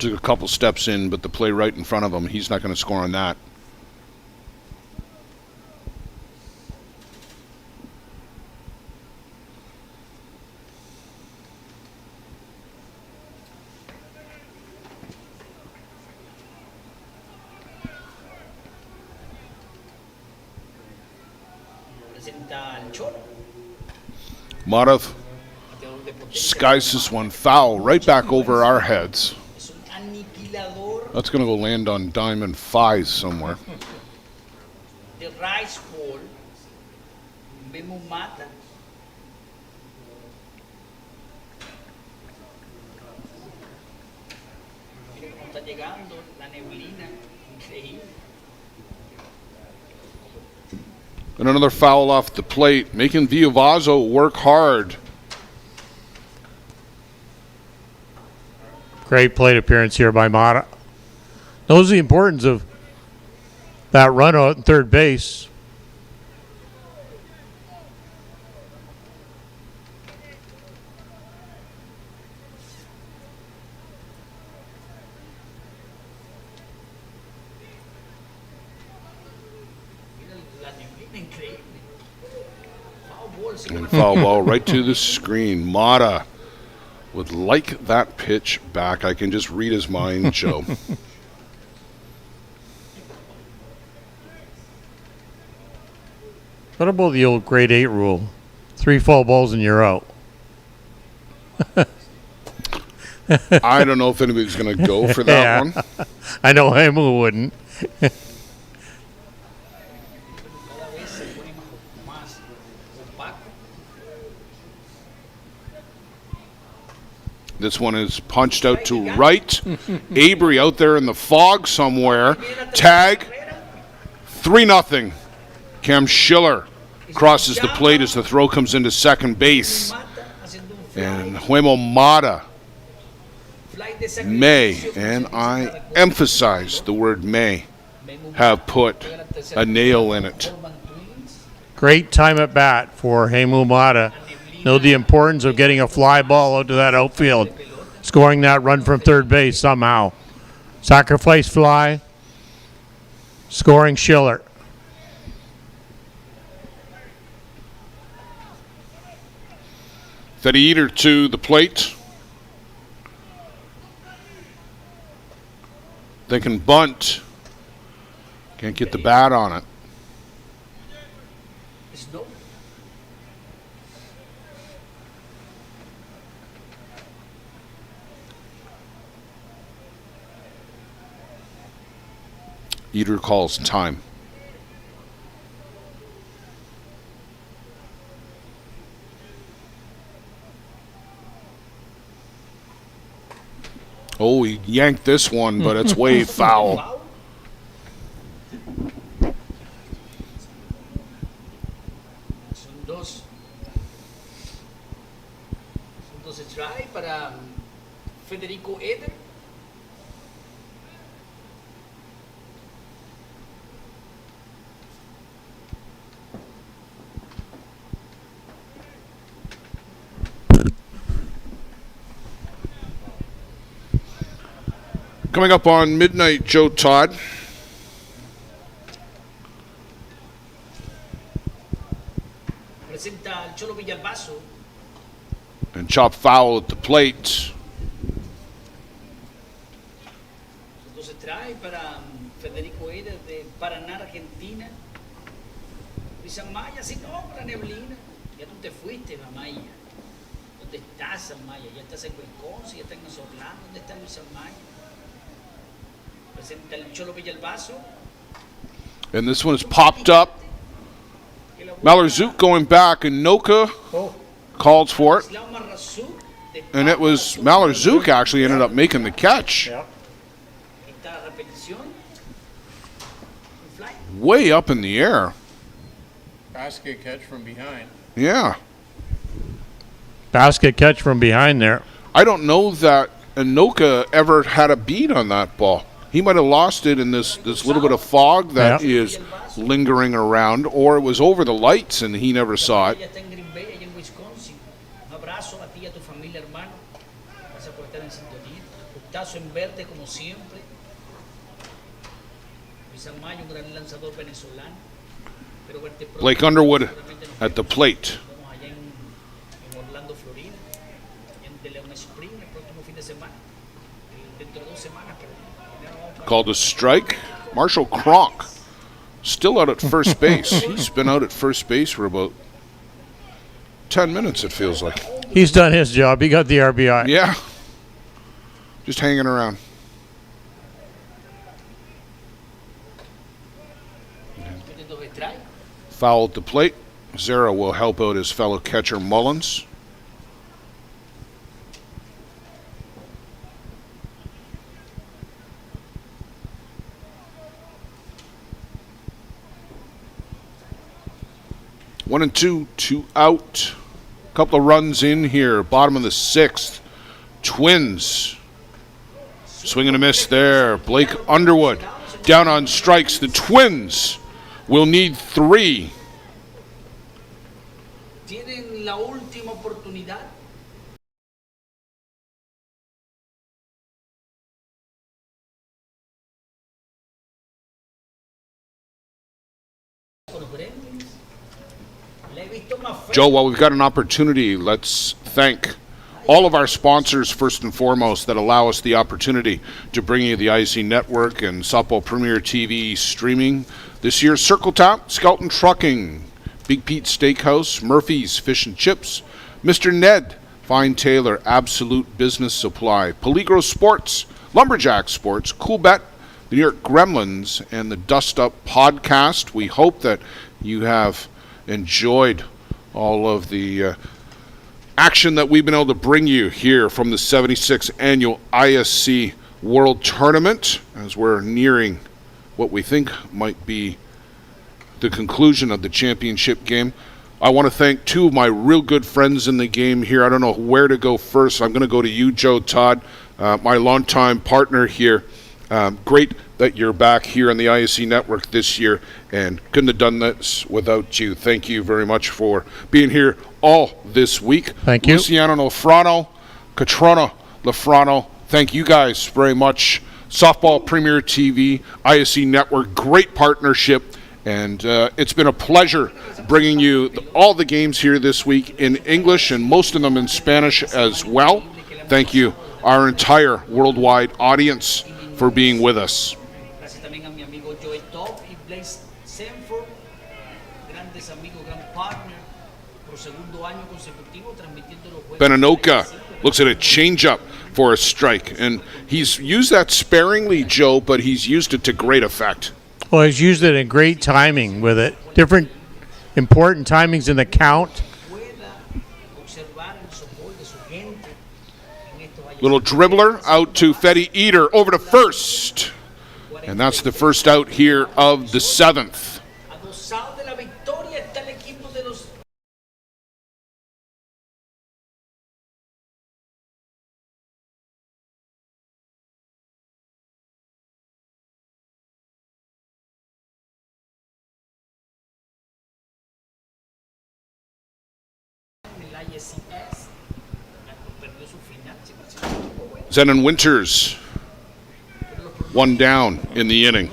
took a couple steps in, but the play right in front of him, he's not going to score on that. Presenta al Cholo. Mata skies this one foul right back over our heads. That's going to go land on Diamond 5 somewhere. The rise ball. Memo Mata. Mira cómo está llegando la neblina. Increíble. And another foul off the plate, making Villalbazo work hard. Great plate appearance here by Mata. Knows the importance of that run out at third base. And foul ball right to the screen. Mata would like that pitch back. I can just read his mind, Joe. What about the old grade 8 rule? 3 foul balls and you're out. I don't know if anybody's going to go for that one. I know Hemu wouldn't. This one is punched out to right. Avery out there in the fog somewhere. Tag. 3-0. Cam Schiller crosses the plate as the throw comes into second base. And Huemo Mata may, and I emphasize the word may, have put a nail in it. Great time at bat for Hemu Mata. Know the importance of getting a fly ball out to that outfield, scoring that run from third base somehow. Sacrifice fly, scoring Schiller. Fetty Eater to the plate. They can bunt. Can't get the bat on it. Eater calls time. Oh, he yanked this one, but it's way foul. Son dos strikes para Federico Eder. Coming up on midnight, Joe Todd. Presenta al Cholo Villalbazo. And chop foul at the plate. Son dos strikes para Federico Eder de Paraná, Argentina. Luis Amaya, si no, para Neblina. Ya tú te fuiste, Amaya. ¿Dónde estás, Amaya? Ya estás en Wisconsin, ya estás en Orlando. ¿Dónde está Luis Amaya? Presenta el Cholo Villalbazo. And this one is popped up. Malorzook going back, and Noka calls for it. And it was Malorzook actually ended up making the catch. Way up in the air. Basket catch from behind. Yeah. Basket catch from behind there. I don't know that Anoka ever had a beat on that ball. He might have lost it in this little bit of fog that is lingering around, or it was over the lights and he never saw it. Blake Underwood at the plate. Called a strike. Marshall Cronk still out at first base. He's been out at first base for about 10 minutes, it feels like. He's done his job. He got the RBI. Yeah. Just hanging around. Foul at the plate. Zara will help out his fellow catcher Mullins. One and two out. Couple of runs in here. Bottom of the sixth. Twins. Swing and a miss there. Blake Underwood down on strikes. The Twins will need 3. Tienen la última oportunidad. Con los Gremlins. Joe, while we've got an opportunity, let's thank all of our sponsors first and foremost that allow us the opportunity to bring you the IC Network and Softball Premier TV streaming. This year, Circle Tap, Skelton Trucking, Big Pete Steakhouse, Murphy's Fish and Chips, Mr. Ned, Fine Tailor, Absolute Business Supply, Peligro Sports, Lumberjack Sports, Cool Bet, the New York Gremlins, and the Dust Up podcast. We hope that you have enjoyed all of the action that we've been able to bring you here from the 76th Annual ISC World Tournament as we're nearing what we think might be the conclusion of the championship game. I want to thank two of my real good friends in the game here. I don't know where to go first. I'm going to go to you, Joe Todd, my longtime partner here. Great that you're back here on the ISC network this year, and couldn't have done this without you. Thank you very much for being here all this week. Thank you. Luciano Lafrano, Catrona Lafrano, thank you guys very much. Softball Premier TV, ISC network, great partnership. And it's been a pleasure bringing you all the games here this week in English and most of them in Spanish as well. Thank you, our entire worldwide audience, for being with us. Benanoka looks at a changeup for a strike. And he's used that sparingly, Joe, but he's used it to great effect. Well, he's used it in great timing with it. Different important timings in the count. Little dribbler out to Fetty Eater over to first. And that's the first out here of the seventh. Zenon Winters, one down in the inning.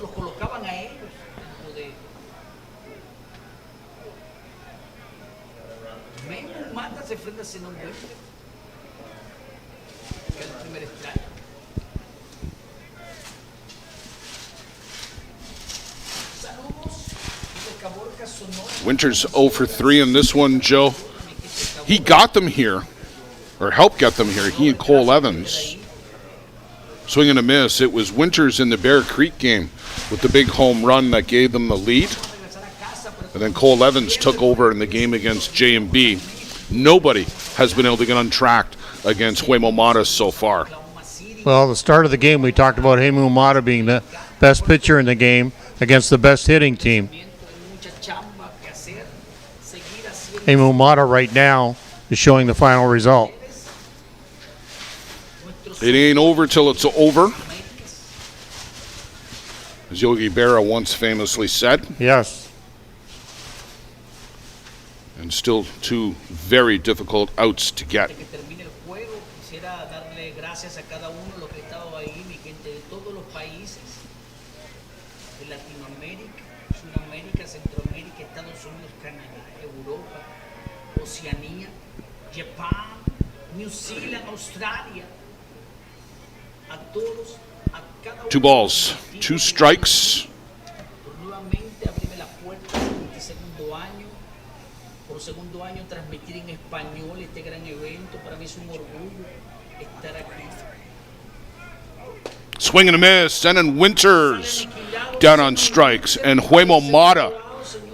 Winters 0 for 3 in this one, Joe. He got them here, or helped get them here, he and Cole Evans. Swing and a miss. It was Winters in the Bear Creek game with the big home run that gave them the lead. And then Cole Evans took over in the game against J&B. Nobody has been able to get untracked against Huemo Mata so far. Well, the start of the game, we talked about Huemo Mata being the best pitcher in the game against the best hitting team. Huemo Mata right now is showing the final result. It ain't over till it's over, as Yogi Berra once famously said. Yes. And still two very difficult outs to get. Japan, New Zealand, Australia. 2 balls, 2 strikes. Swing and a miss, and then Winters down on strikes. And Huemo Mata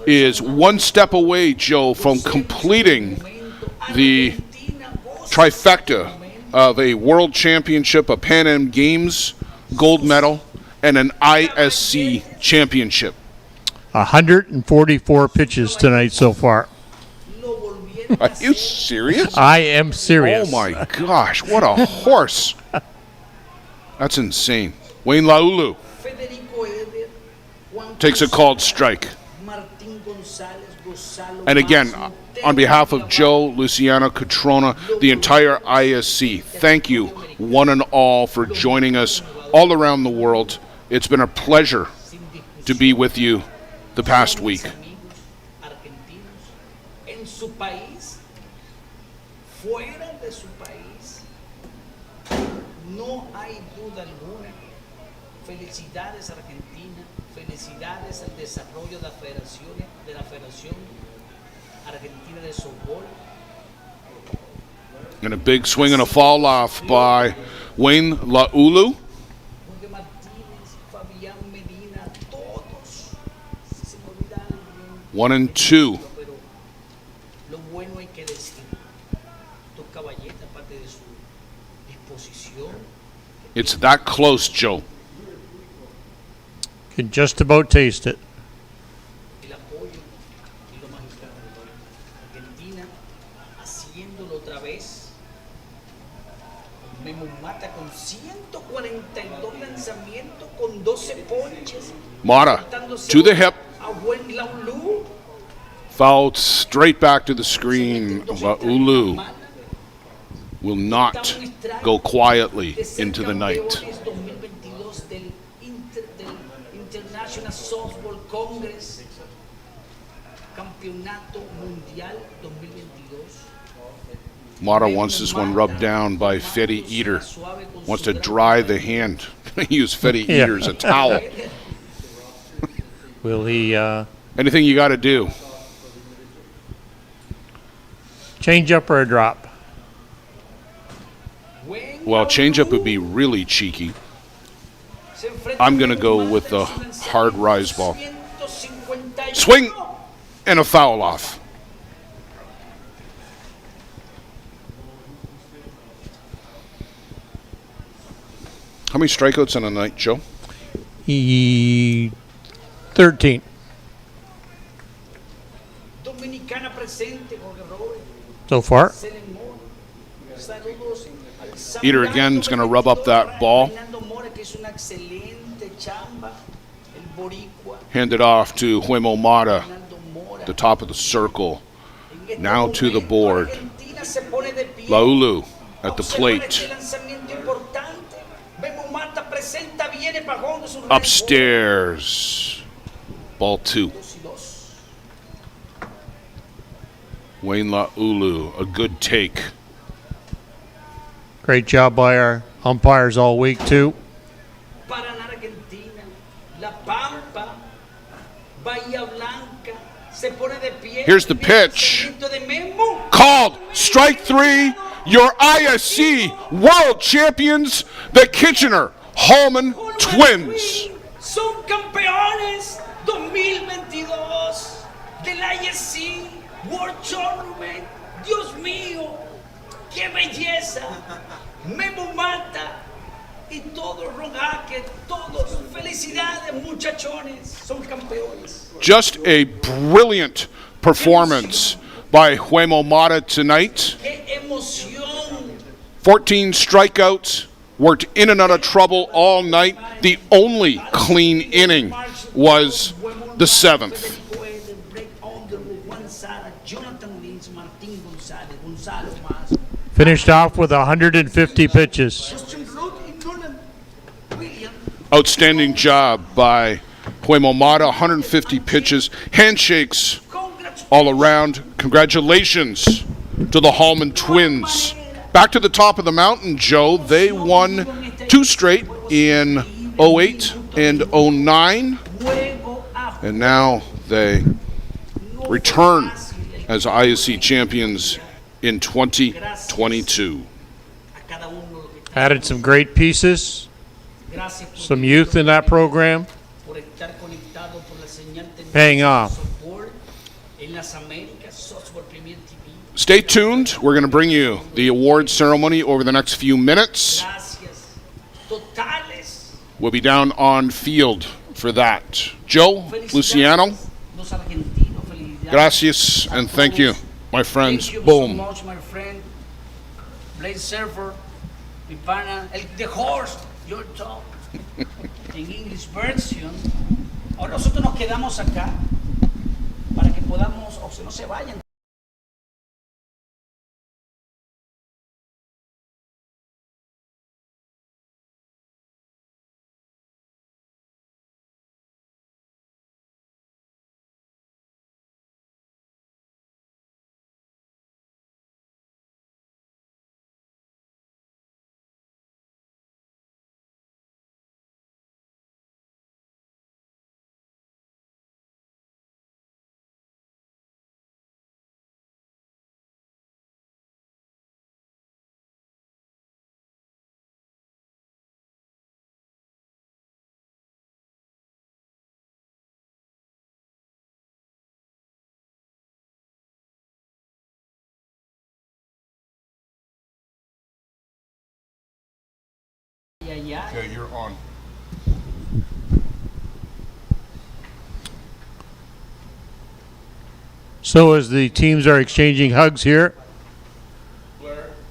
is one step away, Joe, from completing the trifecta of a World Championship, a Pan Am Games gold medal, and an ISC championship. 144 pitches tonight so far. Are you serious? I am serious. Oh my gosh, what a horse. That's insane. Wayne Laulu takes a called strike. And again, on behalf of Joe, Luciano, Catrona, the entire ISC, thank you one and all for joining us all around the world. It's been a pleasure to be with you the past week. Felicidades Argentina, felicidades al desarrollo de la Federación Argentina de Softball. And a big swing and a fall off by Wayne Laulu. 1-2. Lo bueno hay que decir, estos caballetes, aparte de su disposición, It's that close, Joe. Can just about taste it. el apoyo y lo magistrado de todo. Argentina haciéndolo otra vez. Memo Mata con 142 lanzamientos con 12 ponches. Mata to the hip. A buen Laulu. Fouled straight back to the screen. Laulu will not go quietly into the night. 2022 del International Softball Congress, Campeonato Mundial 2022. Mata wants this one rubbed down by Fetty Eater. Wants to dry the hand. Use Fetty Eater as a towel. Will he? Anything you got to do. Change up or a drop? Well, changeup would be really cheeky. I'm going to go with the hard rise ball. Swing and a foul off. How many strikeouts in a night, Joe? 13. So far. Eater again is going to rub up that ball. Hand it off to Huemo Mata, the top of the circle. Now to the board. Laulu at the plate. Upstairs. Ball 2. Wayne Laulu, a good take. Great job by our umpires all week, too. Here's the pitch. Called. Strike 3. Your ISC world champions, the Kitchener Hallman Twins. Son campeones 2022 del ISC World Tournament. Dios mío, qué belleza. Memo Mata y todos Ron Hacker, todos. Felicidades, muchachones. Son campeones. Just a brilliant performance by Huemo Mata tonight. 14 strikeouts, worked in and out of trouble all night. The only clean inning was the 7th. Finished off with 150 pitches. Outstanding job by Huemo Mata, 150 pitches, handshakes all around. Congratulations to the Hallman Twins. Back to the top of the mountain, Joe. They won 2 straight in 08 and 09. And now they return as ISC champions in 2022. Added some great pieces, some youth in that program. Paying off. Stay tuned. We're going to bring you the award ceremony over the next few minutes. We'll be down on field for that. Joe, Luciano, gracias and thank you, my friends. Thank you Boom. so much, my friend. Blade Surfer, mi pana, the horse, your top, en English version. Ahora nosotros nos quedamos acá para que podamos, o si no se vayan. allá. Okay, you're on. So as the teams are exchanging hugs here,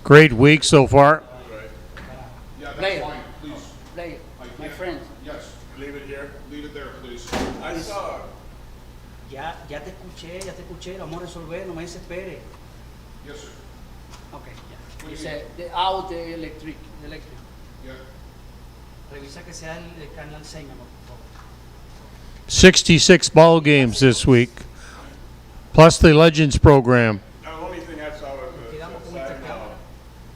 great week so far. Yeah, that's Player. fine. Please. Player, my friend. Yes. Leave it here. Leave it there, please. I saw. Ya te escuché, lo vamos a resolver, no me desespere. Yes, sir. Okay, yeah. You said the out the electric. Yeah. Revisa que sea el canal 6, mi amor, por favor. 66 ball games this week, plus the Legends program. The only thing I saw was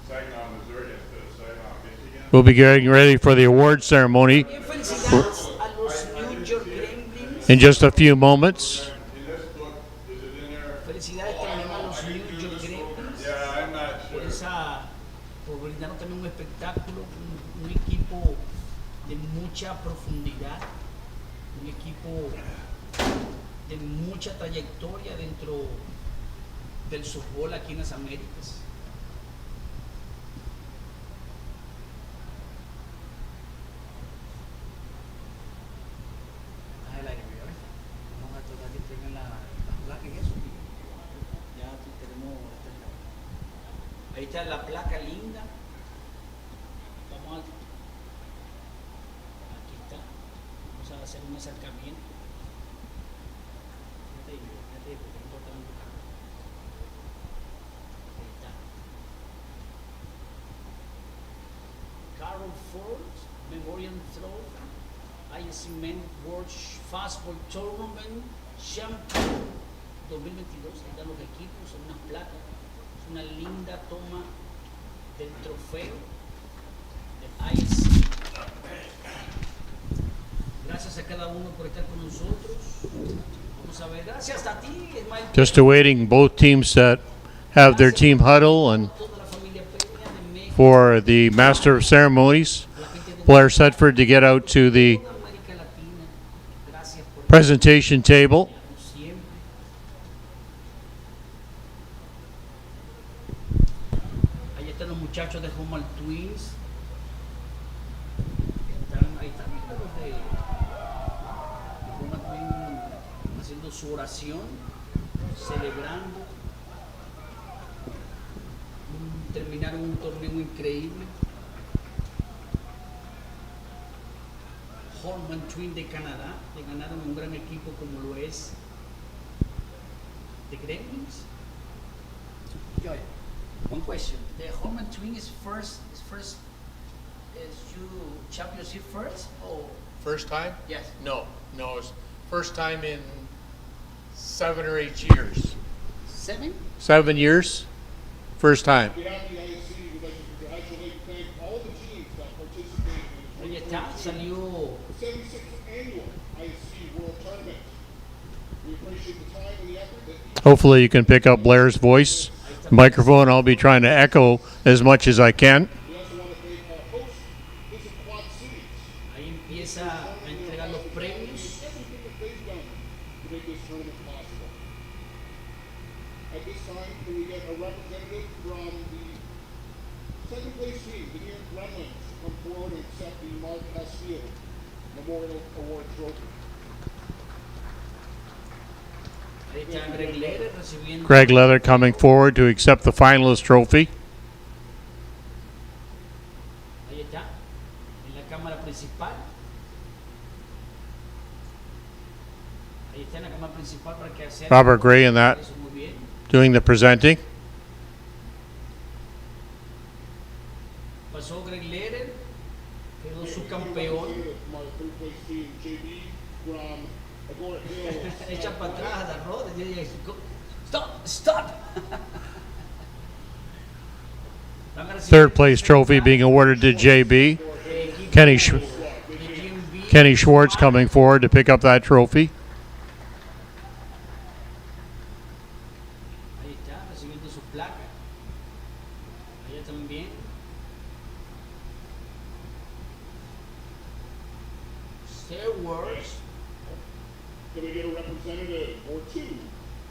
Saginaw, Missouri instead of Saginaw, Michigan. We'll be getting ready for the award ceremony Felicidades a los New York Gremlins. in just a few moments. In this book, is it in there? Felicidades también a los New York Gremlins. Yeah, I'm not sure. Por brindarnos también un espectáculo, un equipo de mucha profundidad, un equipo de mucha trayectoria dentro del softball aquí en las Américas. Vamos a tratar que tengan la placa en eso. Ya tenemos. Ahí está la placa linda. Vamos a. Aquí está. Vamos a hacer un acercamiento. Fíjate, porque no importa mucho. Ahí está. Carol Ford Memorial Trophy. ISC Men World Fastball Tournament Champion 2022. Ahí están los equipos, son unas placas. Es una linda toma del trofeo del ISC. Gracias a cada uno por estar con nosotros. Vamos a ver, gracias a ti, Ismael. Just awaiting both teams that have their team huddle and for the Master of Ceremonies, Blair Sedford, to get out to the presentation table. Ahí están los muchachos de Hallman Twins. Ahí están los de Hallman Twins haciendo su oración, celebrando. Terminaron un torneo increíble. Hallman Twin de Canadá, le ganaron un gran equipo como lo es the Gremlins. Joy, one question. The Hallman Twin is you championship first or First time? yes? No, it's first time in 7 or 8 years. 7? 7 years, first time. On behalf of the ISC, we'd like to congratulate and thank all the teams that participated in Ahí está, salió the 76th annual ISC World Tournament. We appreciate the time and the effort that each Hopefully you can pick up Blair's voice. Microphone, I'll be trying to echo as much as I can. we also want to thank our host, Visit Quad Cities, ahí empieza a entregar los premios. everything that they've done to make this tournament possible. At this time, can we get a representative from the second place team, the New York Gremlins, to come forward and accept the Mark Castile Memorial Award Trophy? Ahí está Greg Leder recibiendo. Greg Leather coming forward to accept the finalist trophy. Ahí está, en la cámara principal. Ahí está en la cámara principal para que sea. Robert Gray in that, Eso muy bien. doing the presenting. Pasó Greg Leder, quedó su campeón. From our third place team, JB from Agora Hills. Echa para atrás a la roda. Stop. Van a recibir Third place trophy being awarded to JB. Kenny Schwartz coming forward to pick up that trophy. Ahí está, recibiendo su placa. Allá también. Stewards. Can we get a representative or two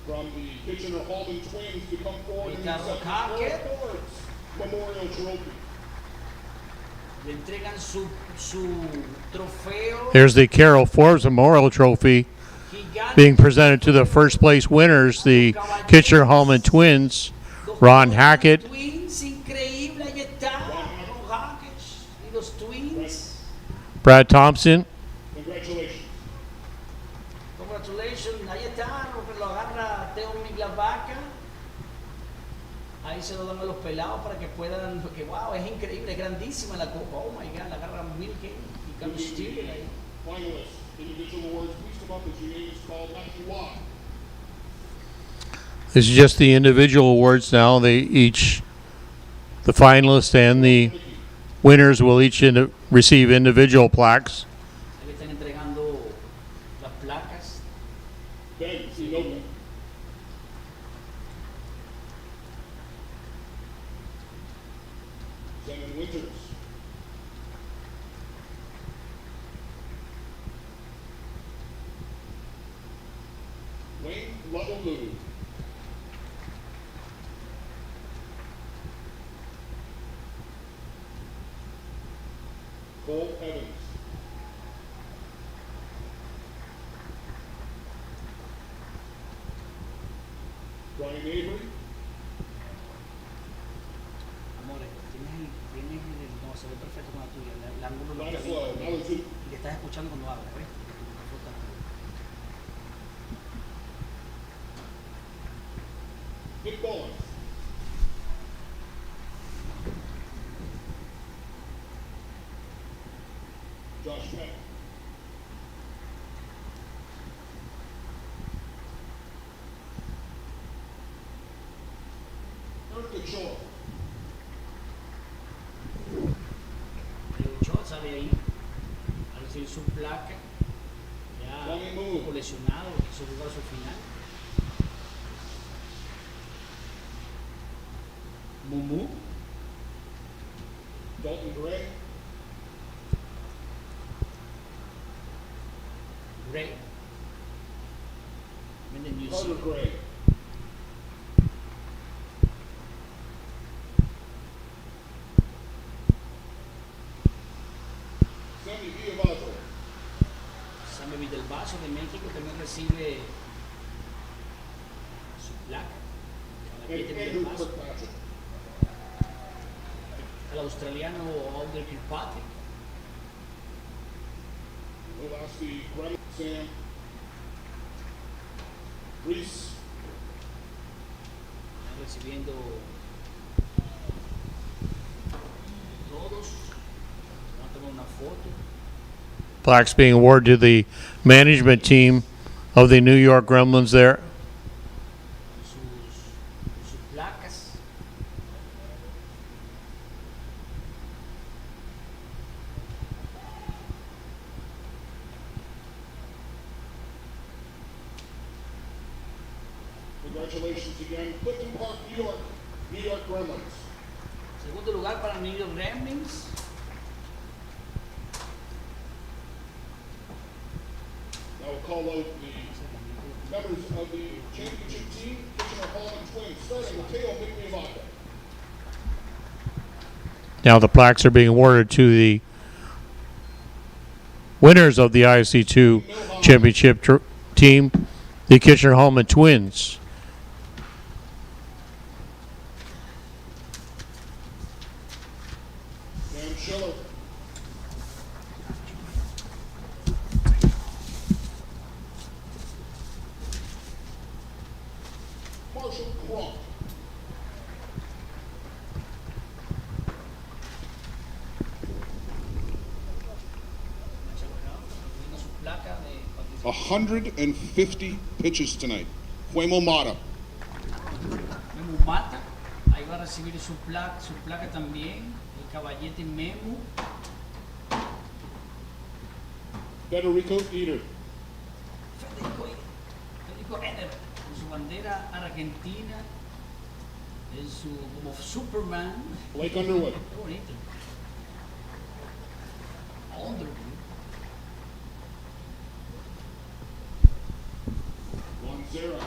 from the Kitchener Hallman Twins to come forward and Ahí está accept the Rock Hackett. Awards Memorial Trophy? Le entregan su trofeo. Here's the Carol Forbes Memorial Trophy being presented to the first place winners, the Kitchener Hallman twins, Ron Hackett, Twins, increíble, ahí está. Ron Hackett y los Twins. Brad Thompson, Congratulations. Congratulations, ahí está, lo agarra Teo Miglavaca. Ahí se lo dan a los pelados para que puedan, porque wow, es increíble, es grandísima la copa. Oh my god, la agarra Milken y Carlos Steele ahí. Finalists, individual awards, please come up as your name is called. Matthew Watt. this is just the individual awards now. The finalists and the winners will each receive individual plaques. Ahí le están entregando las placas. Ben Sinoka. Zenon Winters. Wayne Luttleloo. Cole Evans. Brian Avery. Amores, tienes no, se ve perfecto con la tuya, el ángulo lo está Flow, viendo, Alex Hoop. y le estás escuchando cuando habla, ¿ves? Porque tu micrófono está- Nick Bollins. Josh Peck. Eric Ochoa. El Ochoa sale ahí a recibir su placa, ya un poco lesionado, quiso jugar su final. Mumu. Dalton Gray. Gray. Vende New Carter Zealand. Gray. Sammy Villavato. Sammy Villalbazo de México también recibe su placa. And Andrew Kirkpatrick. El australiano Alder Kirkpatrick. We'll ask the Gremlins, Sam. Reese. Están recibiendo todos. Vamos a tomar una foto. Plaques being awarded to the management team of the New York Gremlins there. Sus placas. Congratulations again. Clifton Park, New York. New York Gremlins. Segundo lugar para New York Gremlins. Now we'll call out the members of the championship team, Kitchener Hallman Twins, starting with Teo Miglavaca. Now the plaques are being awarded to the winners of the ISC2 championship team, the Kitchener Hallman Twins. Dan Schiller. Marshall Crump. Su placa de participación. 150 pitches tonight. Huemo Mata. Memu Mata. Ahí va a recibir su placa también. El caballete Memu. Federico Eater. Federico Eder. Con su bandera argentina. Es su como Superman. Blake Underwood. Qué bonito. Underwood. Juan Zera.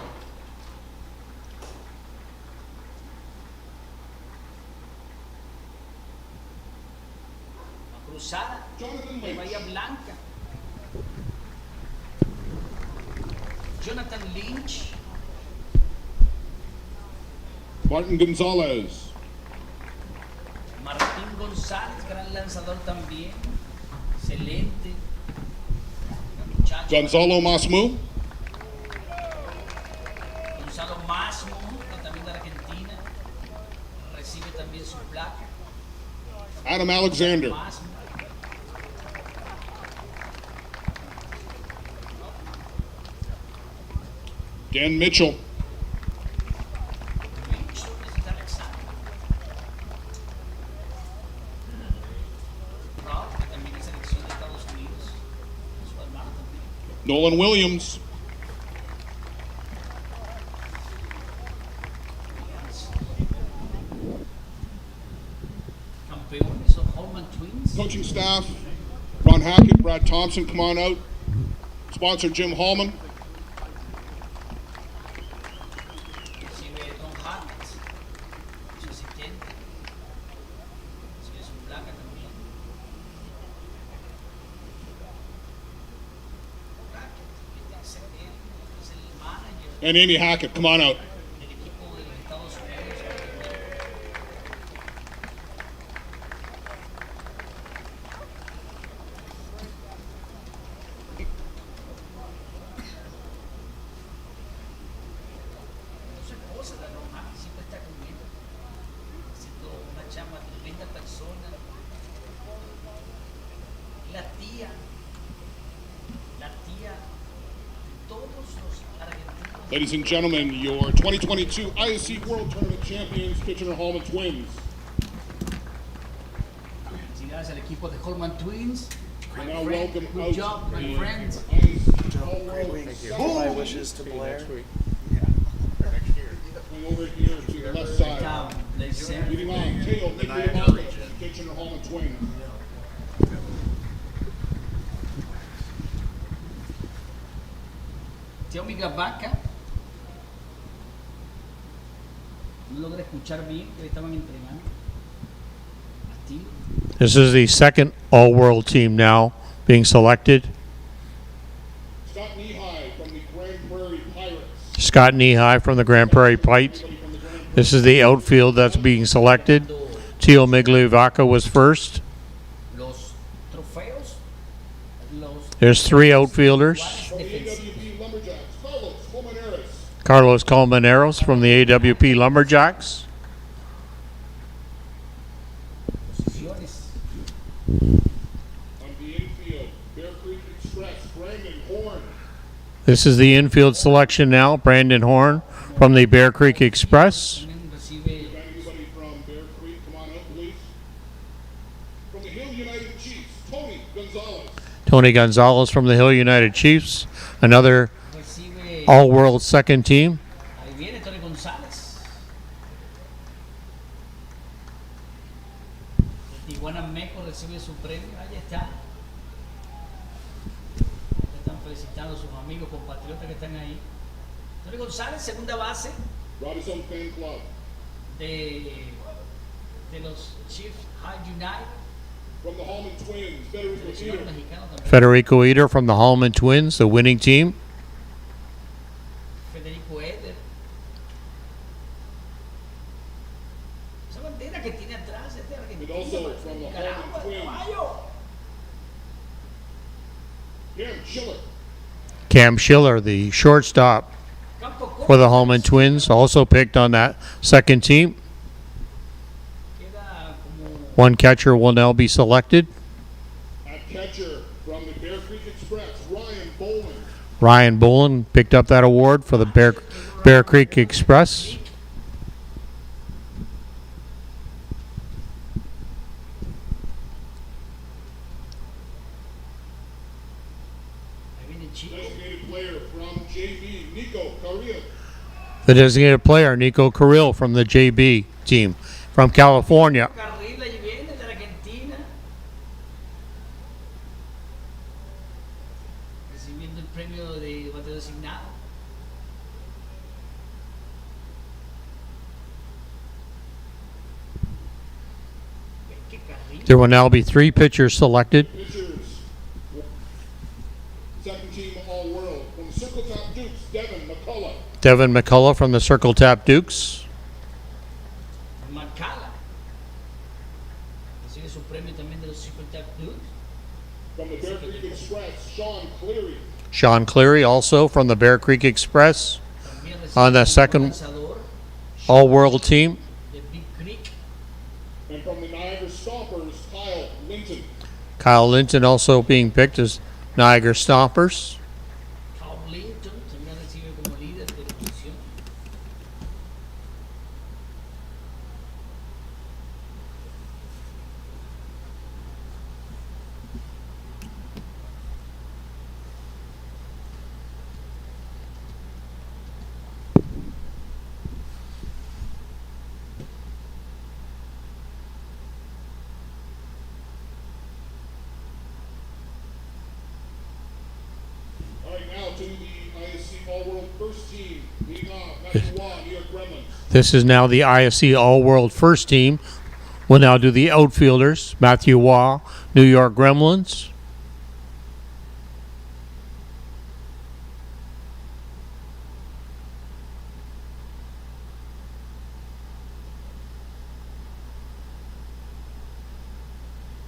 cruzada de Bahía Blanca. Jonathan Lynch. Martin Gonzalez. Martín González, gran lanzador también. Excelente. Gonzalo Masmu. Gonzalo Masmo, que también de Argentina. Recibe también su placa. Adam Alexander. Masmo. Dan Mitchell. Nolan Williams. Campeones of Hallman Twins. Coaching staff, Ron Hackett, Brad Thompson, come on out. Sponsor Jim Hallman. Recibe Don Hackett, su asistente. Recibe su placa también. Hackett, es el manager And Amy Hackett, come on out. del equipo de los Estados Unidos. Su esposa, la Don Hackett, siempre está con él, haciendo una chamba, tremenda persona. La tía de todos los argentinos. Ladies and gentlemen, your 2022 ISC World Tournament champions, Kitchener-Hallman Twins. Felicidades al equipo de Hallman Twins. And now welcome Good out job, my the friends. My wishes to Blair. Going over here to the left side. Leading on, Teo, Kitchener-Hallman Twins. Teo Migabaca. No logré escuchar bien que estaban entrenando. Activo. This is the second all-world team now being selected. Scott Nehigh from the Grand Prairie Pirates. Scott Nehigh from the Grand Prairie Pirates. This is the outfield that's being selected. Teo Migliovaca was first. Los trofeos. There's three outfielders. AWP Lumberjacks, Carlos Colmenares. Carlos Colmenares from the AWP Lumberjacks. Posiciones. On the infield, Bear Creek Express, Brandon Horn. This is the infield selection now. Brandon Horn from the Bear Creek Express. Recibe Anybody from Bear Creek, come on up, please. From the Hill United Chiefs, Tony Gonzalez. Tony Gonzalez from the Hill United Chiefs. Another Recibe. all-world second team. Ahí viene Tony González. El Tijuana Meco recibe su premio. Ahí está. Están felicitando a sus amigos, compatriotas que están ahí. Tony González, segunda base Robinson Fan Club. de los Chiefs High United. From the Hallman Twins, Federico Seleccionado Eder. mexicano también. Federico Eder from the Hallman Twins, the winning team. Federico Eder. Esa bandera que tiene atrás es de And Argentina. also from the Nicaragua, Hallman Twins, caballo. Cam Schiller. Cam Schiller, the shortstop Campo Corto. for the Hallman Twins, also picked on that second team. Queda como One catcher will now be selected. At catcher from the Bear Creek Express, Ryan Boland. Ryan Bolin picked up that award for the Bear Creek Express. ahí viene Chico. Designated player from JV, Nico Carrillo. The designated player, Nico Carril from the JB team from California. Carril ahí viene de Argentina. Recibiendo el premio de bateo designado. There will now be 3 pitchers selected. Pitchers, second team All-World. From the Circle Top Dukes, Devin McCullough. Devin McCullough from the Circle Tap Dukes. Macala. Recibe su premio también de los Circle Tap Dukes. From the Bear Creek Express, Sean Cleary. Sean Cleary also from the Bear Creek Express on the second All-World team. And from the Niagara Stompers, Kyle Linton. Kyle Linton also being picked as Niagara Stompers. Kyle Linton también recibe como líder de la posición. This is now the ISC All-World First Team. We'll now do the outfielders. Matthew Waugh, New York Gremlins.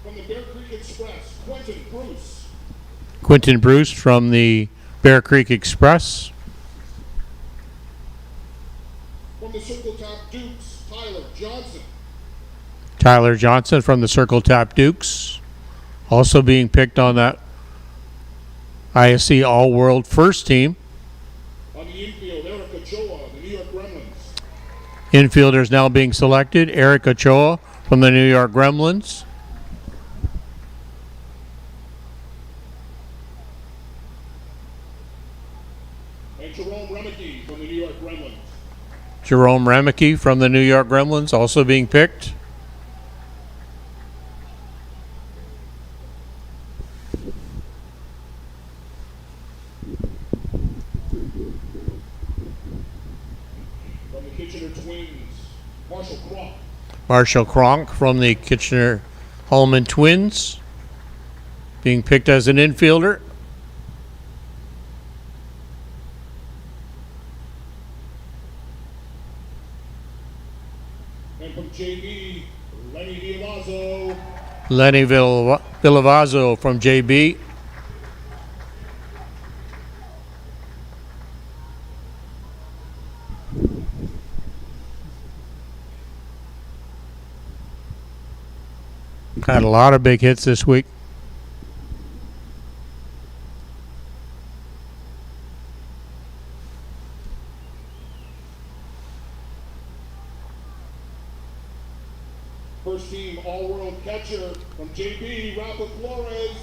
From the Bear Creek Express, Quentin Bruce. Quentin Bruce from the Bear Creek Express. From the Circle Top Dukes, Tyler Johnson. Tyler Johnson from the Circle Tap Dukes. Also being picked on that ISC All-World First Team. On the infield, Eric Ochoa, the New York Gremlins. Infielders now being selected. Eric Ochoa from the New York Gremlins. And Jerome Remeke from the New York Gremlins. Jerome Remeke from the New York Gremlins also being picked. From the Kitchener Twins, Marshall Cronk. Marshall Cronk from the Kitchener Hallman Twins being picked as an infielder. And from JB, Lenny Villavazzo. Lenny Villavazzo from JB. Had a lot of big hits this week. First team All-World catcher from JB, Rafa Flores.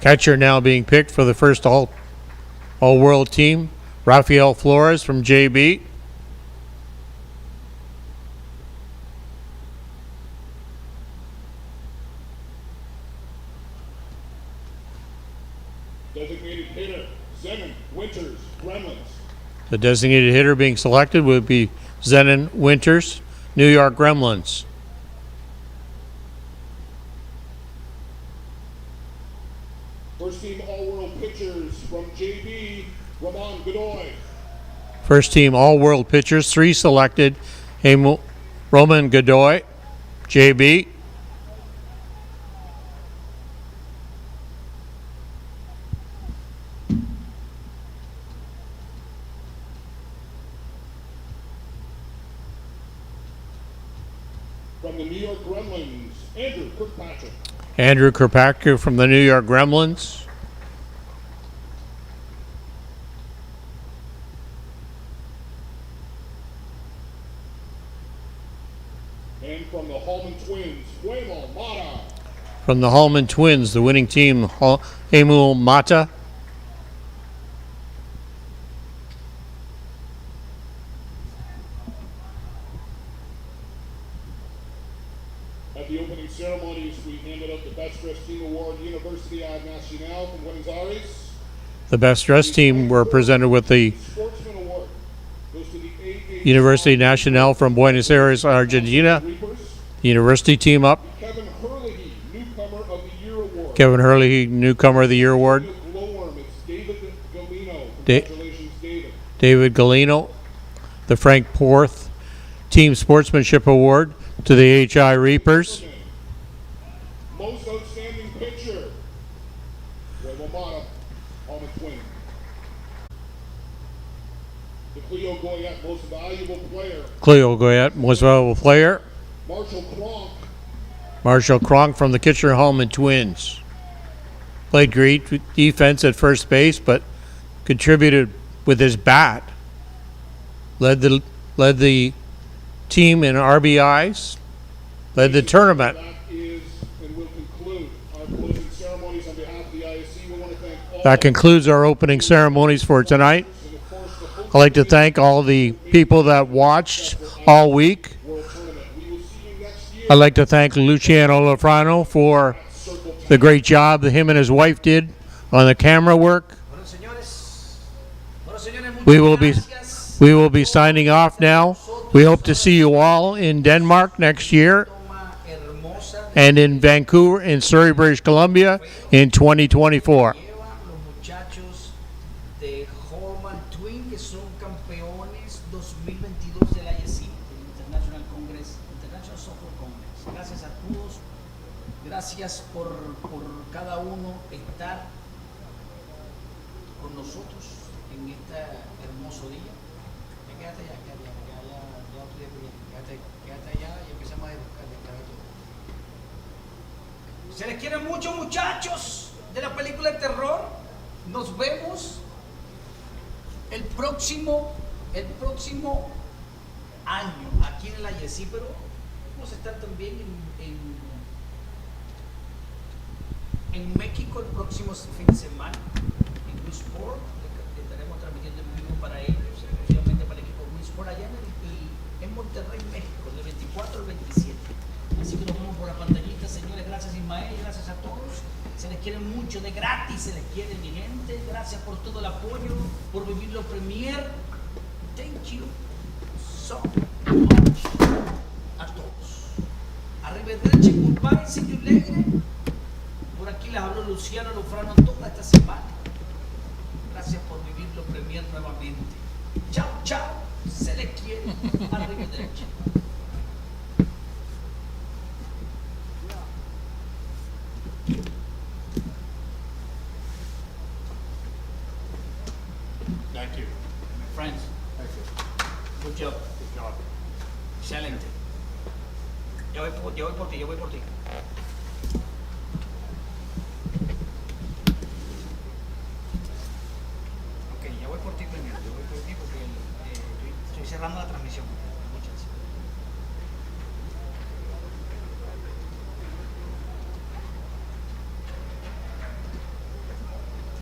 Catcher now being picked for the first All-World team. Rafael Flores from JB. Designated hitter, Zenon Winters, Gremlins. The designated hitter being selected would be Zenon Winters, New York Gremlins. First team All-World pitchers from JB, Ramon Godoy. First team All-World pitchers, 3 selected. Roman Godoy, JB. From the New York Gremlins, Andrew Kirkpatrick. Andrew Kirkpatrick from the New York Gremlins. And from the Hallman Twins, Emil Mata. From the Hallman Twins, the winning team, Emil Mata. At the opening ceremonies, we handed out the Best Dressed Team Award, Universidad Nacional from Buenos Aires. The best dressed team were presented with the Sportsman Award goes to the AA University Nacional from Buenos Aires, Argentina. University team up. Kevin Hurley, Newcomer of the Year Award. Kevin Hurley, Newcomer of the Year award. Glowworm, it's David Galino. Da- Congratulations, David. David Galino. The Frank Porth Team Sportsmanship Award to the HI Reapers. Most Outstanding Pitcher, Roy Momata, Hallman Twin. The Cleo Goyette, Most Valuable Player, Cleo Goyette, Most Valuable Player. Marshall Kronk. Marshall Kronk from the Kitchener-Hallman Twins. Played great defense at first base, but contributed with his bat. Led the team in RBIs. Led the tournament. That is, and will conclude our closing ceremonies on behalf of the ISC. We want to thank all. That concludes our opening ceremonies for tonight. I'd like to thank all the people that watched all week. I'd like to thank Luciano Lafrano for the great job that him and his wife did on the camera work. We will be signing off now. We hope to see you all in Denmark next year and in Vancouver in Surrey, British Columbia in 2024. Muchachos de Hallman Twin que son campeones 2022 del ISC, del International Congress, International Soccer Congress. Gracias a todos, gracias por cada uno estar con nosotros en este hermoso día. Quédate allá, quédate allá y empezamos a descargar todo. Se les quiere mucho, muchachos de la película de terror. Nos vemos el próximo año aquí en el ISC, pero vamos a estar también en México el próximo fin de semana en Winsport. Estaremos transmitiendo en vivo para ellos, especialmente para el equipo de Winsport allá en Monterrey, México, del 24 al 27. Así que nos vemos por la pantallita, señores. Gracias, Ismael, gracias a todos. Se les quiere mucho, de gratis se les quiere, mi gente. Gracias por todo el apoyo, por vivir lo premier. Thank you so much a todos. Arrivederci, goodbye, see you later. Por aquí les habló Luciano Lufrano toda esta semana. Gracias por vivir lo premier nuevamente. Chao, chao. Se les quiere. Arrivederci. Thank you. Friends. Thank you. Good job. Good job. Excelente. Yo voy por ti. Ok, ya voy por ti primero. Yo voy por ti porque estoy cerrando la transmisión.